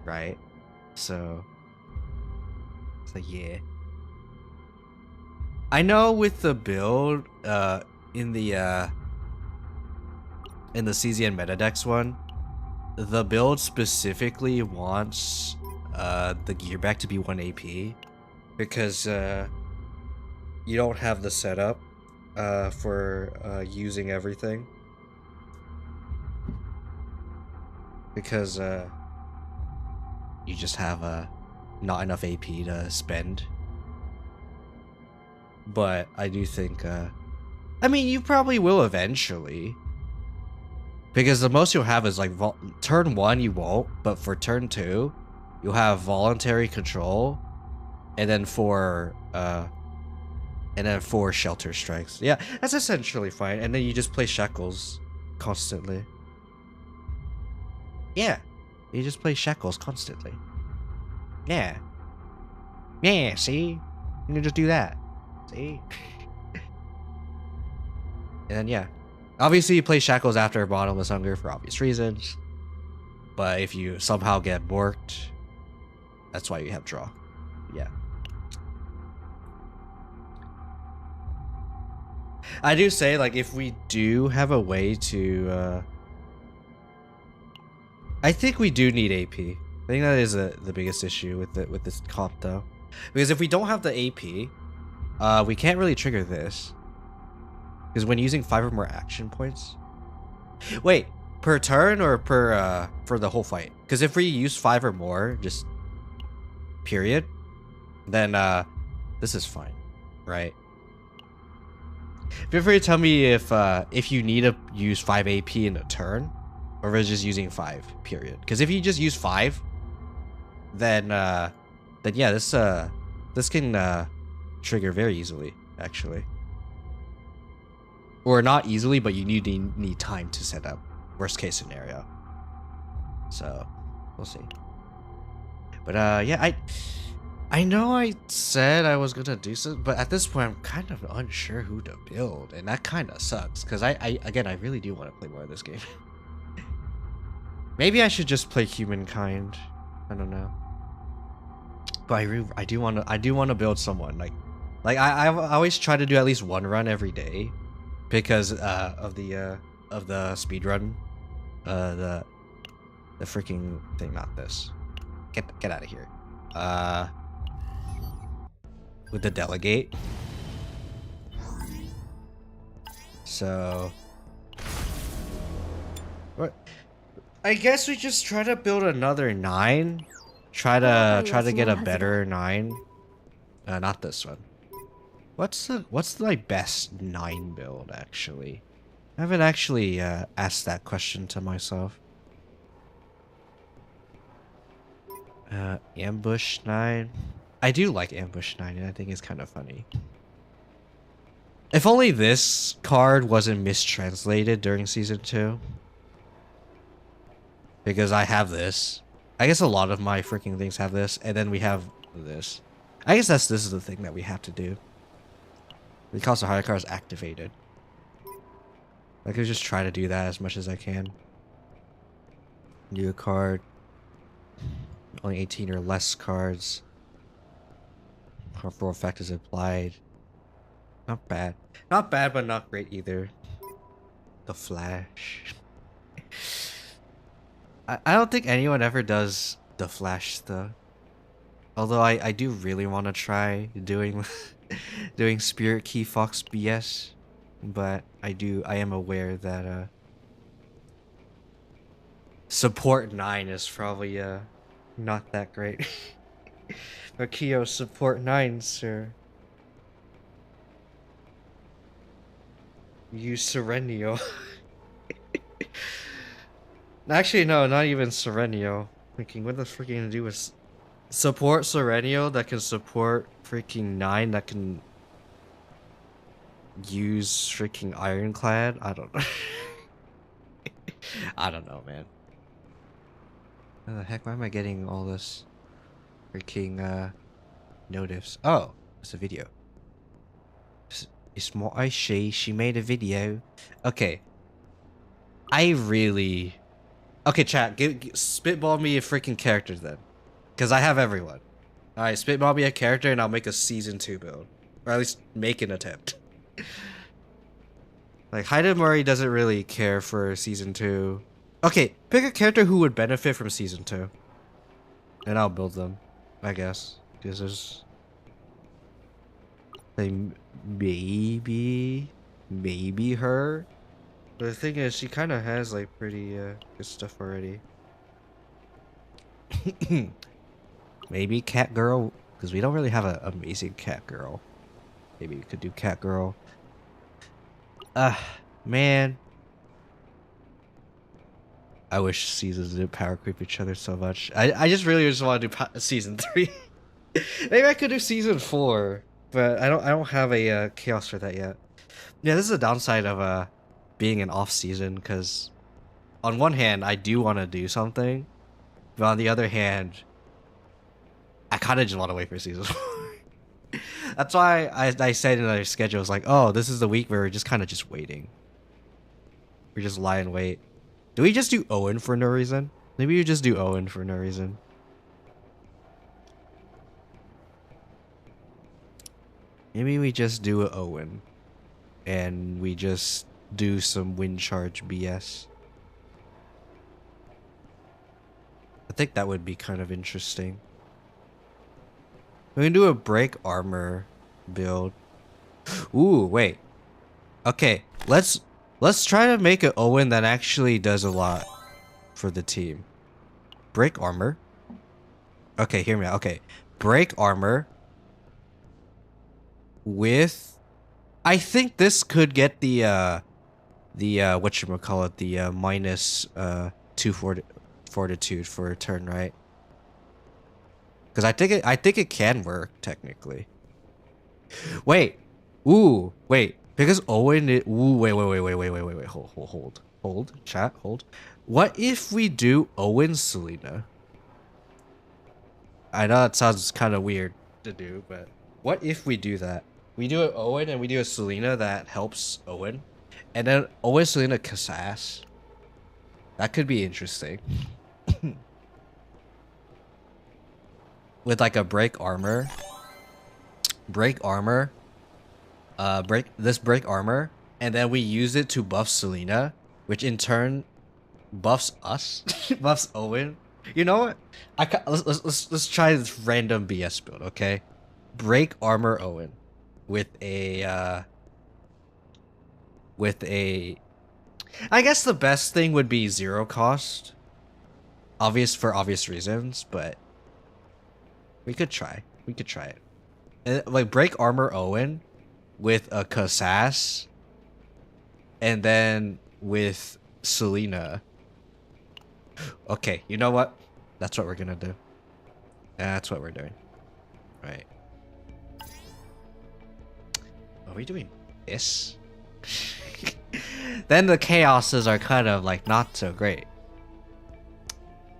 Right? So yeah, I know with the build in the CZN Metadex one, the build specifically wants the gear back to be 1 AP, because you don't have the setup for using everything, because you just have not enough AP to spend. But I do think I mean, you probably will eventually, because the most you'll have is like turn 1 you won't, but for turn 2 you'll have voluntary control, and then 4 shelter strikes. Yeah, that's essentially fine. And then you just play shackles constantly. Yeah, you just play shackles constantly. Yeah, see, you can just do that. See. And then yeah, obviously you play shackles after bottomless hunger for obvious reasons, but if you somehow get borked, that's why you have draw. Yeah, I do say, like, if we do have a way to I think we do need AP. I think that is the biggest issue with this comp though, because if we don't have the AP, we can't really trigger this. Because when using 5 or more action points... Wait, per turn or per for the whole fight? Because if we use 5 or more, just period, then this is fine, right? Feel free to tell me if you need to use 5 AP in a turn, or if it's just using 5, period. Because if you just use 5, then yeah, this can trigger very easily, actually. Or not easily, but you need time to set up. Worst case scenario. So, we'll see. But yeah, I know I said I was gonna do something, but at this point I'm kind of unsure who to build, and that kind of sucks, because I really do want to play more of this game. Maybe I should just play Humankind. I don't know. But I do want to build someone like I always try to do at least 1 run every day, because of the speed run, the freaking thing. Not this. Get out of here. With the delegate. So what? I guess we just try to build another 9. Try to get a better 9. Not this one. What's my best 9 build, actually? I haven't actually asked that question to myself. Ambush 9. I do like Ambush 9, and I think it's kind of funny. If only this card wasn't mistranslated during Season 2. because I have this. I guess a lot of my freaking things have this, and then we have this. I guess this is the thing that we have to do. Because the higher card is activated. I could just try to do that as much as I can. New card. Only 18 or less cards. For effect is applied. Not bad. Not bad, but not great either. The Flash. I don't think anyone ever does the Flash though. Although I do really want to try doing doing Spirit Key Fox BS, but I am aware that support 9 is probably not that great. But Kyo support 9, sir. Use Serenio. Actually, no, not even Serenio. Thinking, what the freaking to do with support Serenio that can support freaking 9 that can use freaking Ironclad? I don't know. I don't know, man. How the heck? Why am I getting all this freaking notice? Oh, it's a video. It's what I see. She made a video. Okay. Okay, chat. Spitball me a freaking character then. Because I have everyone. Alright, spitball me a character and I'll make a season 2 build. Or at least make an attempt. Like, Haida Murray doesn't really care for season 2. Okay, pick a character who would benefit from season 2. And I'll build them, I guess. Because there's... like, maybe her. But the thing is, she kind of has like pretty good stuff already. Maybe Cat Girl, because we don't really have an amazing Cat Girl. Maybe we could do Cat Girl. Man. I wish seasons didn't power creep each other so much. I just really just want to do season 3. Maybe I could do season 4, but I don't have a chaos for that yet. Yeah, this is the downside of being an off season, because on one hand I do want to do something, but on the other hand I kind of just want to wait for season 4. That's why I said in our schedule, it's like, oh, this is the week where we're just kind of just waiting. We just lie and wait. Do we just do Owen for no reason? Maybe we just do Owen for no reason. Maybe we just do an Owen. And we just do some wind charge BS. I think that would be kind of interesting. We can do a break armor build. Ooh, wait. Okay, let's try to make an Owen that actually does a lot for the team. Break armor. Okay, hear me out. Okay, break armor with... I think this could get the whatchamacallit, the minus 2 fortitude for a turn, right? Because I think it can work technically. Wait. Ooh, wait. Because Owen wait, hold, chat, hold. What if we do Owen Selena? I know it sounds kind of weird to do, but what if we do that? We do an Owen and we do a Selena that helps Owen. And then Owen, Selena, Cassas. That could be interesting. With like a break armor. Break armor. Break armor. And then we use it to buff Selena. Which in turn buffs us. Buffs Owen. You know what? Let's try this random BS build, okay? Break armor Owen. With a I guess the best thing would be 0 cost. For obvious reasons, but we could try. We could try it. And, like, break armor Owen with a Cassas and then with Selena. Okay, you know what? That's what we're gonna do. That's what we're doing. Right. Are we doing this? Then the chaoses are kind of like not so great.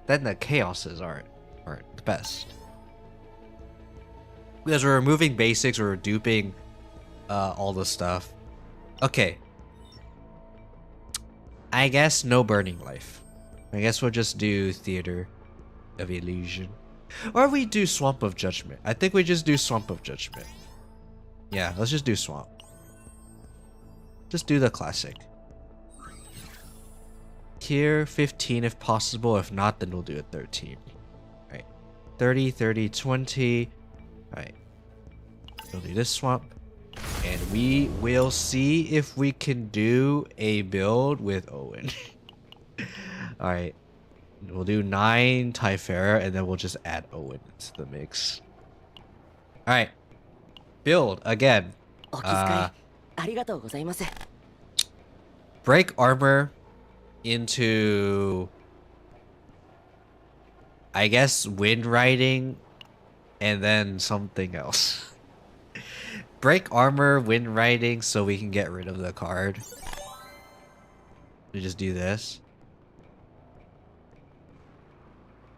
then the chaoses aren't the best. Because we're removing basics, we're duping all the stuff. Okay. I guess no burning life. I guess we'll just do Theater of Illusion. Or we do Swamp of Judgment. I think we just do Swamp of Judgment. Yeah, let's just do Swamp. Just do the classic. Here, 15 if possible. If not, then we'll do a 13. Alright. 30, 30, 20. Alright. We'll do this Swamp. And we will see if we can do a build with Owen. Alright. We'll do 9 Typhera and then we'll just add Owen into the mix. Alright. Build again. Break armor into, I guess, wind riding and then something else. Break armor, wind riding, so we can get rid of the card. We just do this.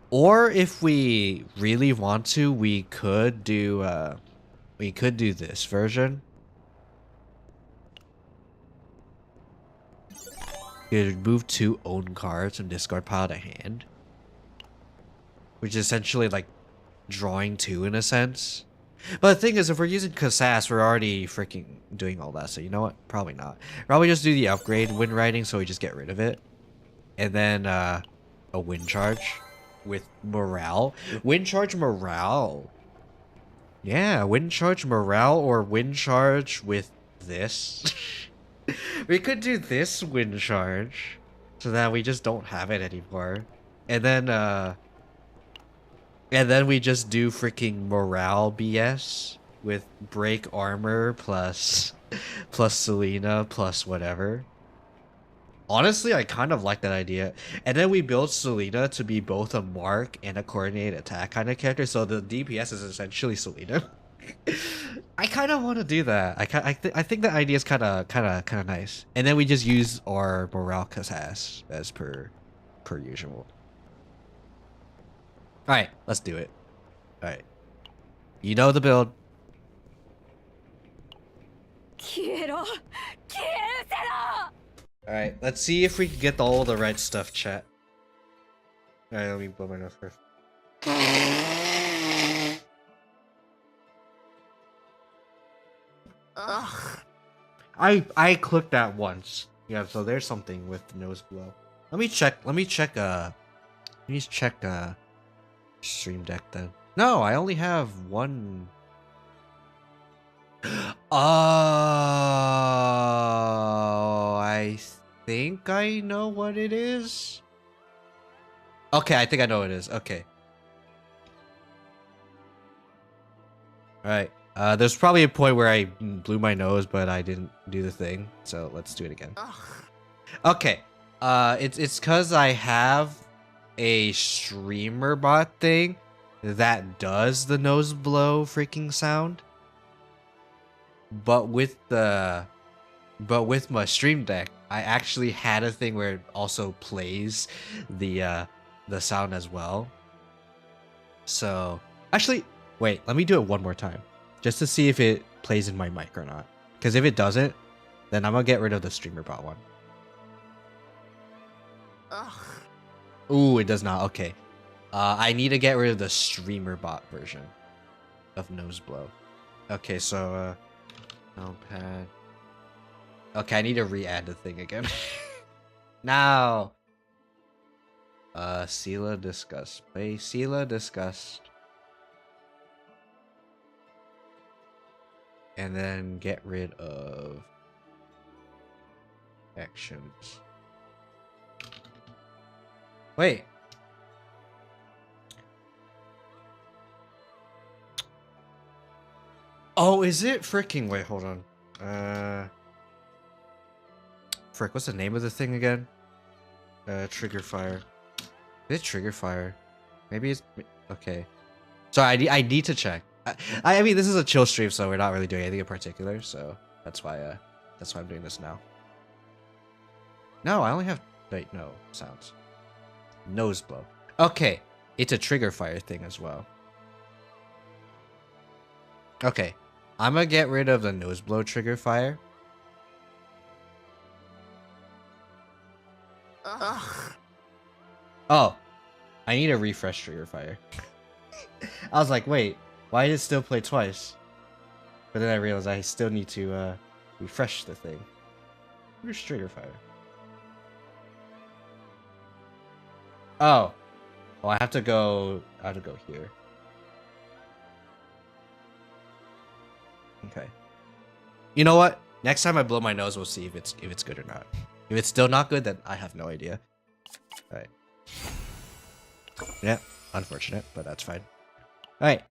Or if we really want to, we could do this version. You could move 2 own cards and discard pile to hand. Which is essentially like drawing 2 in a sense. But the thing is, if we're using Kassas, we're already freaking doing all that. So you know what? Probably not. Probably just do the upgrade wind riding so we just get rid of it. And then a wind charge with morale. Wind charge morale. Yeah, wind charge morale or wind charge with this. We could do this wind charge so that we just don't have it anymore. And then we just do freaking morale BS with break armor plus Selena plus whatever. Honestly, I kind of like that idea. And then we build Selena to be both a mark and a coordinated attack kind of character. So the DPS is essentially Selena. I kind of want to do that. I think that idea is kind of nice. And then we just use our morale Kassas as per usual. Alright, let's do it. Alright. You know the build. Alright, let's see if we can get all the right stuff, chat. Alright, let me blow my nose first. Ugh. I clicked that once. Yeah, so there's something with the nose blow. Let me check Stream Deck then. No, I only have one. Oh, I think I know what it is. Okay, I think I know what it is. Okay. Alright. There's probably a point where I blew my nose, but I didn't do the thing. So let's do it again. Okay. It's because I have a streamer bot thing that does the nose blow freaking sound. But with my Stream Deck, I actually had a thing where it also plays the sound as well. So actually, wait, let me do it one more time just to see if it plays in my mic or not. Because if it doesn't, then I'm gonna get rid of the streamer bot one. Ooh, it does not. Okay. I need to get rid of the streamer bot version of nose blow. Okay, so notepad. Okay, I need to re-add the thing again. Now. Sela disgust. Play Sela disgust. And then get rid of actions. Wait. Oh, is it freaking? Wait, hold on. Frick, what's the name of the thing again? Trigger fire. Is it trigger fire? Maybe it's okay. So I need to check. I mean, this is a chill stream, so we're not really doing anything in particular. So that's why I'm doing this now. No, I only have no sounds. Nose blow. Okay, it's a trigger fire thing as well. Okay, I'm gonna get rid of the nose blow trigger fire. Ugh. Oh, I need a refresh trigger fire. I was like, wait, why did it still play twice? But then I realized I still need to refresh the thing. Where's trigger fire? Oh, well, I have to go here. Okay. You know what? Next time I blow my nose, we'll see if it's good or not. If it's still not good, then I have no idea. All right. Yeah, unfortunate, but that's fine. All right.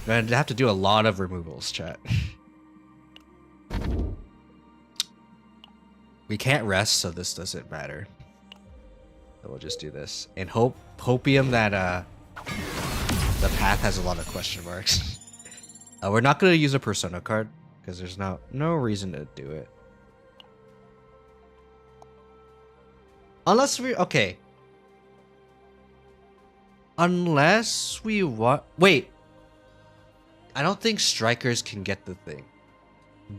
I'm gonna have to do a lot of removals, chat. We can't rest, so this doesn't matter. So we'll just do this and hopium that the path has a lot of question marks. We're not gonna use a persona card because there's no reason to do it. Unless we Unless we want. Wait. I don't think strikers can get the thing.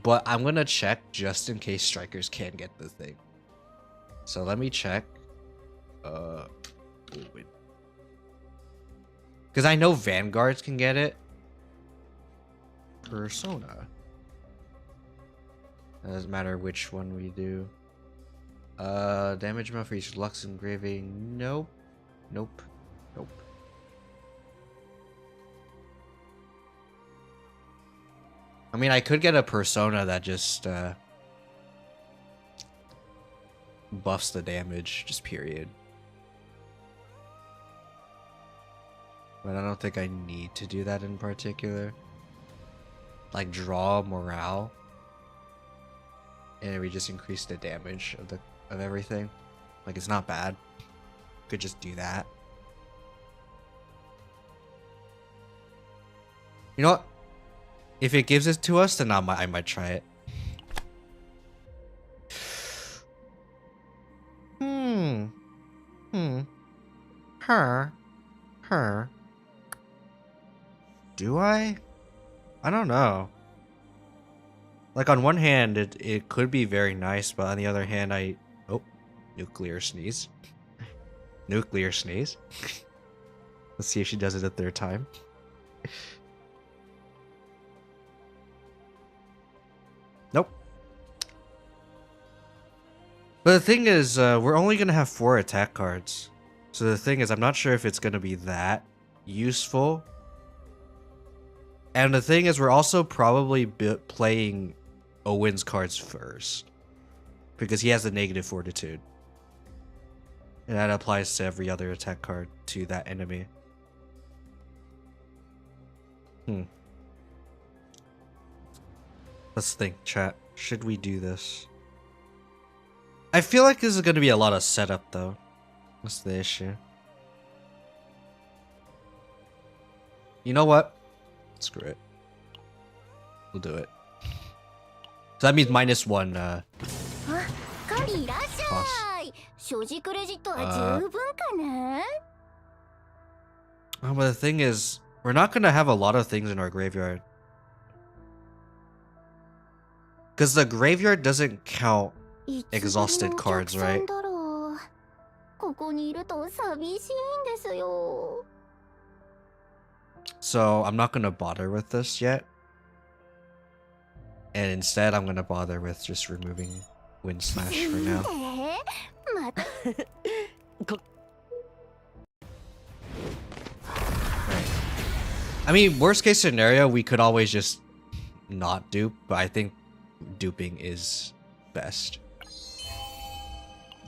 But I'm gonna check just in case strikers can get the thing. So let me check. Because I know vanguards can get it. Persona. It doesn't matter which one we do. Damage amount for each Lux engraving. Nope. Nope. Nope. I mean, I could get a persona that just buffs the damage, just period. But I don't think I need to do that in particular. Like draw morale, and we just increase the damage of everything. Like it's not bad. Could just do that. You know what? If it gives it to us, then I might try it. Her. Do I? I don't know. Like on one hand, it could be very nice, but on the other hand, oh, nuclear sneeze. Nuclear sneeze. Let's see if she does it a third time. Nope. But the thing is, we're only going to have 4 attack cards. So the thing is, I'm not sure if it's going to be that useful. And the thing is, we're also probably playing Owen's cards first. Because he has the negative fortitude. And that applies to every other attack card to that enemy. Let's think, chat. Should we do this? I feel like this is going to be a lot of setup, though. What's the issue? You know what? Screw it. We'll do it. So that means -1, Oh, but the thing is, we're not going to have a lot of things in our graveyard. Because the graveyard doesn't count exhausted cards, right? So I'm not going to bother with this yet. And instead, I'm going to bother with just removing Wind Slash for now. Right. I mean, worst case scenario, we could always just not dupe, but I think duping is best.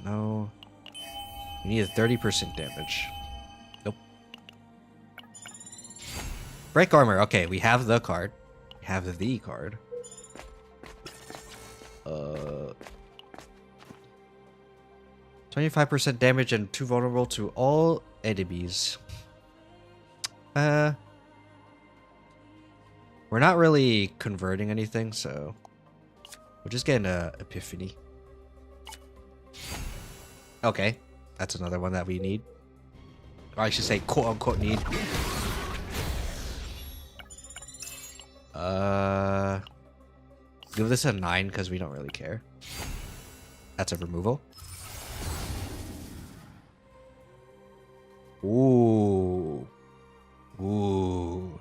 No. We need a 30% damage. Nope. Break armor. Okay, we have the card. We have the card. 25% damage and 2 vulnerable to all enemies. We're not really converting anything, so we'll just get an epiphany. Okay, that's another one that we need. Or I should say quote unquote need. Give this a 9 because we don't really care. That's a removal. Ooh. Ooh.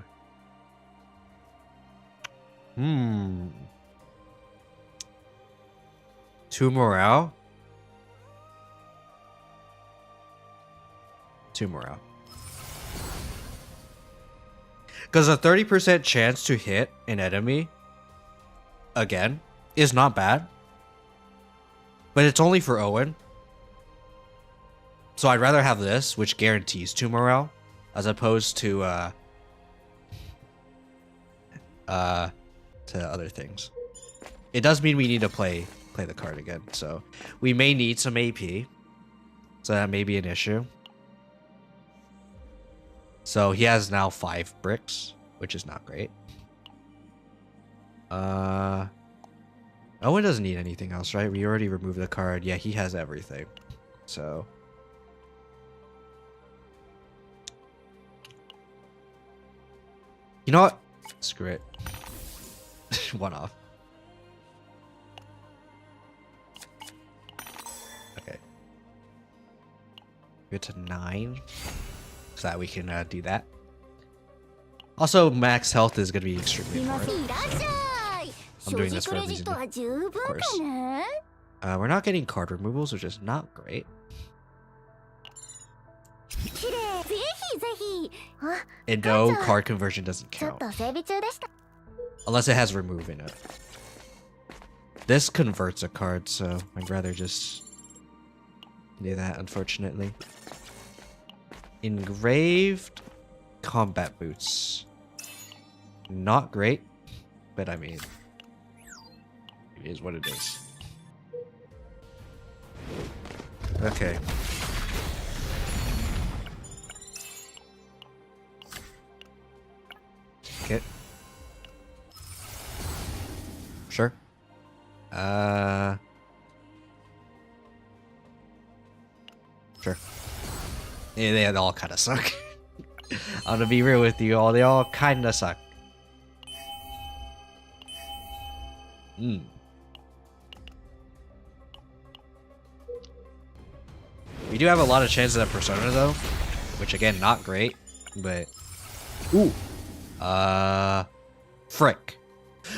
2 morale. 2 morale. Because a 30% chance to hit an enemy again is not bad. But it's only for Owen. So I'd rather have this, which guarantees 2 morale, as opposed to other things. It does mean we need to play the card again, so we may need some AP. So that may be an issue. So he has now 5 bricks, which is not great. Owen doesn't need anything else, right? We already removed the card. Yeah, he has everything. So you know what? Screw it. 1 off. Okay. Get to 9. So that we can do that. Also, max health is going to be extremely important. So I'm doing this for a reason, of course. We're not getting card removals, which is not great. And no, card conversion doesn't count. Unless it has remove in it. This converts a card, so I'd rather just do that, unfortunately. Engraved combat boots. Not great, but I mean, it is what it is. Okay. Okay. Sure. Sure. Yeah, they all kind of suck. I'm gonna be real with you all. They all kind of suck. We do have a lot of chances at Persona though, which again, not great, but ooh, frick.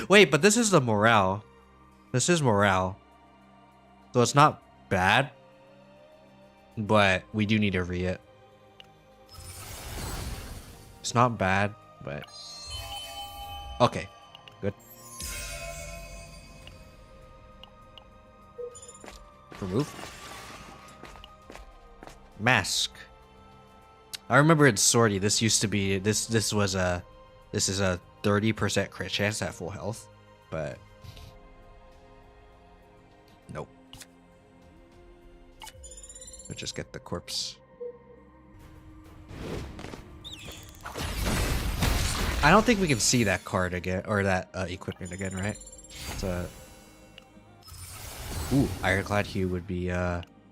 Wait, but this is the morale. This is morale, so it's not bad, but we do need to re it. It's not bad, but okay, good. Remove. Mask. I remember in Sortie, this used to be this is a 30% crit chance at full health, but nope. Let's just get the corpse. I don't think we can see that card again, or that equipment again, right? It's ooh, Ironclad Hue would be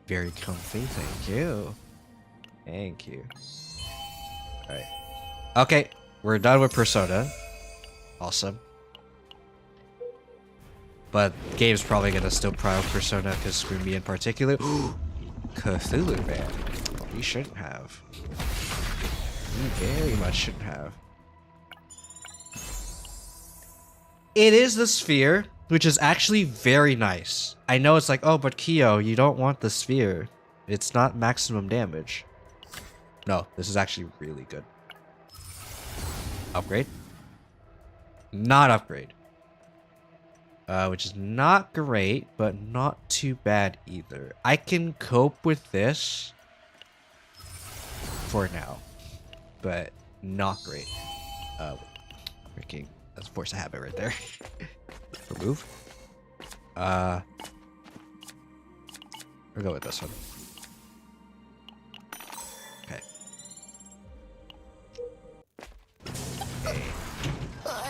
very comfy. Thank you. Thank you. Alright. Okay, we're done with Persona. Awesome. But game's probably gonna still prio Persona because screw me in particular. Cthulhu man. We shouldn't have. We very much shouldn't have. It is the sphere, which is actually very nice. I know it's like, oh, but Kiyo, you don't want the sphere. It's not maximum damage. No, this is actually really good. Upgrade? Not upgrade. Which is not great, but not too bad either. I can cope with this for now, but not great. Freaking, that's force of habit right there. Remove. We'll go with this one. Okay.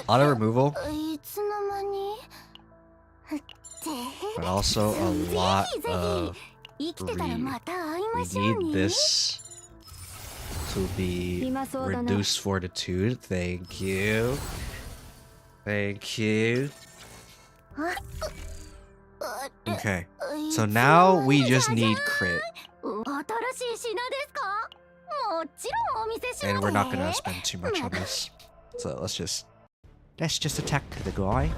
Auto removal. But also a lot of read. We need this will be reduced fortitude. Thank you. Thank you. Okay. So now we just need crit. And we're not gonna spend too much on this. So let's just attack the guy.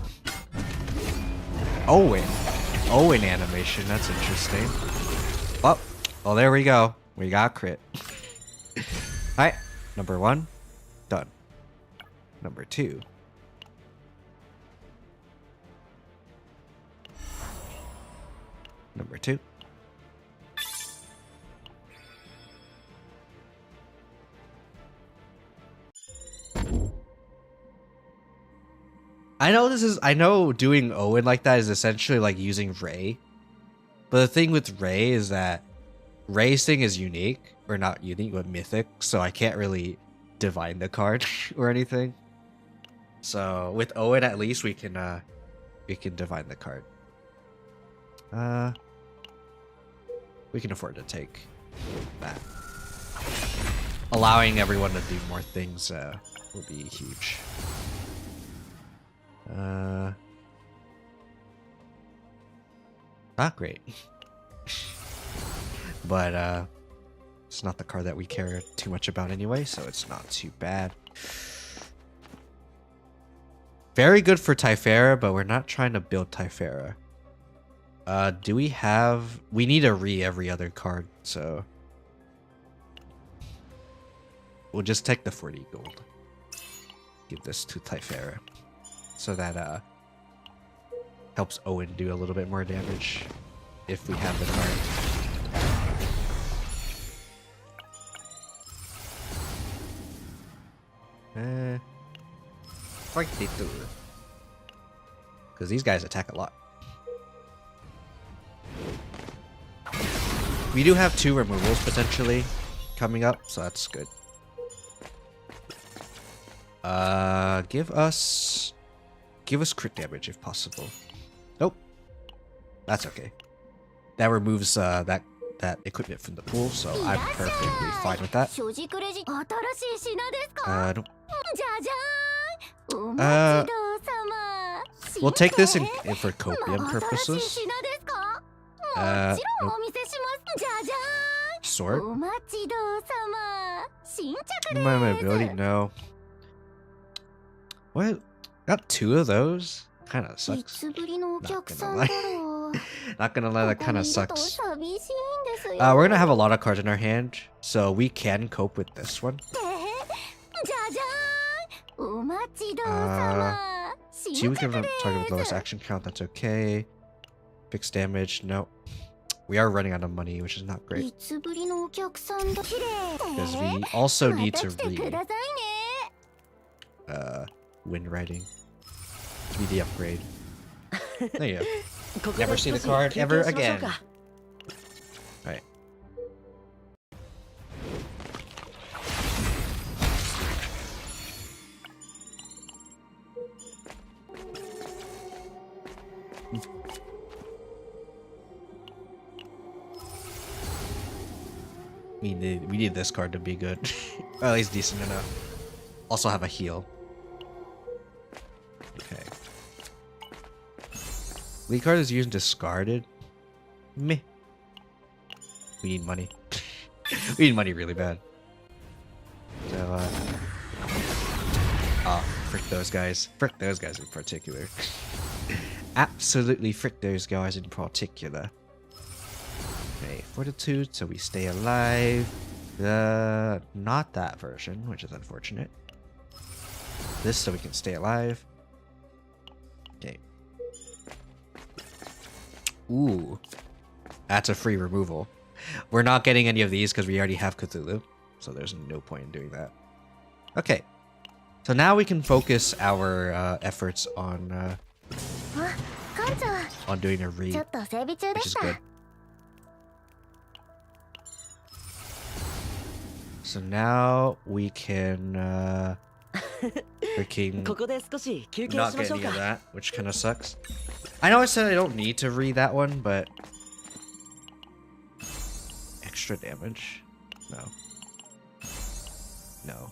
Owen animation, that's interesting. Oh, there we go. We got crit. Alright, number 1, done. Number 2. Number 2. I know doing Owen like that is essentially like using Ray. But the thing with Ray is that Ray's thing is unique, or not unique, but mythic, so I can't really divine the card or anything. So with Owen at least we can divine the card. We can afford to take that. Allowing everyone to do more things will be huge. Not great. But it's not the card that we care too much about anyway, so it's not too bad. Very good for Typhera, but we're not trying to build Typhera. Do we have... We need a every other card, so... We'll just take the 40 gold. Give this to Typhera. So that helps Owen do a little bit more damage if we have the card. Fight it through. Because these guys attack a lot. We do have 2 removals potentially coming up, so that's good. Give us crit damage if possible. Nope. That's okay. That removes that equipment from the pool, so I'm perfectly fine with that. We'll take this in for copium purposes. Nope. Sword? My ability? No. What? Got 2 of those? Kinda sucks. Not gonna lie. Not gonna lie, that kinda sucks. We're gonna have a lot of cards in our hand, so we can cope with this one. See, we can target with lowest action count, that's okay. Fixed damage, no. We are running out of money, which is not great. Because we also need to read wind riding to be the upgrade. There you go. Never see the card ever again. Alright. We need this card to be good. Or at least decent enough. Also have a heal. Okay. Lead card is used and discarded. Meh. We need money. We need money really bad. So, oh, frick those guys. Frick those guys in particular. Absolutely frick those guys in particular. Okay, fortitude, so we stay alive. Not that version, which is unfortunate. This so we can stay alive. Okay. Ooh. That's a free removal. We're not getting any of these because we already have Cthulhu. So there's no point in doing that. Okay. So now we can focus our efforts on doing a read, which is good. So now we can freaking not get any of that, which kind of sucks. I know I said I don't need to read that one, but extra damage? No. No.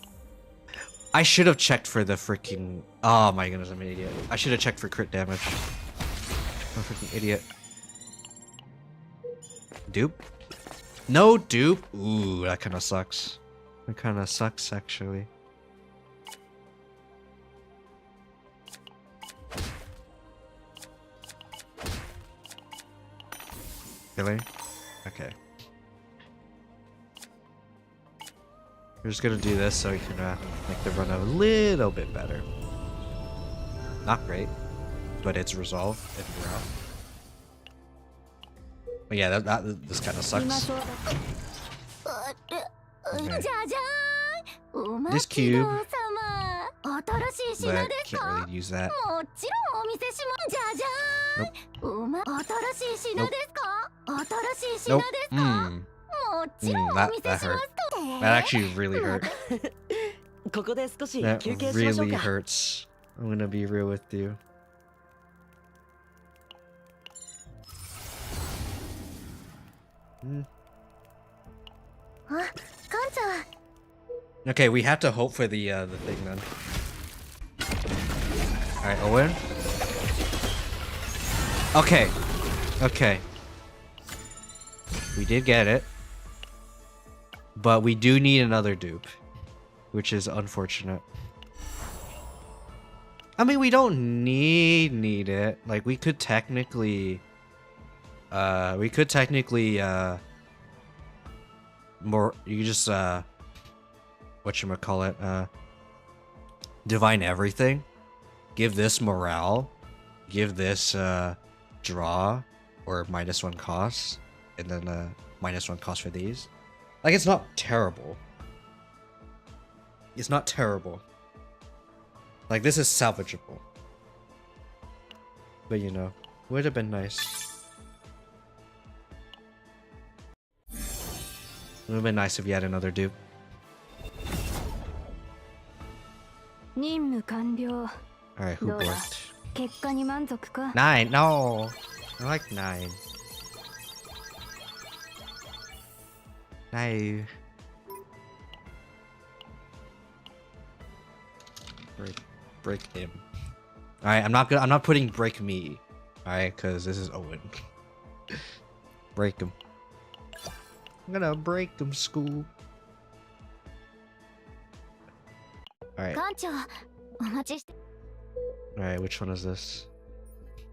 I should have checked for the freaking. Oh my goodness, I'm an idiot. I should have checked for crit damage. I'm a freaking idiot. Dupe? No dupe? Ooh, that kind of sucks. That kind of sucks, actually. Really? Okay. We're just gonna do this so we can make the run a little bit better. Not great, but it's resolved and we're out. But yeah, this kind of sucks. Okay. This cube, but can't really use that. Nope. That hurt. That actually really hurt. That really hurts. I'm gonna be real with you. Okay, we have to hope for the thing then. Alright, Owen. Okay. Okay. We did get it. But we do need another dupe. Which is unfortunate. I mean, we don't need it. Like, we could technically... more... You could just, whatchamacallit, divine everything. Give this morale. Give this, draw. Or -1 cost. And then, -1 cost for these. Like, it's not terrible. It's not terrible. Like, this is salvageable. But, you know, would have been nice. Would have been nice if you had another dupe. Alright, who borked? 9, no! I like 9. No. Break him. Alright, I'm not putting break me. Alright, cause this is Owen. Break him. I'm gonna break him, school. Alright. Alright, which one is this?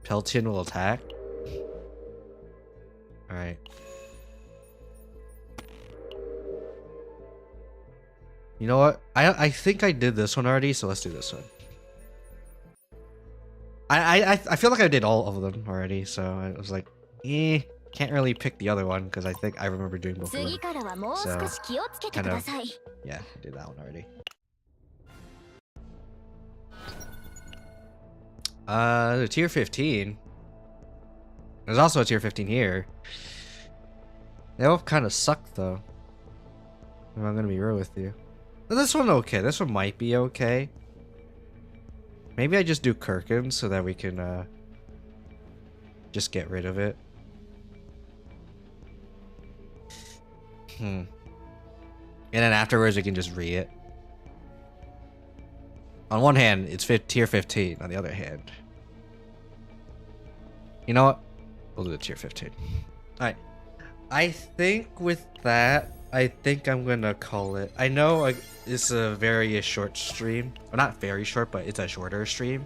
Peltian will attack? Alright. You know what? I think I did this one already, so let's do this one. I feel like I did all of them already, so I was like, can't really pick the other one because I think I remember doing both of them. So, kind of, yeah, I did that one already. The tier 15. There's also a tier 15 here. They all kind of suck though. If I'm gonna be real with you. This one okay. This one might be okay. Maybe I just do Kirkin so that we can just get rid of it. And then afterwards we can just it. On one hand, it's tier 15. On the other hand, you know what? We'll do the tier 15. Alright. I think with that, I think I'm gonna call it. I know it's a very short stream. Well, not very short, but it's a shorter stream.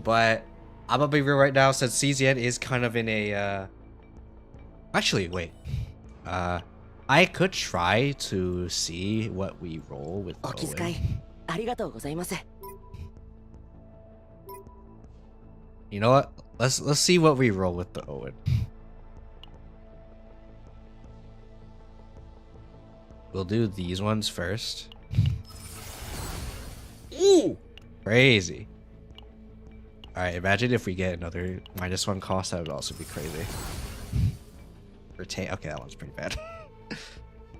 But I'm gonna be real right now, since CZN is kind of in a actually wait. I could try to see what we roll with Owen. You know what? Let's see what we roll with the Owen. We'll do these ones first. Ooh! Crazy. Alright, imagine if we get another -1 cost, that would also be crazy. Retain. Okay, that one's pretty bad.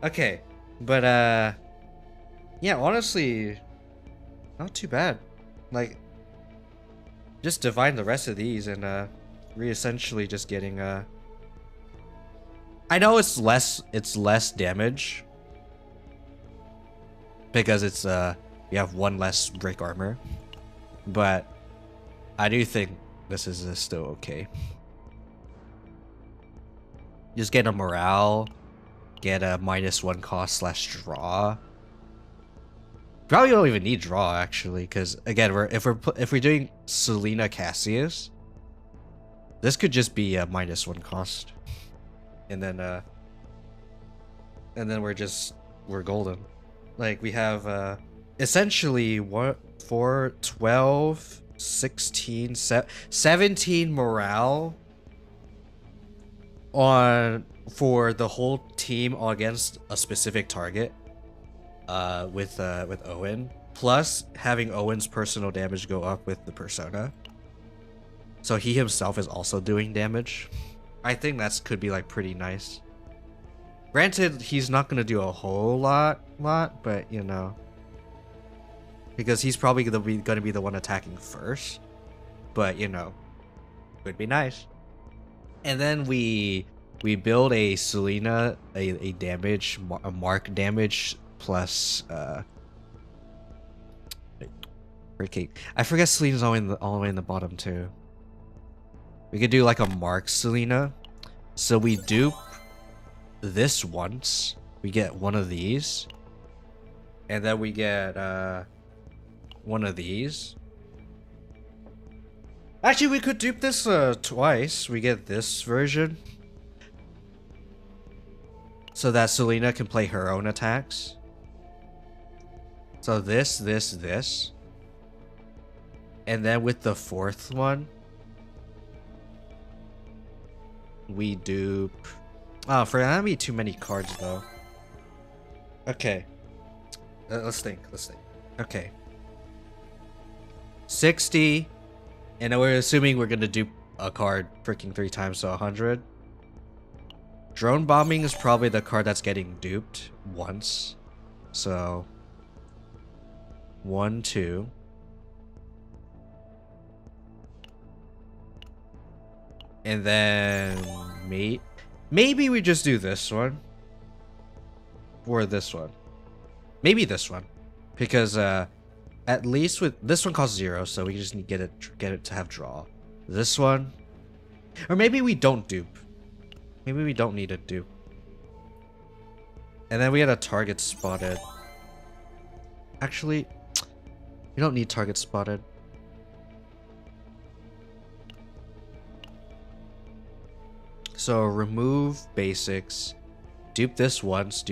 Okay, but yeah, honestly, not too bad. Like, just divine the rest of these, and we're essentially just getting I know it's less damage because it's you have one less break armor, but I do think this is still okay. Just get a morale, get a -1 cost / draw. Probably don't even need draw actually, because again, if we're doing Selena Cassius, this could just be a -1 cost, and then we're golden. Like we have essentially 4, 12, 16, 17 morale for the whole team against a specific target. With Owen, plus having Owen's personal damage go up with the persona, so he himself is also doing damage. I think that's could be like pretty nice. Granted, he's not gonna do a whole lot, but you know, because he's probably gonna be the one attacking first. But you know, would be nice. And then we build a Selena a mark damage plus okay, I forget Selena's all the way in the bottom too. We could do like a mark Selena. So we dupe this once, we get one of these, and then we get one of these. Actually, we could dupe this twice. We get this version so that Selena can play her own attacks. So this. And then with the fourth one, we dupe... Oh, for that would be too many cards though. Okay. Let's think. Okay. 60. And then we're assuming we're gonna dupe a card freaking 3 times, so 100. Drone bombing is probably the card that's getting duped once. So 1, 2. And then maybe we just do this one. Or this one. Maybe this one. Because at least with this one costs 0, so we just need to get it to have draw. This one. Or maybe we don't dupe. Maybe we don't need a dupe. And then we had a target spotted. Actually, we don't need target spotted. So remove basics. Dupe this once,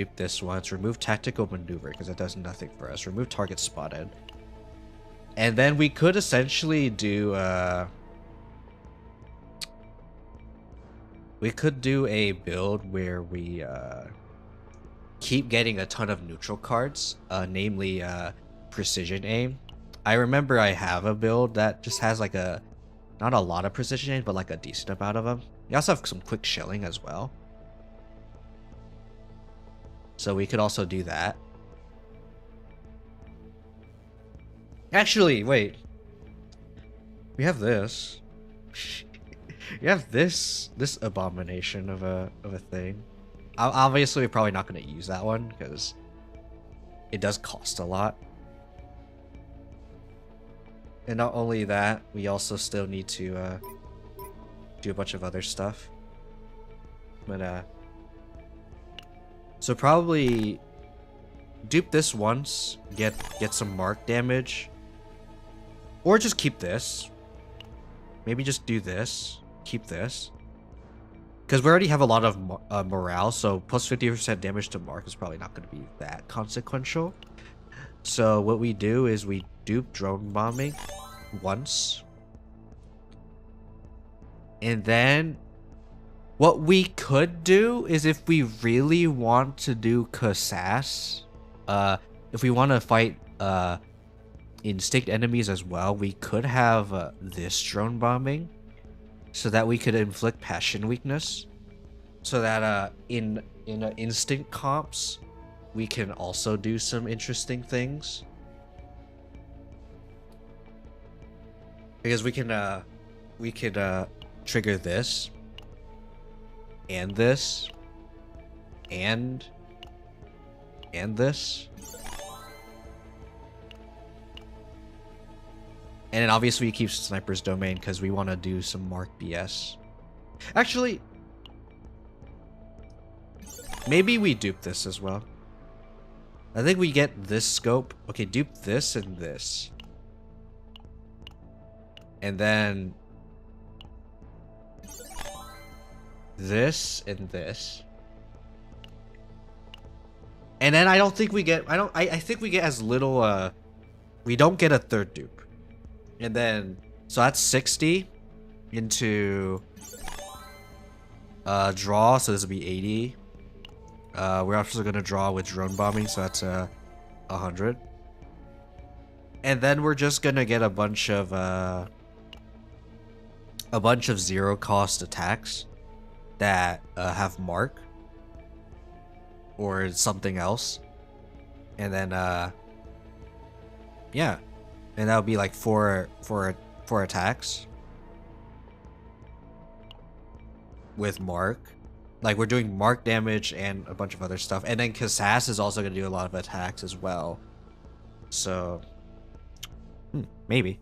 remove tactical maneuver because it does nothing for us. Remove target spotted. And then we could essentially do we could do a build where we keep getting a ton of neutral cards, namely precision aim. I remember I have a build that just has like not a lot of precision aim, but like a decent amount of them. You also have some quick shilling as well. So we could also do that. Actually, wait. We have this. You have this abomination of a thing. Obviously, we're probably not going to use that one because it does cost a lot. And not only that, we also still need to do a bunch of other stuff. But so probably dupe this once, get some mark damage, or just keep this. Maybe just do this, keep this, because we already have a lot of morale. So plus 50% damage to mark is probably not going to be that consequential. So what we do is we dupe drone bombing once, and then what we could do is if we really want to do Kassas, if we want to fight instinct enemies as well, we could have this drone bombing so that we could inflict passion weakness, so that in instinct comps we can also do some interesting things, because we could trigger this and this and this, And then obviously we keep Sniper's Domain because we want to do some Mark BS. Actually, maybe we dupe this as well. I think we get this scope. Okay, dupe this and this. And then this and this. And then I don't think we get I think we get as little we don't get a third dupe. And then so that's 60 into draw, so this will be 80. We're also gonna draw with drone bombing, so that's 100. And then we're just gonna get a bunch of zero cost attacks that have mark or something else. And then yeah. And that would be like four attacks with mark. Like we're doing mark damage and a bunch of other stuff. And then Kassas is also gonna do a lot of attacks as well. So maybe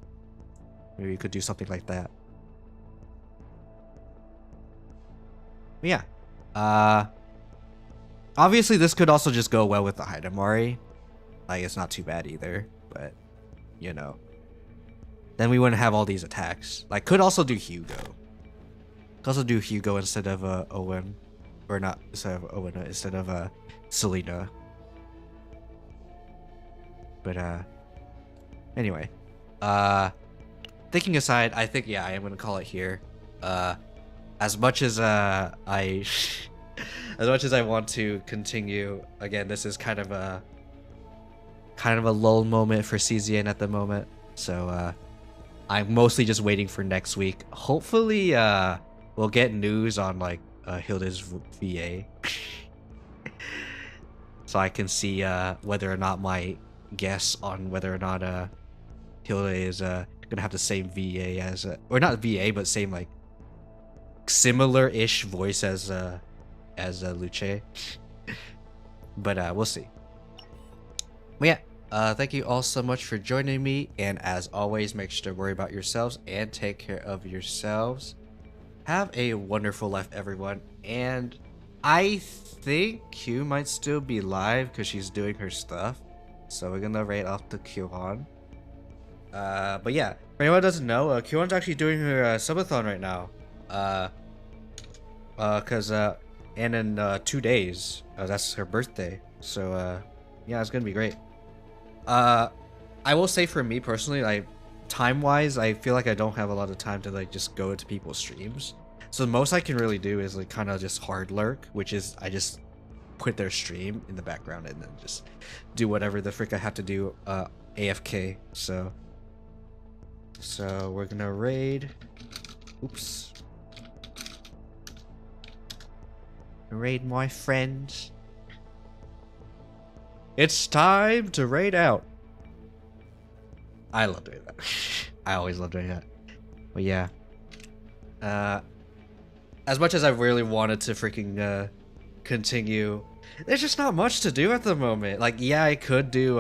we could do something like that. But yeah. Obviously this could also just go well with the Hidamari. Like it's not too bad either, but you know. Then we wouldn't have all these attacks. Like could also do Hugo. Could also do Hugo instead of Owen. Or not instead of Owen, instead of Selena. But anyway. Thinking aside, I think yeah, I am gonna call it here. As much as as much as I want to continue, again, this is kind of a lull moment for CZN at the moment. So I'm mostly just waiting for next week. Hopefully we'll get news on like Hilda's VA. So I can see whether or not my guess on whether or not Hilda is gonna have the same VA as or not VA, but same like similar-ish voice as Luche. But we'll see. But yeah, thank you all so much for joining me, and as always, make sure to worry about yourselves and take care of yourselves. Have a wonderful life, everyone. And I think Q might still be live because she's doing her stuff, so we're gonna raid off to Q-on. But yeah, for anyone who doesn't know, Q-on's actually doing her subathon right now. And in 2 days, that's her birthday. So yeah, it's gonna be great. I will say for me personally, like time-wise, I feel like I don't have a lot of time to like just go into people's streams. So the most I can really do is like kind of just hard lurk, which is I just put their stream in the background and then just do whatever the frick I have to do AFK. So we're gonna raid. Oops. Raid my friends. It's time to raid out. I love doing that. I always love doing that. But yeah. As much as I really wanted to freaking continue, there's just not much to do at the moment. Like, yeah, I could do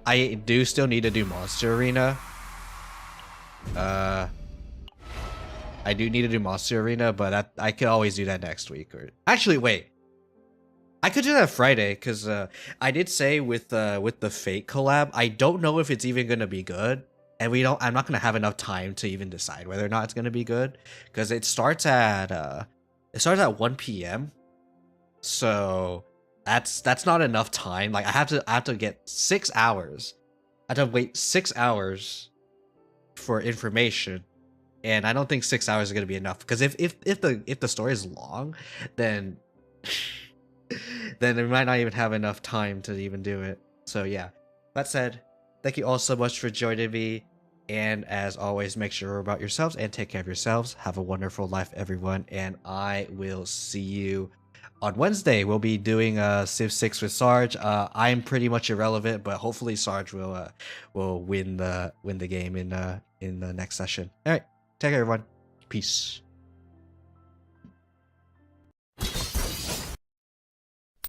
I do still need to do Monster Arena. I do need to do Monster Arena, but I could always do that next week. Or actually, wait, I could do that Friday because I did say with the Fate collab, I don't know if it's even gonna be good, and I'm not gonna have enough time to even decide whether or not it's gonna be good because it starts at 1 p.m. So that's not enough time. Like I have to get 6 hours. I have to wait 6 hours for information. And I don't think 6 hours is gonna be enough because if the story is long, then we might not even have enough time to even do it. So yeah. That said, thank you all so much for joining me, and as always, make sure about yourselves and take care of yourselves. Have a wonderful life, everyone, and I will see you on Wednesday. We'll be doing Civ 6 with Sarge. I'm pretty much irrelevant, but hopefully Sarge will win the game in the next session. All right. Take care, everyone. Peace.